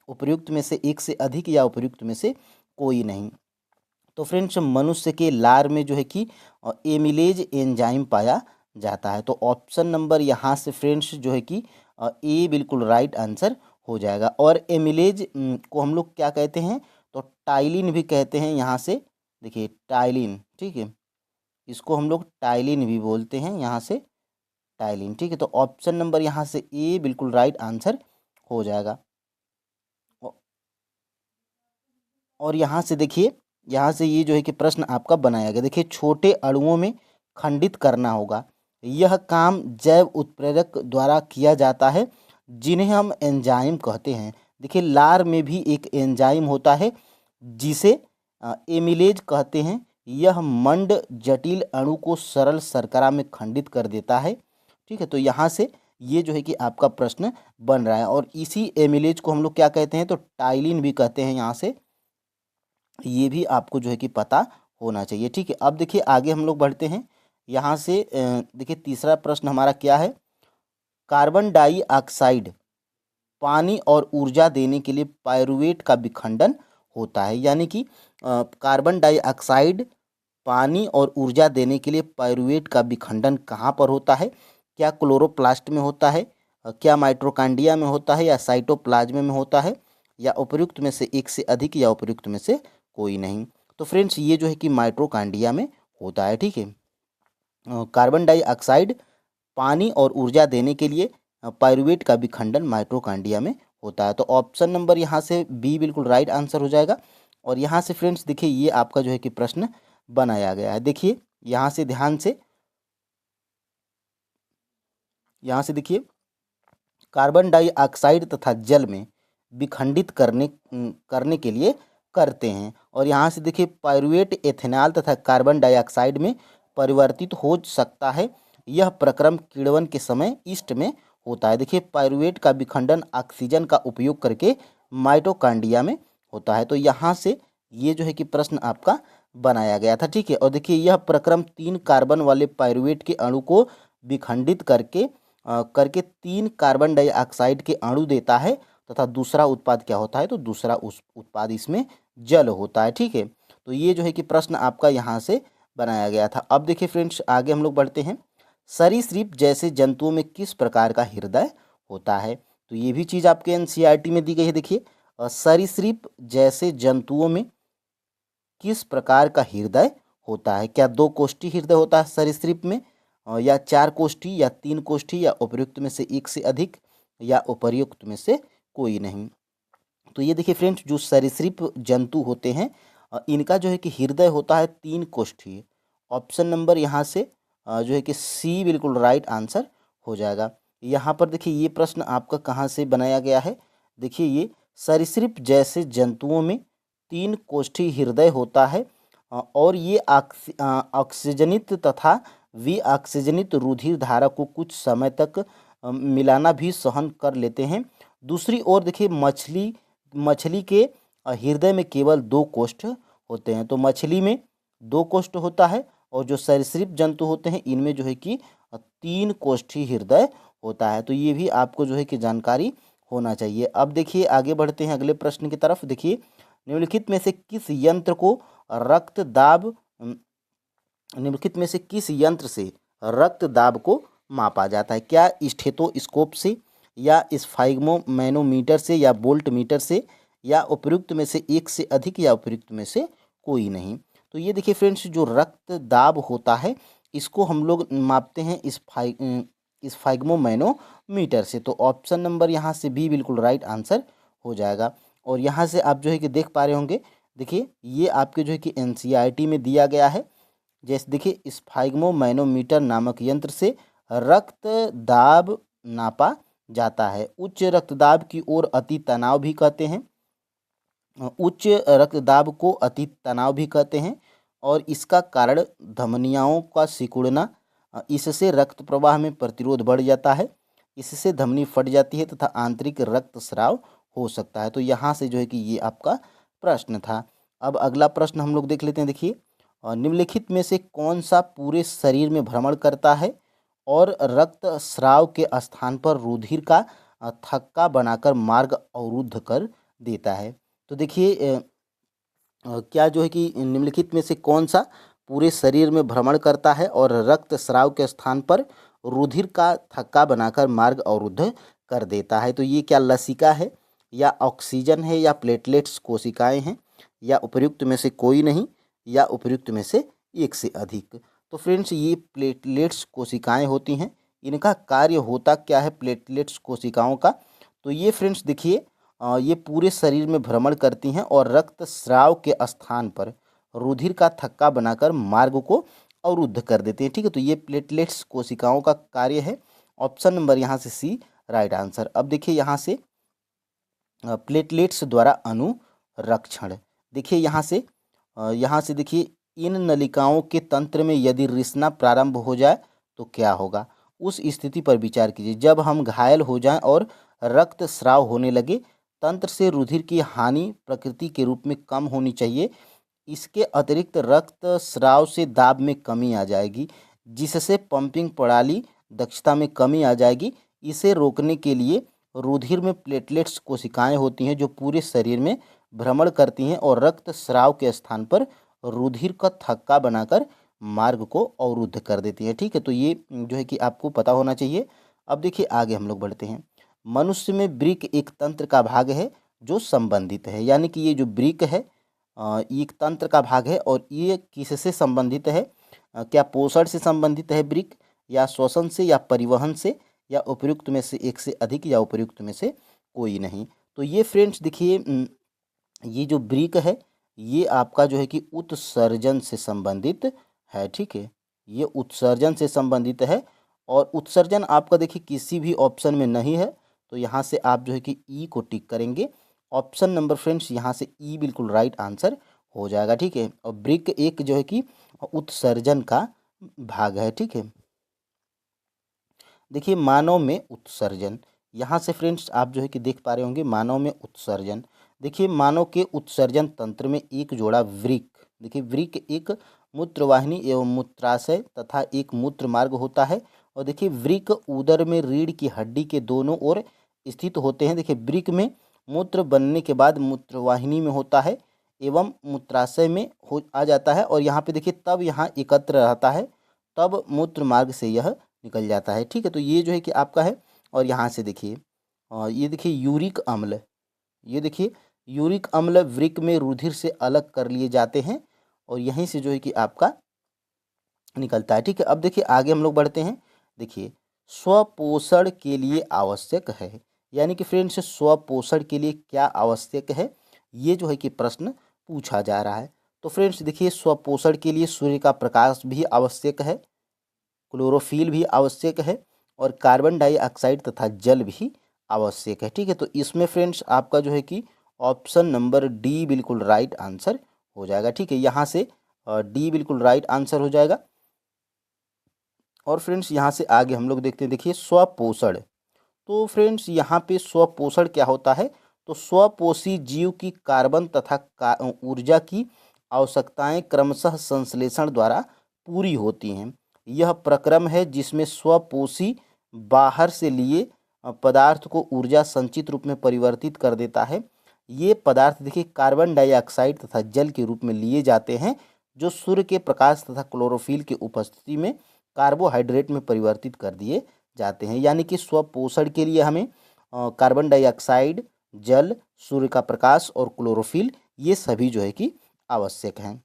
उपर्युक्त में से एक से अधिक, या उपर्युक्त में से कोई नहीं। तो फ्रेंड्स, मनुष्य के लार में जो है कि एमिलेज एंजाइम पाया जाता है। तो ऑप्शन नंबर यहाँ से फ्रेंड्स जो है कि ए बिल्कुल राइट आंसर हो जाएगा। और एमिलेज को हम लोग क्या कहते हैं, तो टाइलिन भी कहते हैं। यहाँ से देखिए टाइलिन, ठीक है, इसको हम लोग टाइलिन भी बोलते हैं, यहाँ से टाइलिन। ठीक है, तो ऑप्शन नंबर यहाँ से ए बिल्कुल राइट आंसर हो जाएगा। और यहाँ से देखिए, यहाँ से ये जो है कि प्रश्न आपका बनाया गया। देखिए छोटे अणुओं में खंडित करना होगा, यह काम जैव उत्प्रेरक द्वारा किया जाता है जिन्हें हम एंजाइम कहते हैं। देखिए लार में भी एक एंजाइम होता है जिसे एमिलेज कहते हैं। यह मंड जटिल अणु को सरल शर्करा में खंडित कर देता है। ठीक है, तो यहाँ से ये जो है कि आपका प्रश्न बन रहा है। और इसी एमिलेज को हम लोग क्या कहते हैं, तो टाइलिन भी कहते हैं। यहाँ से ये भी आपको जो है कि पता होना चाहिए। ठीक है, अब देखिए आगे हम लोग बढ़ते हैं। यहाँ से देखिए तीसरा प्रश्न हमारा क्या है, कार्बन डाइऑक्साइड पानी और ऊर्जा देने के लिए पायरुवेट का विखंडन होता है। यानी कि कार्बन डाइऑक्साइड पानी और ऊर्जा देने के लिए पायरुवेट का विखंडन कहाँ पर होता है? क्या क्लोरोप्लास्ट में होता है, क्या माइटोकॉन्ड्रिया में होता है, या साइटोप्लाज्म में होता है, या उपर्युक्त में से एक से अधिक, या उपर्युक्त में से कोई नहीं? तो फ्रेंड्स ये जो है कि माइटोकॉन्ड्रिया में होता है। ठीक है। कार्बन डाइऑक्साइड पानी और ऊर्जा देने के लिए पायरुवेट का विखंडन माइटोकॉन्ड्रिया में होता है। तो ऑप्शन नंबर यहाँ से बी बिल्कुल राइट आंसर हो जाएगा। और यहाँ से फ्रेंड्स देखिए ये आपका जो है कि प्रश्न बनाया गया है। देखिए यहाँ से ध्यान से, यहाँ से देखिए, कार्बन डाइऑक्साइड तथा जल में विखंडित करने के लिए करते हैं। और यहाँ से देखिए पायरुवेट एथेनॉल तथा कार्बन डाइऑक्साइड में परिवर्तित हो सकता है। यह प्रक्रम किण्वन के समय ईस्ट में होता है। देखिए पायरुवेट का विखंडन ऑक्सीजन का उपयोग करके माइटोकॉन्ड्रिया में होता है। तो यहाँ से ये जो है कि प्रश्न आपका बनाया गया था। ठीक है। और देखिए यह प्रक्रम 3 कार्बन वाले पायरुवेट के अणु को विखंडित करके 3 कार्बन डाइऑक्साइड के अणु देता है तथा दूसरा उत्पाद क्या होता है? तो दूसरा उस उत्पाद इसमें जल होता है। ठीक है। तो ये जो है कि प्रश्न आपका यहाँ से बनाया गया था। अब देखिए फ्रेंड्स आगे हम लोग बढ़ते हैं। सरीसृप जैसे जंतुओं में किस प्रकार का हृदय होता है? तो ये भी चीज़ आपके एनसीईआरटी में दी गई है। देखिए सरीसृप जैसे जंतुओं में किस प्रकार का हृदय होता है? क्या 2 कोष्ठी हृदय होता है सरीसृप में, या 4 कोष्ठी, या 3 कोष्ठी, या उपर्युक्त में से एक से अधिक, या उपर्युक्त में से कोई नहीं? तो ये देखिए फ्रेंड्स जो सरीसृप जंतु होते हैं इनका जो है कि हृदय होता है 3 कोष्ठीय। ऑप्शन नंबर यहाँ से जो है कि सी बिल्कुल राइट आंसर हो जाएगा। यहाँ पर देखिए ये प्रश्न आपका कहाँ से बनाया गया है? देखिए ये सरीसृप जैसे जंतुओं में 3 कोष्ठी हृदय होता है और ये ऑक्सीजनित तथा विऑक्सीजनित रुधिर धारा को कुछ समय तक मिलाना भी सहन कर लेते हैं। दूसरी ओर देखिए मछली के हृदय में केवल 2 कोष्ठ होते हैं। तो मछली में 2 कोष्ठ होता है और जो सरीसृप जंतु होते हैं इनमें जो है कि 3 कोष्ठी हृदय होता है। तो ये भी आपको जो है कि जानकारी होना चाहिए। अब देखिए आगे बढ़ते हैं अगले प्रश्न की तरफ। देखिए निम्नलिखित में से किस यंत्र को रक्तदाब निम्नलिखित में से किस यंत्र से रक्तदाब को मापा जाता है? क्या स्टेथोस्कोप से, या स्फाइग्मोमैनोमीटर से, या वोल्ट मीटर से, या उपर्युक्त में से एक से अधिक, या उपर्युक्त में से कोई नहीं? तो ये देखिए फ्रेंड्स जो रक्तदाब होता है इसको हम लोग मापते हैं स्फाइग्मोमैनोमीटर से। तो ऑप्शन नंबर यहाँ से बी बिल्कुल राइट आंसर हो जाएगा। और यहाँ से आप जो है कि देख पा रहे होंगे, देखिए ये आपके जो है कि एनसीईआरटी में दिया गया है। जैसे देखिए स्फाइग्मोमैनोमीटर नामक यंत्र से रक्तदाब नापा जाता है। उच्च रक्तदाब की ओर अति तनाव भी कहते हैं, उच्च रक्तदाब को अति तनाव भी कहते हैं। और इसका कारण धमनियों का सिकुड़ना, इससे रक्त प्रवाह में प्रतिरोध बढ़ जाता है, इससे धमनी फट जाती है तथा आंतरिक रक्तस्राव हो सकता है। तो यहाँ से जो है कि ये आपका प्रश्न था। अब अगला प्रश्न हम लोग देख लेते हैं। देखिए निम्नलिखित में से कौन सा पूरे शरीर में भ्रमण करता है और रक्तस्राव के स्थान पर रुधिर का थक्का बनाकर मार्ग अवरुद्ध कर देता है? तो देखिए क्या जो है कि निम्नलिखित में से कौन सा पूरे शरीर में भ्रमण करता है और रक्तस्राव के स्थान पर रुधिर का थक्का बनाकर मार्ग अवरुद्ध कर देता है? तो ये क्या लसिका है, या ऑक्सीजन है, या प्लेटलेट्स कोशिकाएं हैं, या उपर्युक्त में से कोई नहीं, या उपर्युक्त में से एक से अधिक? तो फ्रेंड्स ये प्लेटलेट्स कोशिकाएं होती हैं। इनका कार्य होता क्या है प्लेटलेट्स कोशिकाओं का? तो ये फ्रेंड्स देखिए ये पूरे शरीर में भ्रमण करती हैं और रक्तस्राव के स्थान पर रुधिर का थक्का बनाकर मार्ग को अवरुद्ध कर देते हैं। ठीक है। तो ये प्लेटलेट्स कोशिकाओं का कार्य है। ऑप्शन नंबर यहाँ से सी राइट आंसर। अब देखिए यहाँ से प्लेटलेट्स द्वारा अनुरक्षण, देखिए यहाँ से देखिए इन नलिकाओं के तंत्र में यदि रिसना प्रारंभ हो जाए तो क्या होगा? उस स्थिति पर विचार कीजिए जब हम घायल हो जाएं और रक्तस्राव होने लगे। तंत्र से रुधिर की हानि प्रकृति के रूप में कम होनी चाहिए। इसके अतिरिक्त रक्तस्राव से दाब में कमी आ जाएगी, जिससे पंपिंग प्रणाली दक्षता में कमी आ जाएगी। इसे रोकने के लिए रुधिर में प्लेटलेट्स कोशिकाएं होती हैं जो पूरे शरीर में भ्रमण करती हैं और रक्तस्राव के स्थान पर रुधिर का थक्का बनाकर मार्ग को अवरुद्ध कर देती है। ठीक है, तो ये जो है कि आपको पता होना चाहिए। अब देखिए आगे हम लोग बढ़ते हैं। मनुष्य में वृक्क एक तंत्र का भाग है जो संबंधित है, यानी कि ये जो वृक्क है ये एक तंत्र का भाग है और ये किससे संबंधित है? क्या पोषण से संबंधित है वृक्क, या श्वसन से, या परिवहन से, या उपयुक्त में से एक से अधिक, या उपयुक्त में से कोई नहीं। तो ये फ्रेंड्स देखिए ये जो वृक्क है ये आपका जो है कि उत्सर्जन से संबंधित है। ठीक है, ये उत्सर्जन से संबंधित है और उत्सर्जन आपका देखिए किसी भी ऑप्शन में नहीं है, तो यहाँ से आप जो है कि ई को टिक करेंगे। ऑप्शन नंबर फ्रेंड्स यहाँ से ई बिल्कुल राइट आंसर हो जाएगा। ठीक है, और वृक्क एक जो है कि उत्सर्जन का भाग है। ठीक है, देखिए मानव में उत्सर्जन, यहाँ से फ्रेंड्स आप जो है कि देख पा रहे होंगे मानव में उत्सर्जन। देखिए मानव के उत्सर्जन तंत्र में एक जोड़ा वृक्क, देखिए वृक्क एक मूत्रवाहिनी एवं मूत्राशय तथा एक मूत्र मार्ग होता है। और देखिए वृक्क उदर में रीढ़ की हड्डी के दोनों ओर स्थित होते हैं। देखिए वृक्क में मूत्र बनने के बाद मूत्रवाहिनी में होता है एवं मूत्राशय में हो आ जाता है, और यहाँ पे देखिए तब यहाँ एकत्र रहता है, तब मूत्र मार्ग से यह निकल जाता है। ठीक है, तो ये जो है कि आपका है। और यहाँ से देखिए ये देखिए यूरिक अम्ल, ये देखिए यूरिक अम्ल वृक्क में रुधिर से अलग कर लिए जाते हैं और यहीं से जो है कि आपका निकलता है। ठीक है, अब देखिए आगे हम लोग बढ़ते हैं। देखिए स्वपोषण के लिए आवश्यक है, यानी कि फ्रेंड्स स्वपोषण के लिए क्या आवश्यक है, ये जो है कि प्रश्न पूछा जा रहा है। तो फ्रेंड्स देखिए स्वपोषण के लिए सूर्य का प्रकाश भी आवश्यक है, क्लोरोफिल भी आवश्यक है और कार्बन डाइऑक्साइड तथा जल भी आवश्यक है। ठीक है, तो इसमें फ्रेंड्स आपका जो है कि ऑप्शन नंबर डी बिल्कुल राइट आंसर हो जाएगा। ठीक है, यहाँ से डी बिल्कुल राइट आंसर हो जाएगा। और फ्रेंड्स यहाँ से आगे हम लोग देखते हैं। देखिए स्वपोषण, तो फ्रेंड्स यहाँ पे स्वपोषण क्या होता है? तो स्वपोषी जीव की कार्बन तथा ऊर्जा की आवश्यकताएं क्रमशः संश्लेषण द्वारा पूरी होती हैं। यह प्रक्रम है जिसमें स्वपोषी बाहर से लिए पदार्थ को ऊर्जा संचित रूप में परिवर्तित कर देता है। ये पदार्थ देखिए कार्बन डाइऑक्साइड तथा जल के रूप में लिए जाते हैं, जो सूर्य के प्रकाश तथा क्लोरोफिल की उपस्थिति में कार्बोहाइड्रेट में परिवर्तित कर दिए जाते हैं। यानी कि स्वपोषण के लिए हमें कार्बन डाइऑक्साइड, जल, सूर्य का प्रकाश और क्लोरोफिल ये सभी जो है कि आवश्यक हैं।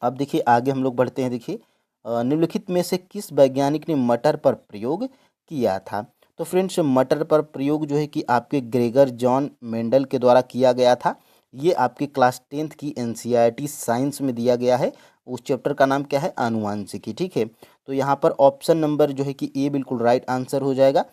अब देखिए आगे हम लोग बढ़ते हैं। देखिए निम्नलिखित में से किस वैज्ञानिक ने मटर पर प्रयोग किया था? तो फ्रेंड्स मटर पर प्रयोग जो है कि आपके ग्रेगर जॉन मेंडल के द्वारा किया गया था। ये आपके क्लास 10th की एनसीईआरटी साइंस में दिया गया है। उस चैप्टर का नाम क्या है? आनुवंशिकी। ठीक है, तो यहाँ पर ऑप्शन नंबर जो है कि ए बिल्कुल राइट आंसर हो जाएगा।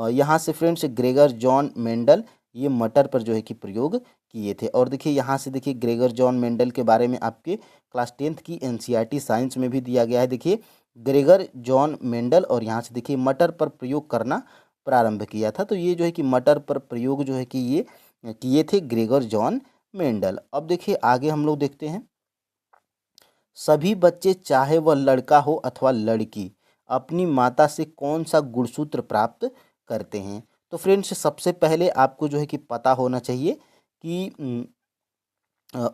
यहाँ से फ्रेंड्स ग्रेगर जॉन मेंडल ये मटर पर जो है कि प्रयोग किए थे। और देखिए यहाँ से देखिए ग्रेगर जॉन मेंडल के बारे में आपके क्लास 10th की एनसीईआरटी साइंस में भी दिया गया है। देखिए ग्रेगर जॉन मेंडल, और यहाँ से देखिए मटर पर प्रयोग करना प्रारंभ किया था। तो ये जो है कि मटर पर प्रयोग जो है कि ये किए थे ग्रेगर जॉन मेंडल। अब देखिए आगे हम लोग देखते हैं। सभी बच्चे चाहे वह लड़का हो अथवा लड़की अपनी माता से कौन सा गुणसूत्र प्राप्त करते हैं? तो फ्रेंड्स सबसे पहले आपको जो है कि पता होना चाहिए कि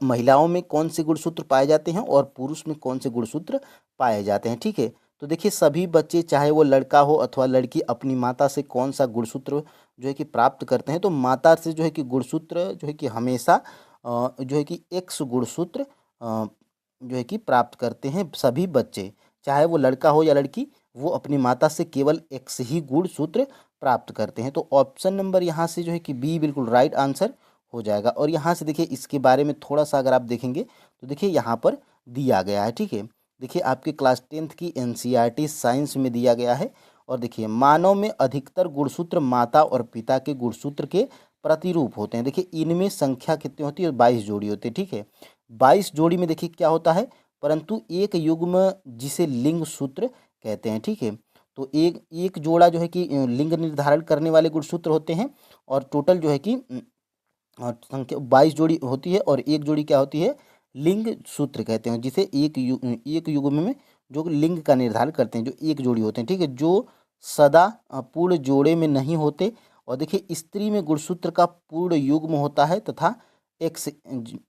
महिलाओं में कौन से गुणसूत्र पाए जाते हैं और पुरुष में कौन से गुणसूत्र पाए जाते हैं। ठीक है, तो देखिए सभी बच्चे चाहे वो लड़का हो अथवा लड़की अपनी माता से कौन सा गुणसूत्र जो है कि प्राप्त करते हैं? तो माता से जो है कि गुणसूत्र जो है कि हमेशा जो है कि एक्स गुणसूत्र जो है कि प्राप्त करते हैं सभी बच्चे, चाहे वो लड़का हो या लड़की, वो अपनी माता से केवल एक्स ही गुणसूत्र प्राप्त करते हैं। तो ऑप्शन नंबर यहाँ से जो है कि बी बिल्कुल राइट आंसर हो जाएगा। और यहाँ से देखिए इसके बारे में थोड़ा सा अगर आप देखेंगे तो देखिए यहाँ पर दिया गया है। ठीक है, देखिए आपके क्लास 10th की एनसीईआरटी साइंस में दिया गया है। और देखिए मानव में अधिकतर गुणसूत्र माता और पिता के गुणसूत्र के प्रतिरूप होते हैं। देखिए इनमें संख्या कितनी होती है? 22 जोड़ी होती है। ठीक है, 22 जोड़ी में देखिए क्या होता है, परंतु एक युग्म जिसे लिंग सूत्र कहते हैं। ठीक है, तो एक एक जोड़ा जो है कि लिंग निर्धारण करने वाले गुणसूत्र होते हैं, और टोटल जो है कि संख्या 22 जोड़ी होती है, और एक जोड़ी क्या होती है? लिंग सूत्र कहते हैं, जिसे एक युग्म में जो लिंग का निर्धारण करते हैं, जो एक जोड़ी होते हैं। ठीक है, जो सदा पूर्ण जोड़े में नहीं होते। और देखिए स्त्री में गुणसूत्र का पूर्ण युग्म होता है तथा एक्स,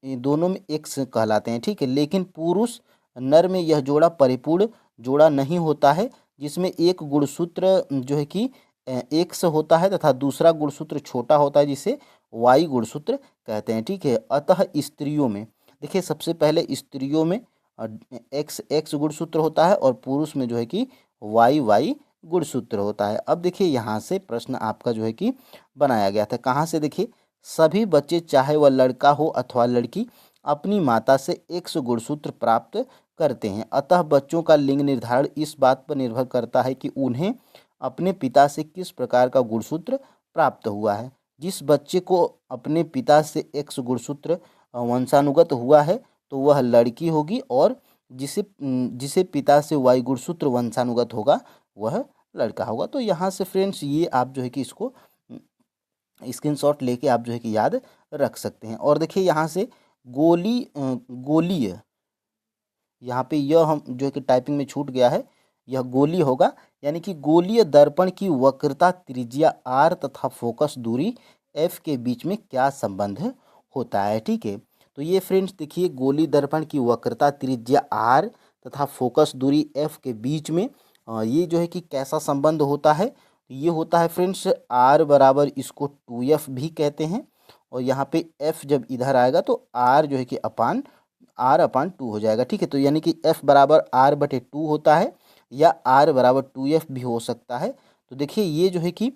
दोनों में एक्स कहलाते हैं, ठीक है। लेकिन पुरुष नर में यह जोड़ा परिपूर्ण जोड़ा नहीं होता है, जिसमें एक गुणसूत्र जो है कि एक्स होता है तथा दूसरा गुणसूत्र छोटा होता है, जिसे वाई गुणसूत्र कहते हैं, ठीक है। अतः स्त्रियों में देखिए, सबसे पहले स्त्रियों में एक्स एक्स गुणसूत्र होता है और पुरुष में जो है कि वाई वाई गुणसूत्र होता है। अब देखिए यहाँ से प्रश्न आपका जो है कि बनाया गया था, कहाँ से देखिए, सभी बच्चे चाहे वह लड़का हो अथवा लड़की अपनी माता से एक्स गुणसूत्र प्राप्त करते हैं। अतः बच्चों का लिंग निर्धारण इस बात पर निर्भर करता है कि उन्हें अपने पिता से किस प्रकार का गुणसूत्र प्राप्त हुआ है। जिस बच्चे को अपने पिता से एक्स गुणसूत्र वंशानुगत हुआ है तो वह लड़की होगी, और जिसे जिसे पिता से वाई गुणसूत्र वंशानुगत होगा वह लड़का होगा। तो यहाँ से फ्रेंड्स ये आप जो है कि इसको स्क्रीनशॉट लेके आप जो है कि याद रख सकते हैं। और देखिए यहाँ से गोलीय, यहाँ पे यह हम जो है कि टाइपिंग में छूट गया है, यह गोली होगा। यानी कि गोलीय दर्पण की वक्रता त्रिज्या आर तथा फोकस दूरी एफ के बीच में क्या संबंध होता है, ठीक है। तो ये फ्रेंड्स देखिए, गोली दर्पण की वक्रता त्रिज्या आर तथा फोकस दूरी एफ के बीच में ये जो है कि कैसा संबंध होता है, ये होता है फ्रेंड्स आर बराबर, इसको 2f भी कहते हैं। और यहाँ पे f जब इधर आएगा तो r जो है कि r/2 हो जाएगा, ठीक है। तो यानी कि f बराबर r/2 होता है, या r बराबर 2f भी हो सकता है। तो देखिए ये जो है कि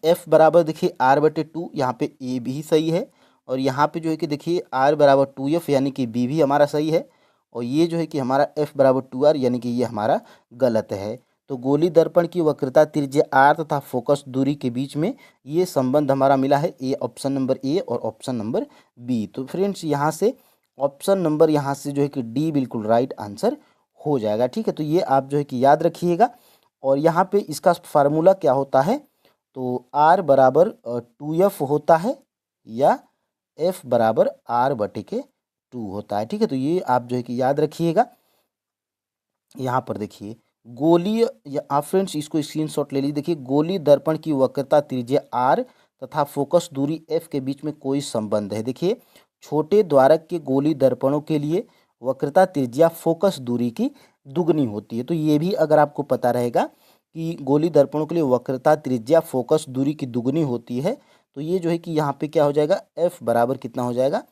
f बराबर देखिए r/2, यहाँ पे a भी सही है, और यहाँ पे जो है कि देखिए r बराबर 2f यानी कि b भी हमारा सही है, और ये जो है कि हमारा f बराबर 2r यानी कि ये हमारा गलत है। तो गोली दर्पण की वक्रता त्रिज्या r तथा फोकस दूरी के बीच में ये संबंध हमारा मिला है, ए ऑप्शन नंबर ए और ऑप्शन नंबर बी। तो फ्रेंड्स यहाँ से ऑप्शन नंबर यहाँ से जो है कि डी बिल्कुल राइट आंसर हो जाएगा, ठीक है। तो ये आप जो है कि याद रखिएगा। और यहाँ पे इसका फार्मूला क्या होता है, तो r बराबर 2f होता है, या f बराबर r/2 होता है, ठीक है। तो ये आप जो है कि याद रखिएगा। यहाँ पर देखिए गोलीय, या आप फ्रेंड्स इसको स्क्रीनशॉट ले लीजिए। देखिए गोली दर्पण की वक्रता त्रिज्या r तथा फोकस दूरी f के बीच में कोई संबंध है। देखिए छोटे द्वारक के गोली दर्पणों के लिए वक्रता त्रिज्या फोकस दूरी की दुगनी होती है। तो ये भी अगर आपको पता रहेगा कि गोली दर्पणों के लिए वक्रता त्रिज्या फोकस दूरी की दुगनी होती है, तो ये जो है कि यहाँ पे क्या हो जाएगा, f बराबर कितना हो जाएगा,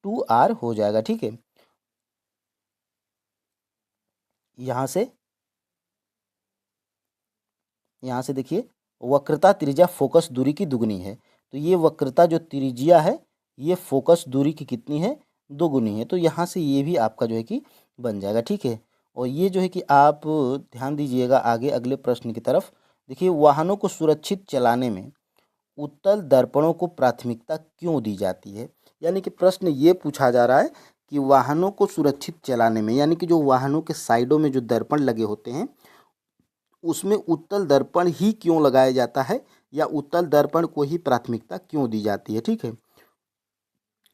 2r हो जाएगा, ठीक है। यहाँ से देखिए वक्रता त्रिज्या फोकस दूरी की दुगनी है, तो ये वक्रता जो त्रिज्या है ये फोकस दूरी की कितनी है, दोगुनी है। तो यहाँ से ये भी आपका जो है कि बन जाएगा, ठीक है। और ये जो है कि आप ध्यान दीजिएगा आगे अगले प्रश्न की तरफ। देखिए वाहनों को सुरक्षित चलाने में उत्तल दर्पणों को प्राथमिकता क्यों दी जाती है। यानी कि प्रश्न ये पूछा जा रहा है कि वाहनों को सुरक्षित चलाने में, यानी कि जो वाहनों के साइडों में जो दर्पण लगे होते हैं उसमें उत्तल दर्पण ही क्यों लगाया जाता है, या उत्तल दर्पण को ही प्राथमिकता क्यों दी जाती है, ठीक है।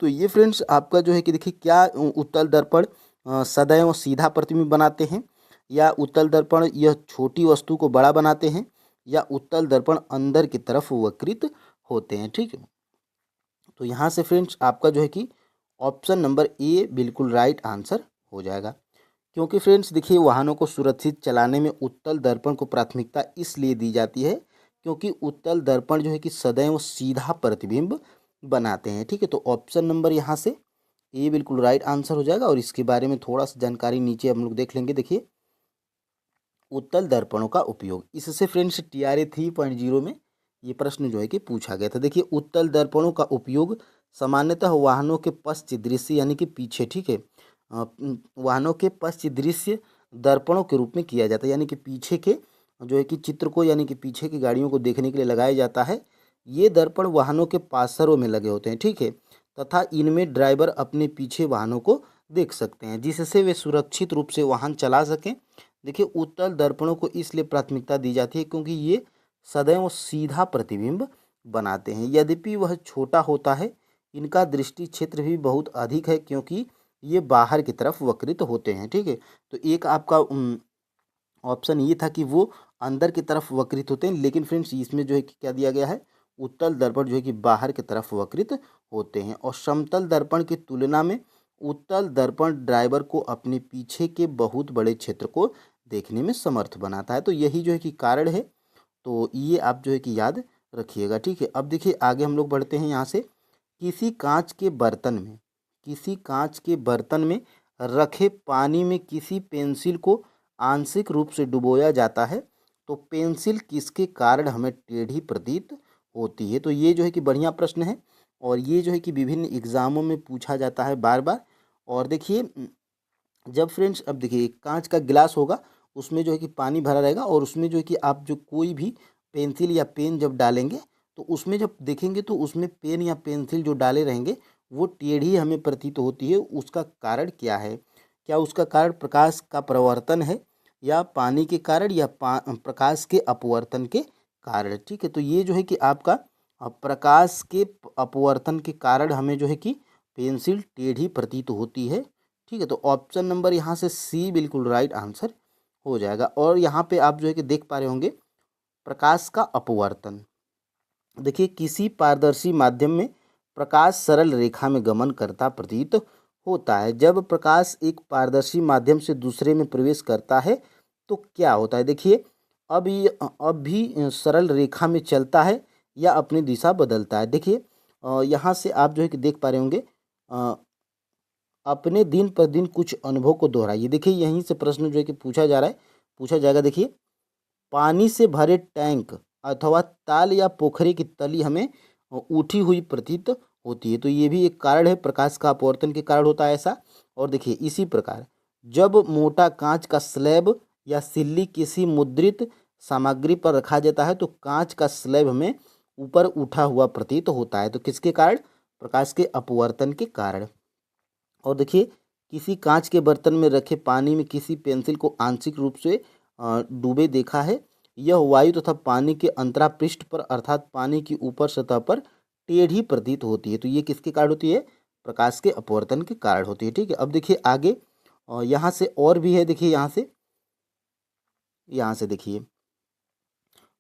तो ये फ्रेंड्स आपका जो है कि देखिए क्या उत्तल दर्पण सदैव सीधा प्रतिबिंब बनाते हैं, या उत्तल दर्पण यह छोटी वस्तु को बड़ा बनाते हैं, या उत्तल दर्पण अंदर की तरफ वक्रित होते हैं, ठीक है। तो यहाँ से फ्रेंड्स आपका जो है कि ऑप्शन नंबर ए बिल्कुल राइट आंसर हो जाएगा। क्योंकि फ्रेंड्स देखिए वाहनों को सुरक्षित चलाने में उत्तल दर्पण को प्राथमिकता इसलिए दी जाती है क्योंकि उत्तल दर्पण जो है कि सदैव सीधा प्रतिबिंब बनाते हैं, ठीक है। तो ऑप्शन नंबर यहाँ से ए बिल्कुल राइट आंसर हो जाएगा। और इसके बारे में थोड़ा सा जानकारी नीचे हम लोग देख लेंगे। देखिए उत्तल दर्पणों का उपयोग, इससे फ्रेंड्स TRA 3.0 में ये प्रश्न जो है कि पूछा गया था। देखिए उत्तल दर्पणों का उपयोग सामान्यतः वाहनों के पश्च दृश्य यानी कि पीछे, ठीक है, वाहनों के पश्च दृश्य दर्पणों के रूप में किया जाता है, यानी कि पीछे के जो है कि चित्र को, यानी कि पीछे की गाड़ियों को देखने के लिए लगाया जाता है। ये दर्पण वाहनों के पार्श्वों में लगे होते हैं, ठीक है, तथा इनमें ड्राइवर अपने पीछे वाहनों को देख सकते हैं जिससे वे सुरक्षित रूप से वाहन चला सकें। देखिए उत्तल दर्पणों को इसलिए प्राथमिकता दी जाती है क्योंकि ये सदैव सीधा प्रतिबिंब बनाते हैं। यद्यपि वह छोटा होता है, इनका दृष्टि क्षेत्र भी बहुत अधिक है क्योंकि ये बाहर की तरफ वक्रित होते हैं, ठीक है। तो एक आपका ऑप्शन ये था कि वो अंदर की तरफ वक्रित होते हैं, लेकिन फ्रेंड्स इसमें जो है कि क्या दिया गया है, उत्तल दर्पण जो है कि बाहर की तरफ वक्रित होते हैं और समतल दर्पण की तुलना में उत्तल दर्पण ड्राइवर को अपने पीछे के बहुत बड़े क्षेत्र को देखने में समर्थ बनाता है। तो यही जो है कि कारण है, तो ये आप जो है कि याद रखिएगा, ठीक है। अब देखिए आगे हम लोग बढ़ते हैं यहाँ से। किसी कांच के बर्तन में रखे पानी में किसी पेंसिल को आंशिक रूप से डुबोया जाता है तो पेंसिल किसके कारण हमें टेढ़ी प्रतीत होती है। तो ये जो है कि बढ़िया प्रश्न है और ये जो है कि विभिन्न एग्जामों में पूछा जाता है बार बार। और देखिए जब फ्रेंड्स, अब देखिए एक कांच का गिलास होगा, उसमें जो है कि पानी भरा रहेगा और उसमें जो है कि आप जो कोई भी पेंसिल या पेन जब डालेंगे तो उसमें जब देखेंगे तो उसमें पेन या पेंसिल जो डाले रहेंगे वो टेढ़ी हमें प्रतीत होती है। उसका कारण क्या है? क्या उसका कारण प्रकाश का प्रवर्तन है या पानी के कारण या प्रकाश के अपवर्तन के कारण? ठीक है, तो ये जो है कि आपका प्रकाश के अपवर्तन के कारण हमें जो है कि पेंसिल टेढ़ी प्रतीत होती है। ठीक है, तो ऑप्शन नंबर यहाँ से सी बिल्कुल राइट आंसर हो जाएगा। और यहाँ पे आप जो है कि देख पा रहे होंगे प्रकाश का अपवर्तन। देखिए किसी पारदर्शी माध्यम में प्रकाश सरल रेखा में गमन करता प्रतीत होता है। जब प्रकाश एक पारदर्शी माध्यम से दूसरे में प्रवेश करता है तो क्या होता है? देखिए अब भी सरल रेखा में चलता है या अपनी दिशा बदलता है। देखिए यहाँ से आप जो है कि देख पा रहे होंगे अपने दिन पर दिन कुछ अनुभव को दोहराइए। देखिए यहीं से प्रश्न जो है कि पूछा जा रहा है, पूछा जाएगा। देखिए पानी से भरे टैंक अथवा ताल या पोखरे की तली हमें उठी हुई प्रतीत होती है। तो ये भी एक कारण है, प्रकाश का अपवर्तन के कारण होता है ऐसा। और देखिए इसी प्रकार जब मोटा कांच का स्लैब या सिल्ली किसी मुद्रित सामग्री पर रखा जाता है तो कांच का स्लैब हमें ऊपर उठा हुआ प्रतीत होता है। तो किसके कारण? प्रकाश के अपवर्तन के कारण। और देखिए किसी कांच के बर्तन में रखे पानी में किसी पेंसिल को आंशिक रूप से डूबे देखा है। यह वायु तथा पानी के अंतरापृष्ठ पर अर्थात पानी की ऊपर सतह पर टेढ़ी प्रतीत होती है। तो ये किसके कारण होती है? प्रकाश के अपवर्तन के कारण होती है। ठीक है, अब देखिए आगे यहाँ से और भी है। देखिए यहाँ से देखिए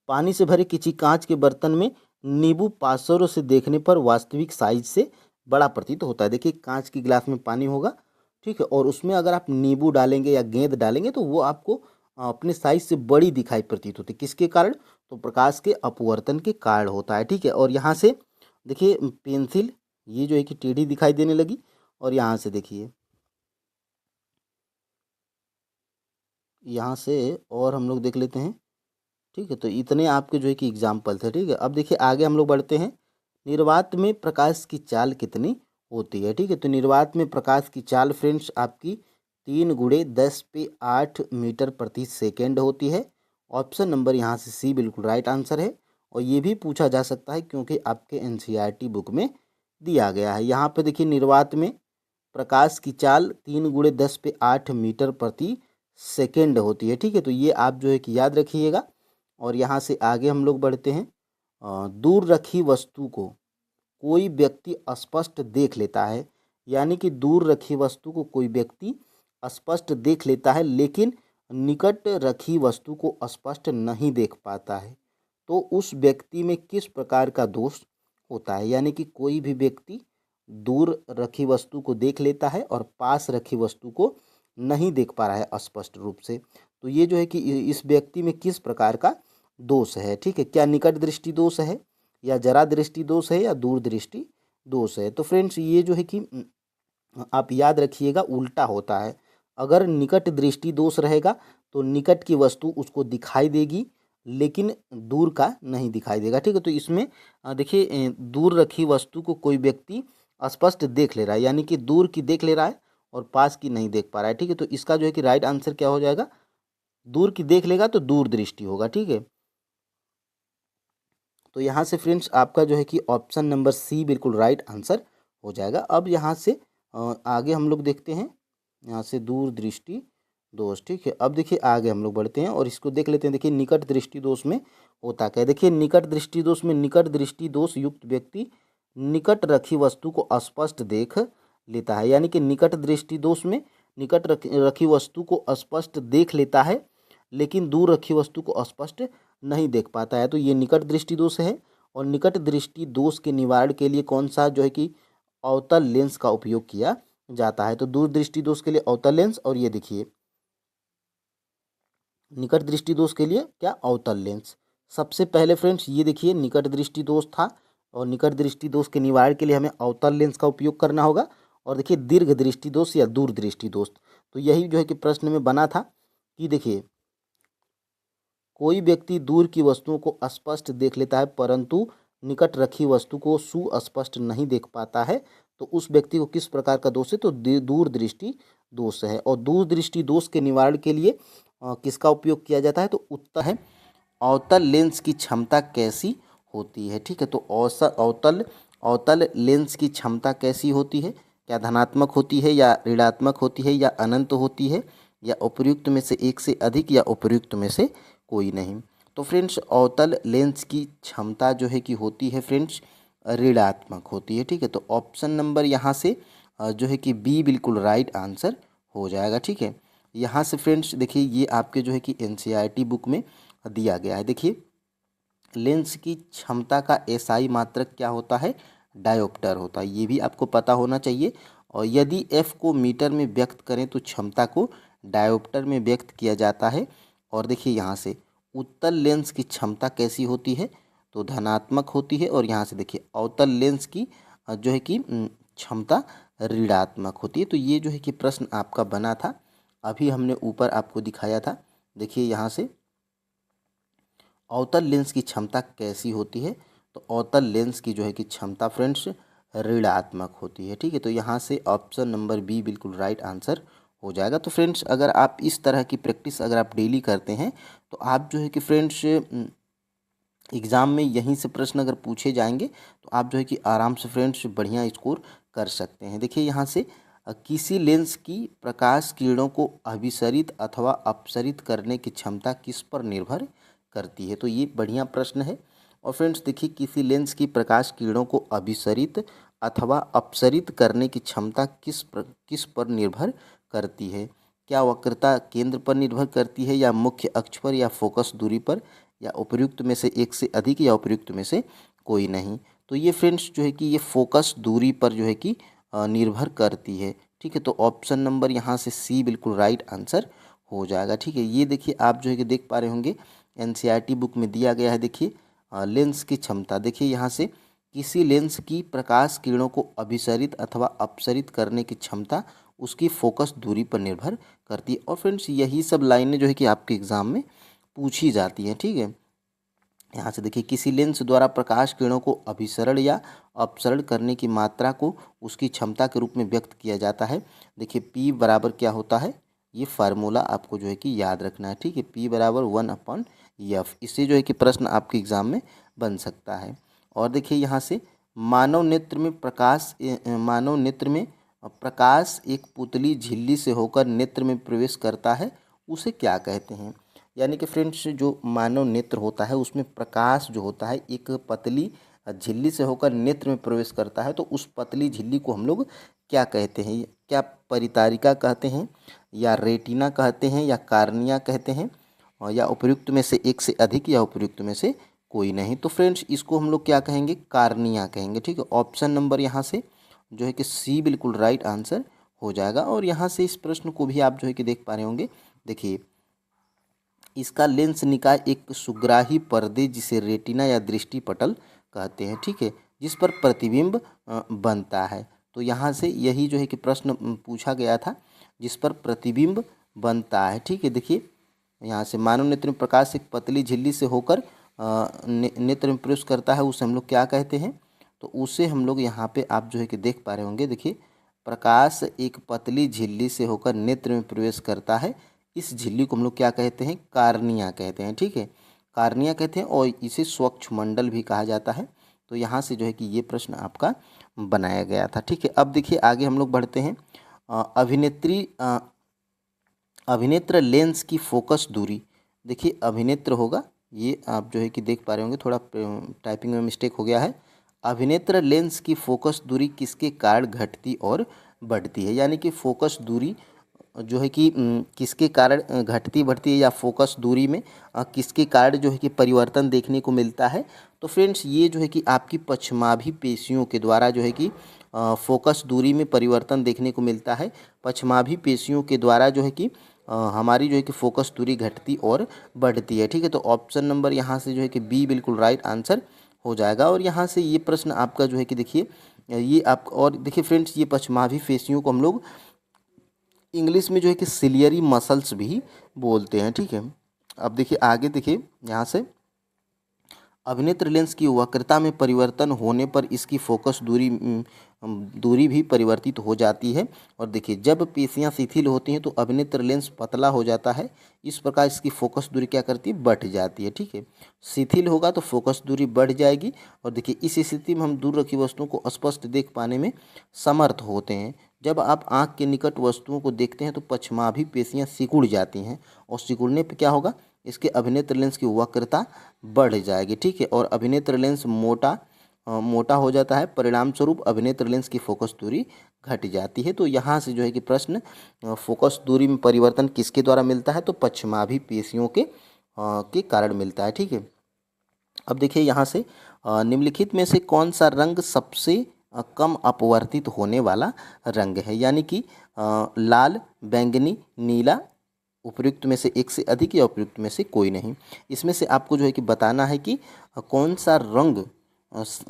पानी से भरे किसी कांच के बर्तन में नींबू पार्श्व से देखने पर वास्तविक साइज से बड़ा प्रतीत होता है। देखिए कांच की गिलास में पानी होगा, ठीक है, और उसमें अगर आप नींबू डालेंगे या गेंद डालेंगे तो वो आपको अपने साइज से बड़ी दिखाई प्रतीत होती है। किसके कारण? तो प्रकाश के अपवर्तन के कारण होता है। ठीक है, और यहाँ से देखिए पेंसिल ये जो है कि टेढ़ी दिखाई देने लगी। और यहाँ से देखिए यहाँ से और हम लोग देख लेते हैं। ठीक है, तो इतने आपके जो है कि एग्जाम्पल थे। ठीक है, अब देखिए आगे हम लोग बढ़ते हैं। निर्वात में प्रकाश की चाल कितनी होती है? ठीक है, तो निर्वात में प्रकाश की चाल फ्रेंड्स आपकी 3 × 10⁸ मीटर प्रति सेकेंड होती है। ऑप्शन नंबर यहाँ से सी बिल्कुल राइट आंसर है। और ये भी पूछा जा सकता है क्योंकि आपके एनसीईआरटी बुक में दिया गया है। यहाँ पे देखिए निर्वात में प्रकाश की चाल 3 × 10⁸ मीटर प्रति सेकेंड होती है। ठीक है, तो ये आप जो है कि याद रखिएगा। और यहाँ से आगे हम लोग बढ़ते हैं। दूर रखी वस्तु को कोई व्यक्ति स्पष्ट देख लेता है, यानी कि दूर रखी वस्तु को कोई व्यक्ति स्पष्ट देख लेता है लेकिन निकट रखी वस्तु को स्पष्ट नहीं देख पाता है तो उस व्यक्ति में किस प्रकार का दोष होता है? यानी कि कोई भी व्यक्ति दूर रखी वस्तु को देख लेता है और पास रखी वस्तु को नहीं देख पा रहा है स्पष्ट रूप से, तो ये जो है कि इस व्यक्ति में किस प्रकार का दोष है? ठीक है, क्या निकट दृष्टि दोष है या जरा दृष्टि दोष है या दूर दृष्टि दोष है? तो फ्रेंड्स ये जो है कि आप याद रखिएगा उल्टा होता है। अगर निकट दृष्टि दोष रहेगा तो निकट की वस्तु उसको दिखाई देगी लेकिन दूर का नहीं दिखाई देगा। ठीक है, तो इसमें देखिए दूर रखी वस्तु को कोई व्यक्ति स्पष्ट देख ले रहा है, यानी कि दूर की देख ले रहा है और पास की नहीं देख पा रहा है। ठीक है, तो इसका जो है कि राइट आंसर क्या हो जाएगा? दूर की देख लेगा तो दूर दृष्टि होगा। ठीक है, तो यहाँ से फ्रेंड्स आपका जो है कि ऑप्शन नंबर सी बिल्कुल राइट आंसर हो जाएगा। अब यहाँ से आगे हम लोग देखते हैं। यहाँ से दूर दृष्टि दोष। ठीक है, अब देखिए आगे हम लोग बढ़ते हैं और इसको देख लेते हैं। देखिए निकट दृष्टि दोष में होता क्या है? देखिए निकट दृष्टि दोष में निकट दृष्टि दोष युक्त व्यक्ति निकट रखी वस्तु को स्पष्ट देख लेता है, यानी कि निकट दृष्टि दोष में निकट रखी वस्तु को स्पष्ट देख लेता है लेकिन दूर रखी वस्तु को स्पष्ट नहीं देख पाता है, तो ये निकट दृष्टि दोष है। और निकट दृष्टि दोष के निवारण के लिए कौन सा जो है कि अवतल लेंस का उपयोग किया जाता है। तो दूर दृष्टि दोष के लिए अवतल लेंस, और ये देखिए निकट दृष्टि दोष के लिए क्या, अवतल लेंस। सबसे पहले फ्रेंड्स ये देखिए निकट दृष्टि दोष था, और निकट दृष्टि दोष के निवारण के लिए हमें अवतल लेंस का उपयोग करना होगा। और देखिए दीर्घ दृष्टि दोष या दूर दृष्टि दोष, तो यही जो है कि प्रश्न में बना था कि देखिए कोई व्यक्ति दूर की वस्तुओं को स्पष्ट देख लेता है परंतु निकट रखी वस्तु को सुस्पष्ट नहीं देख पाता है, तो उस व्यक्ति को किस प्रकार का दोष है, तो दूर दृष्टि दोष है। और दूर दृष्टि दोष के निवारण के लिए किसका उपयोग किया जाता है, तो उत्तर है अवतल लेंस की क्षमता कैसी होती है। ठीक है, तो अवतल लेंस की क्षमता कैसी होती है, क्या धनात्मक होती है या ऋणात्मक होती है या अनंत होती है या उपर्युक्त में से एक से अधिक या उपर्युक्त में से कोई नहीं। तो फ्रेंड्स अवतल लेंस की क्षमता जो है कि होती है फ्रेंड्स ऋणात्मक होती है। ठीक है, तो ऑप्शन नंबर यहाँ से जो है कि बी बिल्कुल राइट आंसर हो जाएगा। ठीक है, यहाँ से फ्रेंड्स देखिए ये आपके जो है कि एनसीईआरटी बुक में दिया गया है। देखिए लेंस की क्षमता का एसआई मात्रक क्या होता है, डायोप्टर होता है, ये भी आपको पता होना चाहिए। और यदि एफ को मीटर में व्यक्त करें तो क्षमता को डायोप्टर में व्यक्त किया जाता है। और देखिए यहाँ से उत्तल लेंस की क्षमता कैसी होती है, तो धनात्मक होती है। और यहाँ से देखिए अवतल लेंस की जो है कि क्षमता ऋणात्मक होती है। तो ये जो है कि प्रश्न आपका बना था, अभी हमने ऊपर आपको दिखाया था। देखिए यहाँ से अवतल लेंस की क्षमता कैसी होती है, तो अवतल लेंस की जो है कि क्षमता फ्रेंड्स ऋणात्मक होती है। ठीक है, तो यहाँ से ऑप्शन नंबर बी बिल्कुल राइट आंसर हो जाएगा। तो फ्रेंड्स अगर आप इस तरह की प्रैक्टिस अगर आप डेली करते हैं तो आप जो है कि फ्रेंड्स एग्ज़ाम में यहीं से प्रश्न अगर पूछे जाएंगे तो आप जो है कि आराम से फ्रेंड्स बढ़िया स्कोर कर सकते हैं। देखिए यहाँ से किसी लेंस की प्रकाश किरणों को अभिसरित अथवा अपसरित करने की क्षमता किस पर निर्भर करती है, तो ये बढ़िया प्रश्न है। और फ्रेंड्स देखिए किसी लेंस की प्रकाश किरणों को अभिसरित अथवा अपसरित करने की क्षमता किस पर निर्भर करती है, क्या वक्रता केंद्र पर निर्भर करती है या मुख्य अक्ष पर या फोकस दूरी पर या उपर्युक्त में से एक से अधिक या उपर्युक्त में से कोई नहीं। तो ये फ्रेंड्स जो है कि ये फोकस दूरी पर जो है कि निर्भर करती है। ठीक है, तो ऑप्शन नंबर यहाँ से सी बिल्कुल राइट आंसर हो जाएगा। ठीक है, ये देखिए आप जो है कि देख पा रहे होंगे एनसीईआरटी बुक में दिया गया है। देखिए लेंस की क्षमता, देखिए यहाँ से किसी लेंस की प्रकाश किरणों को अभिसरित अथवा अपसरित करने की क्षमता उसकी फोकस दूरी पर निर्भर करती है। और फ्रेंड्स यही सब लाइनें जो है कि आपके एग्ज़ाम में पूछी जाती हैं। ठीक है, यहाँ से देखिए किसी लेंस द्वारा प्रकाश किरणों को अभिसरण या अपसरण करने की मात्रा को उसकी क्षमता के रूप में व्यक्त किया जाता है। देखिए P बराबर क्या होता है, ये फार्मूला आपको जो है कि याद रखना है। ठीक है, P बराबर 1/F, इससे जो है कि प्रश्न आपके एग्जाम में बन सकता है। और देखिए यहाँ से मानव नेत्र में प्रकाश एक पुतली झिल्ली से होकर नेत्र में प्रवेश करता है, उसे क्या कहते हैं। यानी कि फ्रेंड्स जो मानव नेत्र होता है उसमें प्रकाश जो होता है एक पतली झिल्ली से होकर नेत्र में प्रवेश करता है, तो उस पतली झिल्ली को हम लोग क्या कहते हैं, क्या परितारिका कहते हैं या रेटिना कहते हैं या कार्निया कहते हैं, और या उपर्युक्त में से एक से अधिक या उपर्युक्त में से कोई नहीं। तो फ्रेंड्स इसको हम लोग क्या कहेंगे, कार्निया कहेंगे। ठीक है, ऑप्शन नंबर यहाँ से जो है कि सी बिल्कुल राइट आंसर हो जाएगा। और यहाँ से इस प्रश्न को भी आप जो है कि देख पा रहे होंगे। देखिए इसका लेंस निकाय एक सुग्राही पर्दे जिसे रेटिना या दृष्टिपटल कहते हैं। ठीक है, जिस पर प्रतिबिंब बनता है। तो यहाँ से यही जो है कि प्रश्न पूछा गया था, जिस पर प्रतिबिंब बनता है। ठीक है, देखिए यहाँ से मानव नेत्र में प्रकाश एक पतली झिल्ली से होकर नेत्र में प्रवेश करता है, उसे हम लोग क्या कहते हैं, तो उसे हम लोग यहाँ पे आप जो है कि देख पा रहे होंगे। देखिए प्रकाश एक पतली झिल्ली से होकर नेत्र में प्रवेश करता है, इस झिल्ली को हम लोग क्या कहते हैं, कार्निया कहते हैं। ठीक है, कार्निया कहते हैं और इसे स्वच्छ मंडल भी कहा जाता है। तो यहाँ से जो है कि ये प्रश्न आपका बनाया गया था। ठीक है, अब देखिए आगे हम लोग बढ़ते हैं। अभिनेत्र लेंस की फोकस दूरी, देखिए अभिनेत्र होगा, ये आप जो है कि देख पा रहे होंगे, थोड़ा टाइपिंग में मिस्टेक हो गया है। अभिनेत्र लेंस की फोकस दूरी किसके कारण घटती और बढ़ती है, यानी कि फोकस दूरी जो है कि किसके कारण घटती बढ़ती है, या फोकस दूरी में किसके कारण जो है कि परिवर्तन देखने को मिलता है। तो फ्रेंड्स ये जो है कि आपकी पछमाभी पेशियों के द्वारा जो है कि फोकस दूरी में परिवर्तन देखने को मिलता है। पछमाभी पेशियों के द्वारा जो है कि हमारी जो है कि फोकस दूरी घटती और बढ़ती है। ठीक है, तो ऑप्शन नंबर यहाँ से जो है कि बी बिल्कुल राइट आंसर हो जाएगा। और यहाँ से ये प्रश्न आपका जो है कि देखिए ये आप, और देखिए फ्रेंड्स ये पछमाभी पेशियों को हम लोग इंग्लिश में जो है कि सिलियरी मसल्स भी बोलते हैं। ठीक है, अब देखिए आगे देखिए यहाँ से अभिनेत्र लेंस की वक्रता में परिवर्तन होने पर इसकी फोकस दूरी भी परिवर्तित हो जाती है। और देखिए जब पेशियां शिथिल होती हैं तो अभिनेत्र लेंस पतला हो जाता है। इस प्रकार इसकी फोकस दूरी क्या करती है, बढ़ जाती है। ठीक है, शिथिल होगा तो फोकस दूरी बढ़ जाएगी। और देखिए इस स्थिति में हम दूर रखी वस्तुओं को स्पष्ट देख पाने में समर्थ होते हैं। जब आप आँख के निकट वस्तुओं को देखते हैं तो पछमाभी पेशियां सिकुड़ जाती हैं, और सिकुड़ने पर क्या होगा, इसके अभिनेत्र लेंस की वक्रता बढ़ जाएगी। ठीक है, और अभिनेत्र लेंस मोटा हो जाता है। परिणाम स्वरूप अभिनेत्र लेंस की फोकस दूरी घट जाती है। तो यहाँ से जो है कि प्रश्न फोकस दूरी में परिवर्तन किसके द्वारा मिलता है, तो पछमाभी पेशियों के कारण मिलता है। ठीक है, अब देखिए यहाँ से निम्नलिखित में से कौन सा रंग सबसे कम अपवर्तित होने वाला रंग है, यानी कि लाल, बैंगनी, नीला, उपयुक्त में से एक से अधिक या उपयुक्त में से कोई नहीं। इसमें से आपको जो है कि बताना है कि कौन सा रंग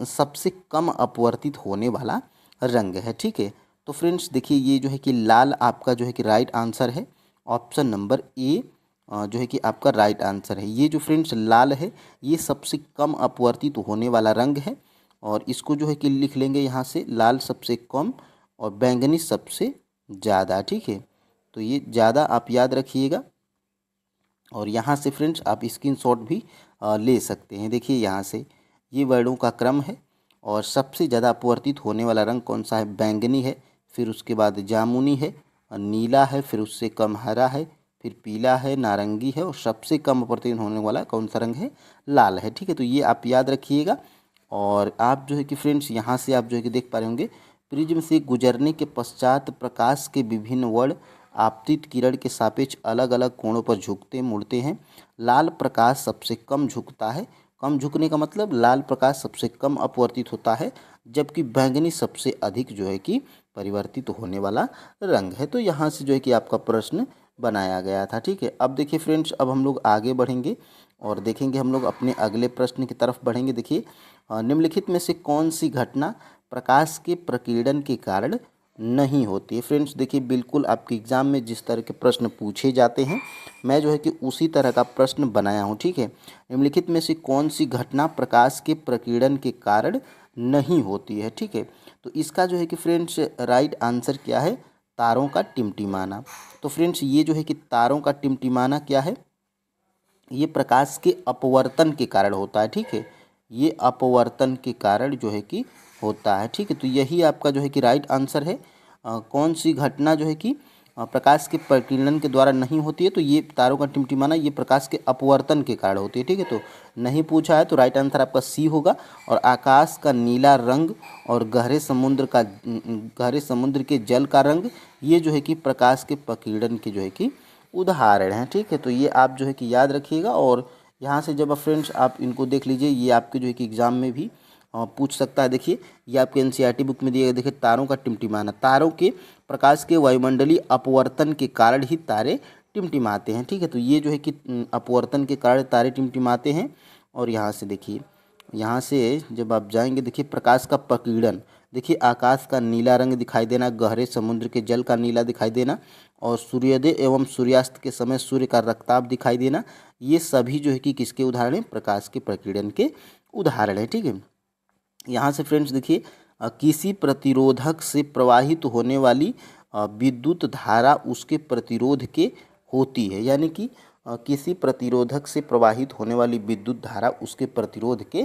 सबसे कम अपवर्तित होने वाला रंग है। ठीक है, तो फ्रेंड्स देखिए ये जो है कि लाल आपका जो है कि राइट आंसर है। ऑप्शन नंबर ए जो है कि आपका राइट आंसर है। ये जो फ्रेंड्स लाल है ये सबसे कम अपवर्तित होने वाला रंग है, और इसको जो है कि लिख लेंगे यहाँ से, लाल सबसे कम और बैंगनी सबसे ज़्यादा। ठीक है, तो ये ज़्यादा आप याद रखिएगा। और यहाँ से फ्रेंड्स आप स्क्रीनशॉट भी ले सकते हैं। देखिए यहाँ से ये वर्णों का क्रम है, और सबसे ज़्यादा अपवर्तित होने वाला रंग कौन सा है, बैंगनी है, फिर उसके बाद जामुनी है, नीला है, फिर उससे कम हरा है, फिर पीला है, नारंगी है, और सबसे कम अपवर्तित होने वाला कौन सा रंग है, लाल है। ठीक है, तो ये आप याद रखिएगा। और आप जो है कि फ्रेंड्स यहाँ से आप जो है कि देख पा रहे होंगे, प्रिज्म से गुजरने के पश्चात प्रकाश के विभिन्न वर्ण आपतित किरण के सापेक्ष अलग अलग कोणों पर झुकते मुड़ते हैं। लाल प्रकाश सबसे कम झुकता है। कम झुकने का मतलब लाल प्रकाश सबसे कम अपवर्तित होता है, जबकि बैंगनी सबसे अधिक जो है कि परिवर्तित होने वाला रंग है। तो यहाँ से जो है कि आपका प्रश्न बनाया गया था। ठीक है, अब देखिए फ्रेंड्स अब हम लोग आगे बढ़ेंगे और देखेंगे, हम लोग अपने अगले प्रश्न की तरफ बढ़ेंगे। देखिए निम्नलिखित में से कौन सी घटना प्रकाश के प्रकीर्णन के कारण नहीं होती है। फ्रेंड्स देखिए बिल्कुल आपके एग्ज़ाम में जिस तरह के प्रश्न पूछे जाते हैं मैं जो है कि उसी तरह का प्रश्न बनाया हूँ। ठीक है, निम्नलिखित में से कौन सी घटना प्रकाश के प्रकीर्णन के कारण नहीं होती है। ठीक है, तो इसका जो है कि फ्रेंड्स राइट आंसर क्या है, तारों का टिमटिमाना। तो फ्रेंड्स ये जो है कि तारों का टिमटिमाना क्या है, ये प्रकाश के अपवर्तन के कारण होता है। ठीक है, ये अपवर्तन के कारण जो है कि होता है। ठीक है, तो यही आपका जो है कि राइट आंसर है। कौन सी घटना जो है कि प्रकाश के प्रकीर्णन के द्वारा नहीं होती है, तो ये तारों का टिमटिमाना ये प्रकाश के अपवर्तन के कारण होती है। ठीक है, तो नहीं पूछा है तो राइट आंसर आपका सी होगा। और आकाश का नीला रंग और गहरे समुद्र के जल का रंग ये जो है कि प्रकाश के प्रकीर्णन के जो है कि उदाहरण हैं। ठीक है, तो ये आप जो है कि याद रखिएगा। और यहाँ से जब फ्रेंड्स आप इनको देख लीजिए, ये आपके जो है कि एग्ज़ाम में भी पूछ सकता है। देखिए ये आपके एनसीईआरटी बुक में दिए गए, देखिए तारों का टिमटिमाना, तारों के प्रकाश के वायुमंडलीय अपवर्तन के कारण ही तारे टिमटिमाते हैं। ठीक है, तो ये जो है कि अपवर्तन के कारण तारे टिमटिमाते हैं। और यहाँ से देखिए, यहाँ से जब आप जाएंगे देखिए प्रकाश का प्रकीर्णन, देखिए आकाश का नीला रंग दिखाई देना, गहरे समुद्र के जल का नीला दिखाई देना, और सूर्योदय एवं सूर्यास्त के समय सूर्य का रक्ताभ दिखाई देना, ये सभी जो है कि किसके उदाहरण हैं, प्रकाश के प्रकीर्णन के उदाहरण हैं। ठीक है, यहाँ से फ्रेंड्स देखिए किसी प्रतिरोधक से प्रवाहित होने वाली विद्युत धारा उसके प्रतिरोध के होती है, यानी कि किसी प्रतिरोधक से प्रवाहित होने वाली विद्युत धारा उसके प्रतिरोध के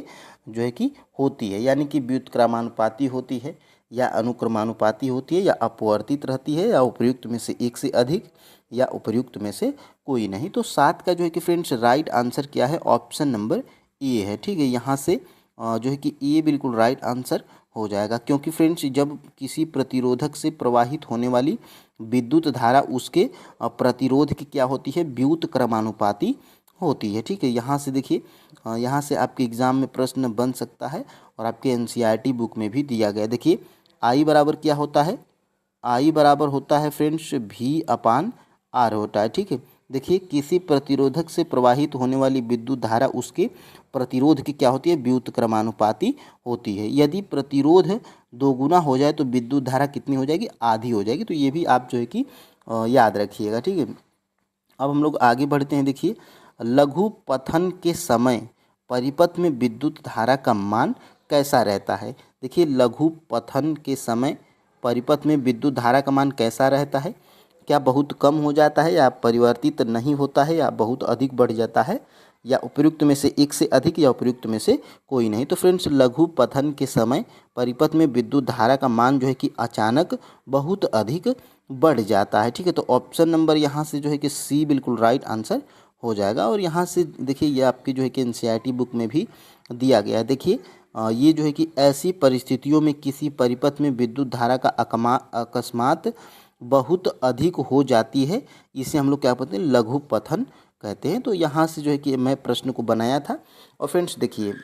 जो है कि होती है, यानी कि व्युत्क्रमानुपाती होती है, या अनुक्रमानुपाती होती है, या अपवर्तित रहती है, या उपर्युक्त में से एक से अधिक, या उपर्युक्त में से कोई नहीं। तो 7 का जो है कि फ्रेंड्स राइट आंसर क्या है, ऑप्शन नंबर ए है। ठीक है, यहाँ से जो है कि ए बिल्कुल राइट आंसर हो जाएगा, क्योंकि फ्रेंड्स जब किसी प्रतिरोधक से प्रवाहित होने वाली विद्युत धारा उसके प्रतिरोध की क्या होती है, व्युत्क्रमानुपाती होती है। ठीक है, यहाँ से देखिए, यहाँ से आपके एग्जाम में प्रश्न बन सकता है और आपके एनसीईआरटी बुक में भी दिया गया है। देखिए आई बराबर क्या होता है, आई बराबर होता है फ्रेंड्स भी अपान आर होता है। ठीक है, देखिए किसी प्रतिरोधक से प्रवाहित होने वाली विद्युत धारा उसके प्रतिरोध की क्या होती है, व्युत्क्रमानुपाती होती है। यदि प्रतिरोध दोगुना हो जाए तो विद्युत धारा कितनी हो जाएगी, आधी हो जाएगी। तो ये भी आप जो है कि याद रखिएगा। ठीक है, अब हम लोग आगे बढ़ते हैं। देखिए लघु पथन के समय परिपथ में विद्युत धारा का मान कैसा रहता है। देखिए लघु पथन के समय परिपथ में विद्युत धारा का मान कैसा रहता है, क्या बहुत कम हो जाता है, या परिवर्तित नहीं होता है, या बहुत अधिक बढ़ जाता है, या उपयुक्त में से एक से अधिक, या उपयुक्त में से कोई नहीं। तो फ्रेंड्स लघु पथन के समय परिपथ में विद्युत धारा का मान जो है कि अचानक बहुत अधिक बढ़ जाता है। ठीक है, तो ऑप्शन नंबर यहाँ से जो है कि सी बिल्कुल राइट आंसर हो जाएगा। और यहाँ से देखिए ये आपकी जो है कि एनसीईआरटी बुक में भी दिया गया है। देखिए ये जो है कि ऐसी परिस्थितियों में किसी परिपथ में विद्युत धारा का अकस्मात बहुत अधिक हो जाती है, इसे हम लोग क्या कहते हैं, लघु पथन कहते हैं। तो यहाँ से जो है कि मैं प्रश्न को बनाया था। और फ्रेंड्स देखिए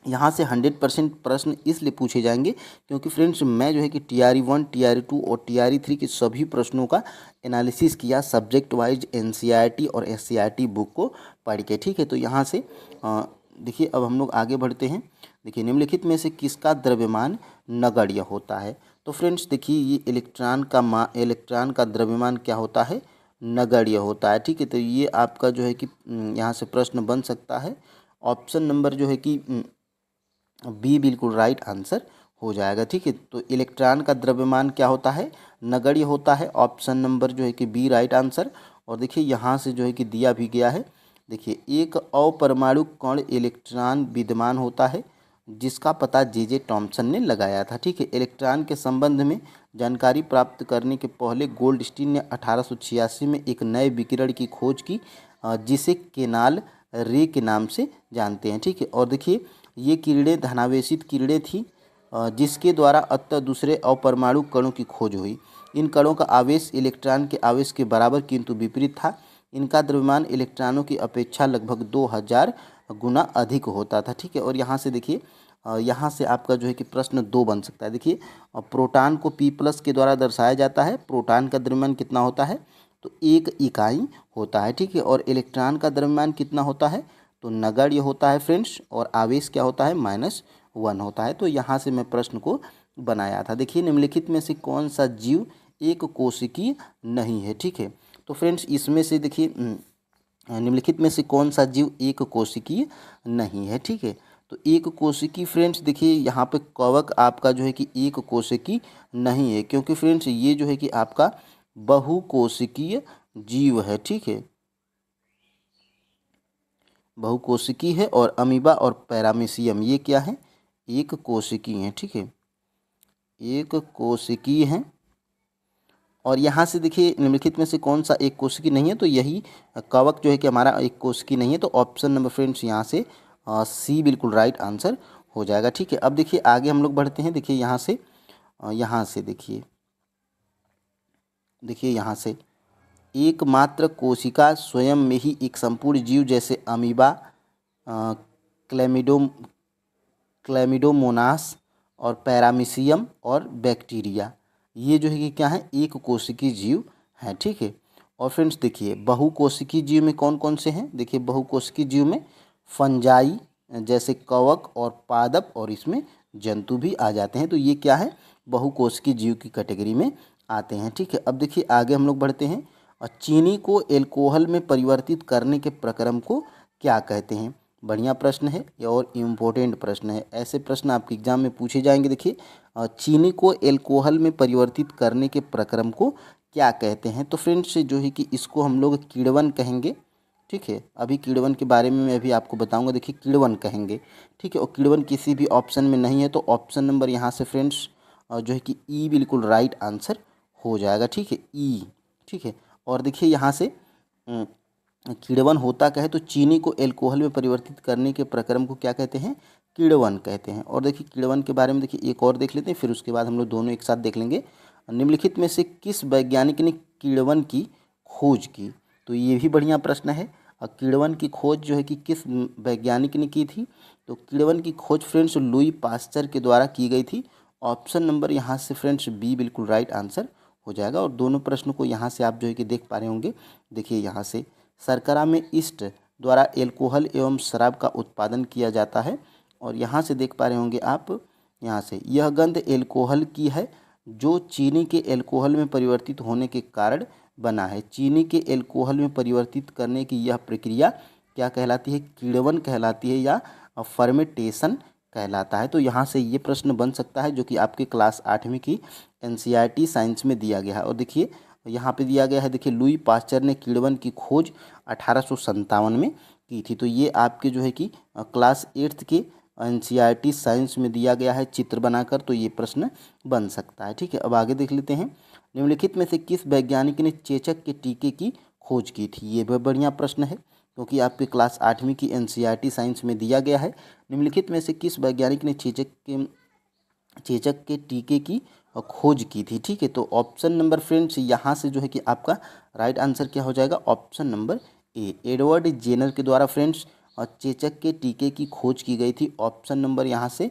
यहाँ से 100% प्रश्न इसलिए पूछे जाएंगे क्योंकि फ्रेंड्स मैं जो है कि TRE 1, TRE 2 और TRE 3 के सभी प्रश्नों का एनालिसिस किया सब्जेक्ट वाइज एनसीईआरटी और एससीईआरटी बुक को पढ़ के। ठीक है, तो यहाँ से देखिए अब हम लोग आगे बढ़ते हैं। देखिए निम्नलिखित में से किसका द्रव्यमान नगण्य होता है। तो फ्रेंड्स देखिए ये इलेक्ट्रॉन का द्रव्यमान क्या होता है, नगण्य होता है। ठीक है, तो ये आपका जो है कि यहाँ से प्रश्न बन सकता है। ऑप्शन नंबर जो है कि बी बिल्कुल राइट आंसर हो जाएगा। ठीक है, तो इलेक्ट्रॉन का द्रव्यमान क्या होता है, नगण्य होता है। ऑप्शन नंबर जो है कि बी राइट आंसर। और देखिए यहाँ से जो है कि दिया भी गया है। देखिए एक अपरमाणु कण इलेक्ट्रॉन विद्यमान होता है जिसका पता जे टॉमसन ने लगाया था। ठीक है, इलेक्ट्रॉन के संबंध में जानकारी प्राप्त करने के पहले गोल्डस्टीन ने 1886 में एक नए विकिरण की खोज की जिसे केनाल रे के नाम से जानते हैं। ठीक है, और देखिए ये किरणें धनावेशित किरणें थी जिसके द्वारा अंततः दूसरे अपरमाणु कणों की खोज हुई। इन कणों का आवेश इलेक्ट्रॉन के आवेश के बराबर किंतु विपरीत था। इनका द्रव्यमान इलेक्ट्रॉनों की अपेक्षा लगभग 2000 गुना अधिक होता था। ठीक है, और यहाँ से देखिए यहाँ से आपका जो है कि प्रश्न 2 बन सकता है। देखिए प्रोटॉन को P+ के द्वारा दर्शाया जाता है। प्रोटॉन का द्रव्यमान कितना होता है, तो 1 इकाई होता है। ठीक है, और इलेक्ट्रॉन का द्रव्यमान कितना होता है, तो नगण्य होता है फ्रेंड्स, और आवेश क्या होता है, -1 होता है। तो यहाँ से मैं प्रश्न को बनाया था। देखिए निम्नलिखित में से कौन सा जीव एक कोशिकीय नहीं है। ठीक है, तो फ्रेंड्स इसमें से देखिए निम्नलिखित में से कौन सा जीव एक कोशिकीय नहीं है। ठीक है, तो एक कोशिकीय फ्रेंड्स देखिए यहाँ पे कवक आपका जो है कि एक कोशिकीय नहीं है, क्योंकि फ्रेंड्स ये जो है कि आपका बहुकोशिकीय जीव है। ठीक है, बहुकोशिकीय है। और अमीबा और पैरामीशियम ये क्या है, एक कोशिकीय हैं। ठीक है, एक कोशिकीय हैं। और यहाँ से देखिए निम्नलिखित में से कौन सा एक कोशिकीय नहीं है, तो यही कवक जो है कि हमारा एक कोशिकीय नहीं है। तो ऑप्शन नंबर फ्रेंड्स यहाँ से सी बिल्कुल राइट आंसर हो जाएगा। ठीक है, अब देखिए आगे हम लोग बढ़ते हैं। देखिए यहाँ से देखिए यहाँ से एकमात्र कोशिका स्वयं में ही एक संपूर्ण जीव जैसे अमीबा, क्लेमिडो क्लेमिडोमोनास और पैरामीशियम और बैक्टीरिया, ये जो है कि क्या है, एक कोशिकीय जीव है। ठीक है, और फ्रेंड्स देखिए बहुकोशिकीय जीव में कौन कौन से हैं। देखिए बहुकोशिकीय जीव में फंजाई जैसे कवक और पादप और इसमें जंतु भी आ जाते हैं। तो ये क्या है, बहुकोशिकीय जीव की कैटेगरी में आते हैं। ठीक है, अब देखिए आगे हम लोग बढ़ते हैं। और चीनी को एल्कोहल में परिवर्तित करने के प्रक्रम को क्या कहते हैं। बढ़िया प्रश्न है ये और इम्पोर्टेंट प्रश्न है। ऐसे प्रश्न आपके एग्जाम में पूछे जाएंगे। देखिए चीनी को एल्कोहल में परिवर्तित करने के प्रक्रम को क्या कहते हैं। तो फ्रेंड्स जो है कि इसको हम लोग किण्वन कहेंगे। ठीक है, अभी किण्वन के बारे में मैं भी आपको बताऊंगा। देखिए किण्वन कहेंगे। ठीक है, और किण्वन किसी भी ऑप्शन में नहीं है, तो ऑप्शन नंबर यहाँ से फ्रेंड्स जो है कि ई बिल्कुल राइट आंसर हो जाएगा। ठीक है, ई। ठीक है, और देखिए यहाँ से किण्वन होता क्या है, तो चीनी को एल्कोहल में परिवर्तित करने के प्रक्रम को क्या कहते हैं, किण्वन कहते हैं। और देखिए किण्वन के बारे में देखिए एक और देख लेते हैं, फिर उसके बाद हम लोग दोनों एक साथ देख लेंगे। निम्नलिखित में से किस वैज्ञानिक ने किण्वन की खोज की, तो ये भी बढ़िया प्रश्न है। और किण्वन की खोज जो है कि किस वैज्ञानिक ने की थी, तो किण्वन की खोज फ्रेंड्स लुई पास्चर के द्वारा की गई थी। ऑप्शन नंबर यहाँ से फ्रेंड्स बी बिल्कुल राइट आंसर हो जाएगा। और दोनों प्रश्न को यहाँ से आप जो है कि देख पा रहे होंगे। देखिए यहाँ से शर्करा में ईस्ट द्वारा एल्कोहल एवं शराब का उत्पादन किया जाता है। और यहाँ से देख पा रहे होंगे आप, यहाँ से यह गंध एल्कोहल की है जो चीनी के एल्कोहल में परिवर्तित होने के कारण बना है। चीनी के एल्कोहल में परिवर्तित करने की यह प्रक्रिया क्या कहलाती है, किण्वन कहलाती है या फर्मेंटेशन कहलाता है। तो यहाँ से ये प्रश्न बन सकता है जो कि आपके क्लास 8वीं की एनसीईआरटी साइंस में दिया गया है। और देखिए यहाँ पे दिया गया है, देखिए लुई पास्चर ने किण्वन की खोज 1857 में की थी। तो ये आपके जो है कि क्लास 8th के एनसीईआरटी साइंस में दिया गया है चित्र बनाकर, तो ये प्रश्न बन सकता है। ठीक है, अब आगे देख लेते हैं। निम्नलिखित में से किस वैज्ञानिक ने चेचक के टीके की खोज की थी, ये भी बढ़िया प्रश्न है क्योंकि आपके क्लास 8वीं की एनसीईआरटी साइंस में दिया गया है। निम्नलिखित में से किस वैज्ञानिक ने चेचक के टीके की खोज की थी। ठीक है, तो ऑप्शन नंबर फ्रेंड्स यहाँ से जो है कि आपका राइट आंसर क्या हो जाएगा, option number A, Edward Jenner के द्वारा फ्रेंड्स चेचक के टीके की खोज की गई थी। ऑप्शन नंबर यहाँ से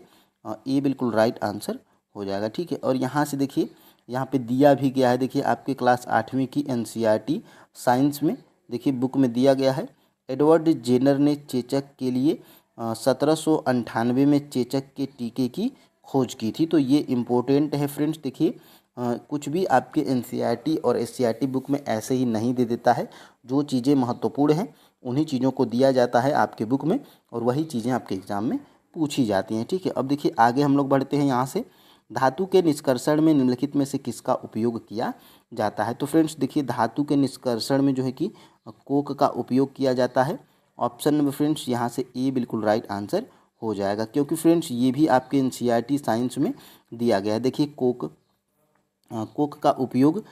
ए बिल्कुल राइट आंसर हो जाएगा। ठीक है, और यहाँ से देखिए यहाँ पे दिया भी गया है, देखिए आपके क्लास 8वीं की एनसीईआरटी साइंस में देखिए बुक में दिया गया है। एडवर्ड जेनर ने चेचक के लिए 1798 में चेचक के टीके की खोज की थी। तो ये इम्पोर्टेंट है फ्रेंड्स। देखिए कुछ भी आपके एनसीईआरटी और एससीईआरटी बुक में ऐसे ही नहीं दे देता है। जो चीज़ें महत्वपूर्ण हैं उन्हीं चीज़ों को दिया जाता है आपके बुक में और वही चीज़ें आपके एग्जाम में पूछी जाती हैं। ठीक है, अब देखिए आगे हम लोग बढ़ते हैं। यहाँ से धातु के निष्कर्षण में निम्नलिखित में से किसका उपयोग किया जाता है। तो फ्रेंड्स देखिए धातु के निष्कर्षण में जो है कि कोक का उपयोग किया जाता है। ऑप्शन नंबर फ्रेंड्स यहाँ से ए बिल्कुल राइट आंसर हो जाएगा, क्योंकि फ्रेंड्स ये भी आपके एनसीईआरटी साइंस में दिया गया है। देखिए कोक का उपयोग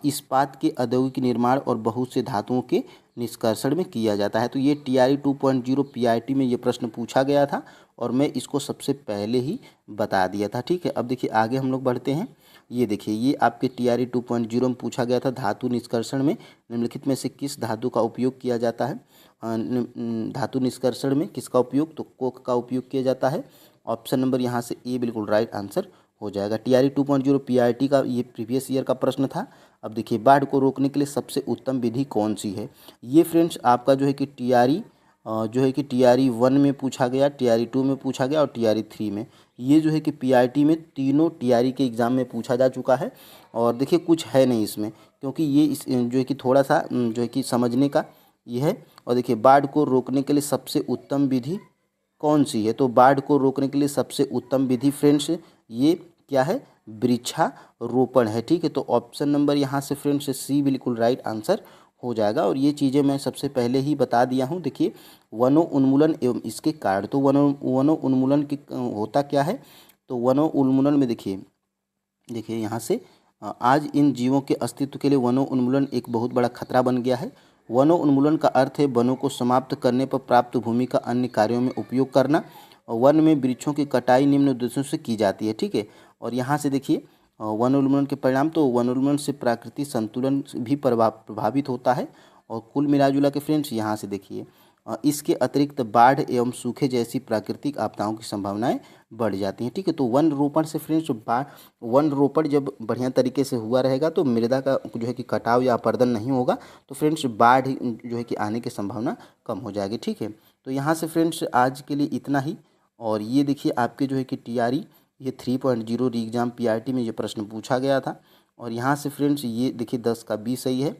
इस्पात के औद्योगिक निर्माण और बहुत से धातुओं के निष्कर्षण में किया जाता है। तो ये TRE 2.0 PIT में ये प्रश्न पूछा गया था और मैं इसको सबसे पहले ही बता दिया था। ठीक है, अब देखिए आगे हम लोग बढ़ते हैं। ये देखिए ये आपके TRE 2.0 में पूछा गया था, धातु निष्कर्षण में निम्नलिखित में से किस धातु का उपयोग किया जाता है। धातु निष्कर्षण में किसका उपयोग, तो कोक का उपयोग किया जाता है। ऑप्शन नंबर यहाँ से ए बिल्कुल राइट आंसर हो जाएगा। TRE 2.0 PIT का ये प्रीवियस ईयर का प्रश्न था। अब देखिए बाढ़ को रोकने के लिए सबसे उत्तम विधि कौन सी है। ये फ्रेंड्स आपका जो है कि TRE 1 में पूछा गया, TRE 2 में पूछा गया और TRE 3 में। ये जो है कि PIT में तीनों TRE के एग्ज़ाम में पूछा जा चुका है। और देखिए कुछ है नहीं इसमें, क्योंकि ये इस जो है कि थोड़ा सा जो है कि समझने का ये है। और देखिए बाढ़ को रोकने के लिए सबसे उत्तम विधि कौन सी है, तो बाढ़ को रोकने के लिए सबसे उत्तम विधि फ्रेंड्स ये क्या है, वृक्षारोपण है। ठीक है, तो ऑप्शन नंबर यहाँ से फ्रेंड्स सी बिल्कुल राइट आंसर हो जाएगा। और ये चीज़ें मैं सबसे पहले ही बता दिया हूँ। देखिए वनों उन्मूलन एवं इसके कारण, तो वनों उन्मूलन की होता क्या है, तो वनों उन्मूलन में देखिए यहाँ से आज इन जीवों के अस्तित्व के लिए वनों उन्मूलन एक बहुत बड़ा खतरा बन गया है। वनों उन्मूलन का अर्थ है वनों को समाप्त करने पर प्राप्त भूमि का अन्य कार्यों में उपयोग करना। और वन में वृक्षों की कटाई निम्न उद्देश्यों से की जाती है। ठीक है, और यहाँ से देखिए वन उन्मूलन के परिणाम, तो वन उन्मूलन से प्राकृतिक संतुलन भी प्रभावित होता है। और कुल मिलाजुला के फ्रेंड्स यहाँ से देखिए इसके अतिरिक्त बाढ़ एवं सूखे जैसी प्राकृतिक आपदाओं की संभावनाएं बढ़ जाती हैं। ठीक है, तो वन रोपण से फ्रेंड्स वन रोपण जब बढ़िया तरीके से हुआ रहेगा तो मृदा का जो है कि कटाव या अपरदन नहीं होगा, तो फ्रेंड्स बाढ़ जो है कि आने की संभावना कम हो जाएगी। ठीक है, तो यहाँ से फ्रेंड्स आज के लिए इतना ही। और ये देखिए आपके जो है कि TRE ये 3.0 री एग्ज़ाम PRT में ये प्रश्न पूछा गया था। और यहाँ से फ्रेंड्स ये देखिए 10 का 20 सही है।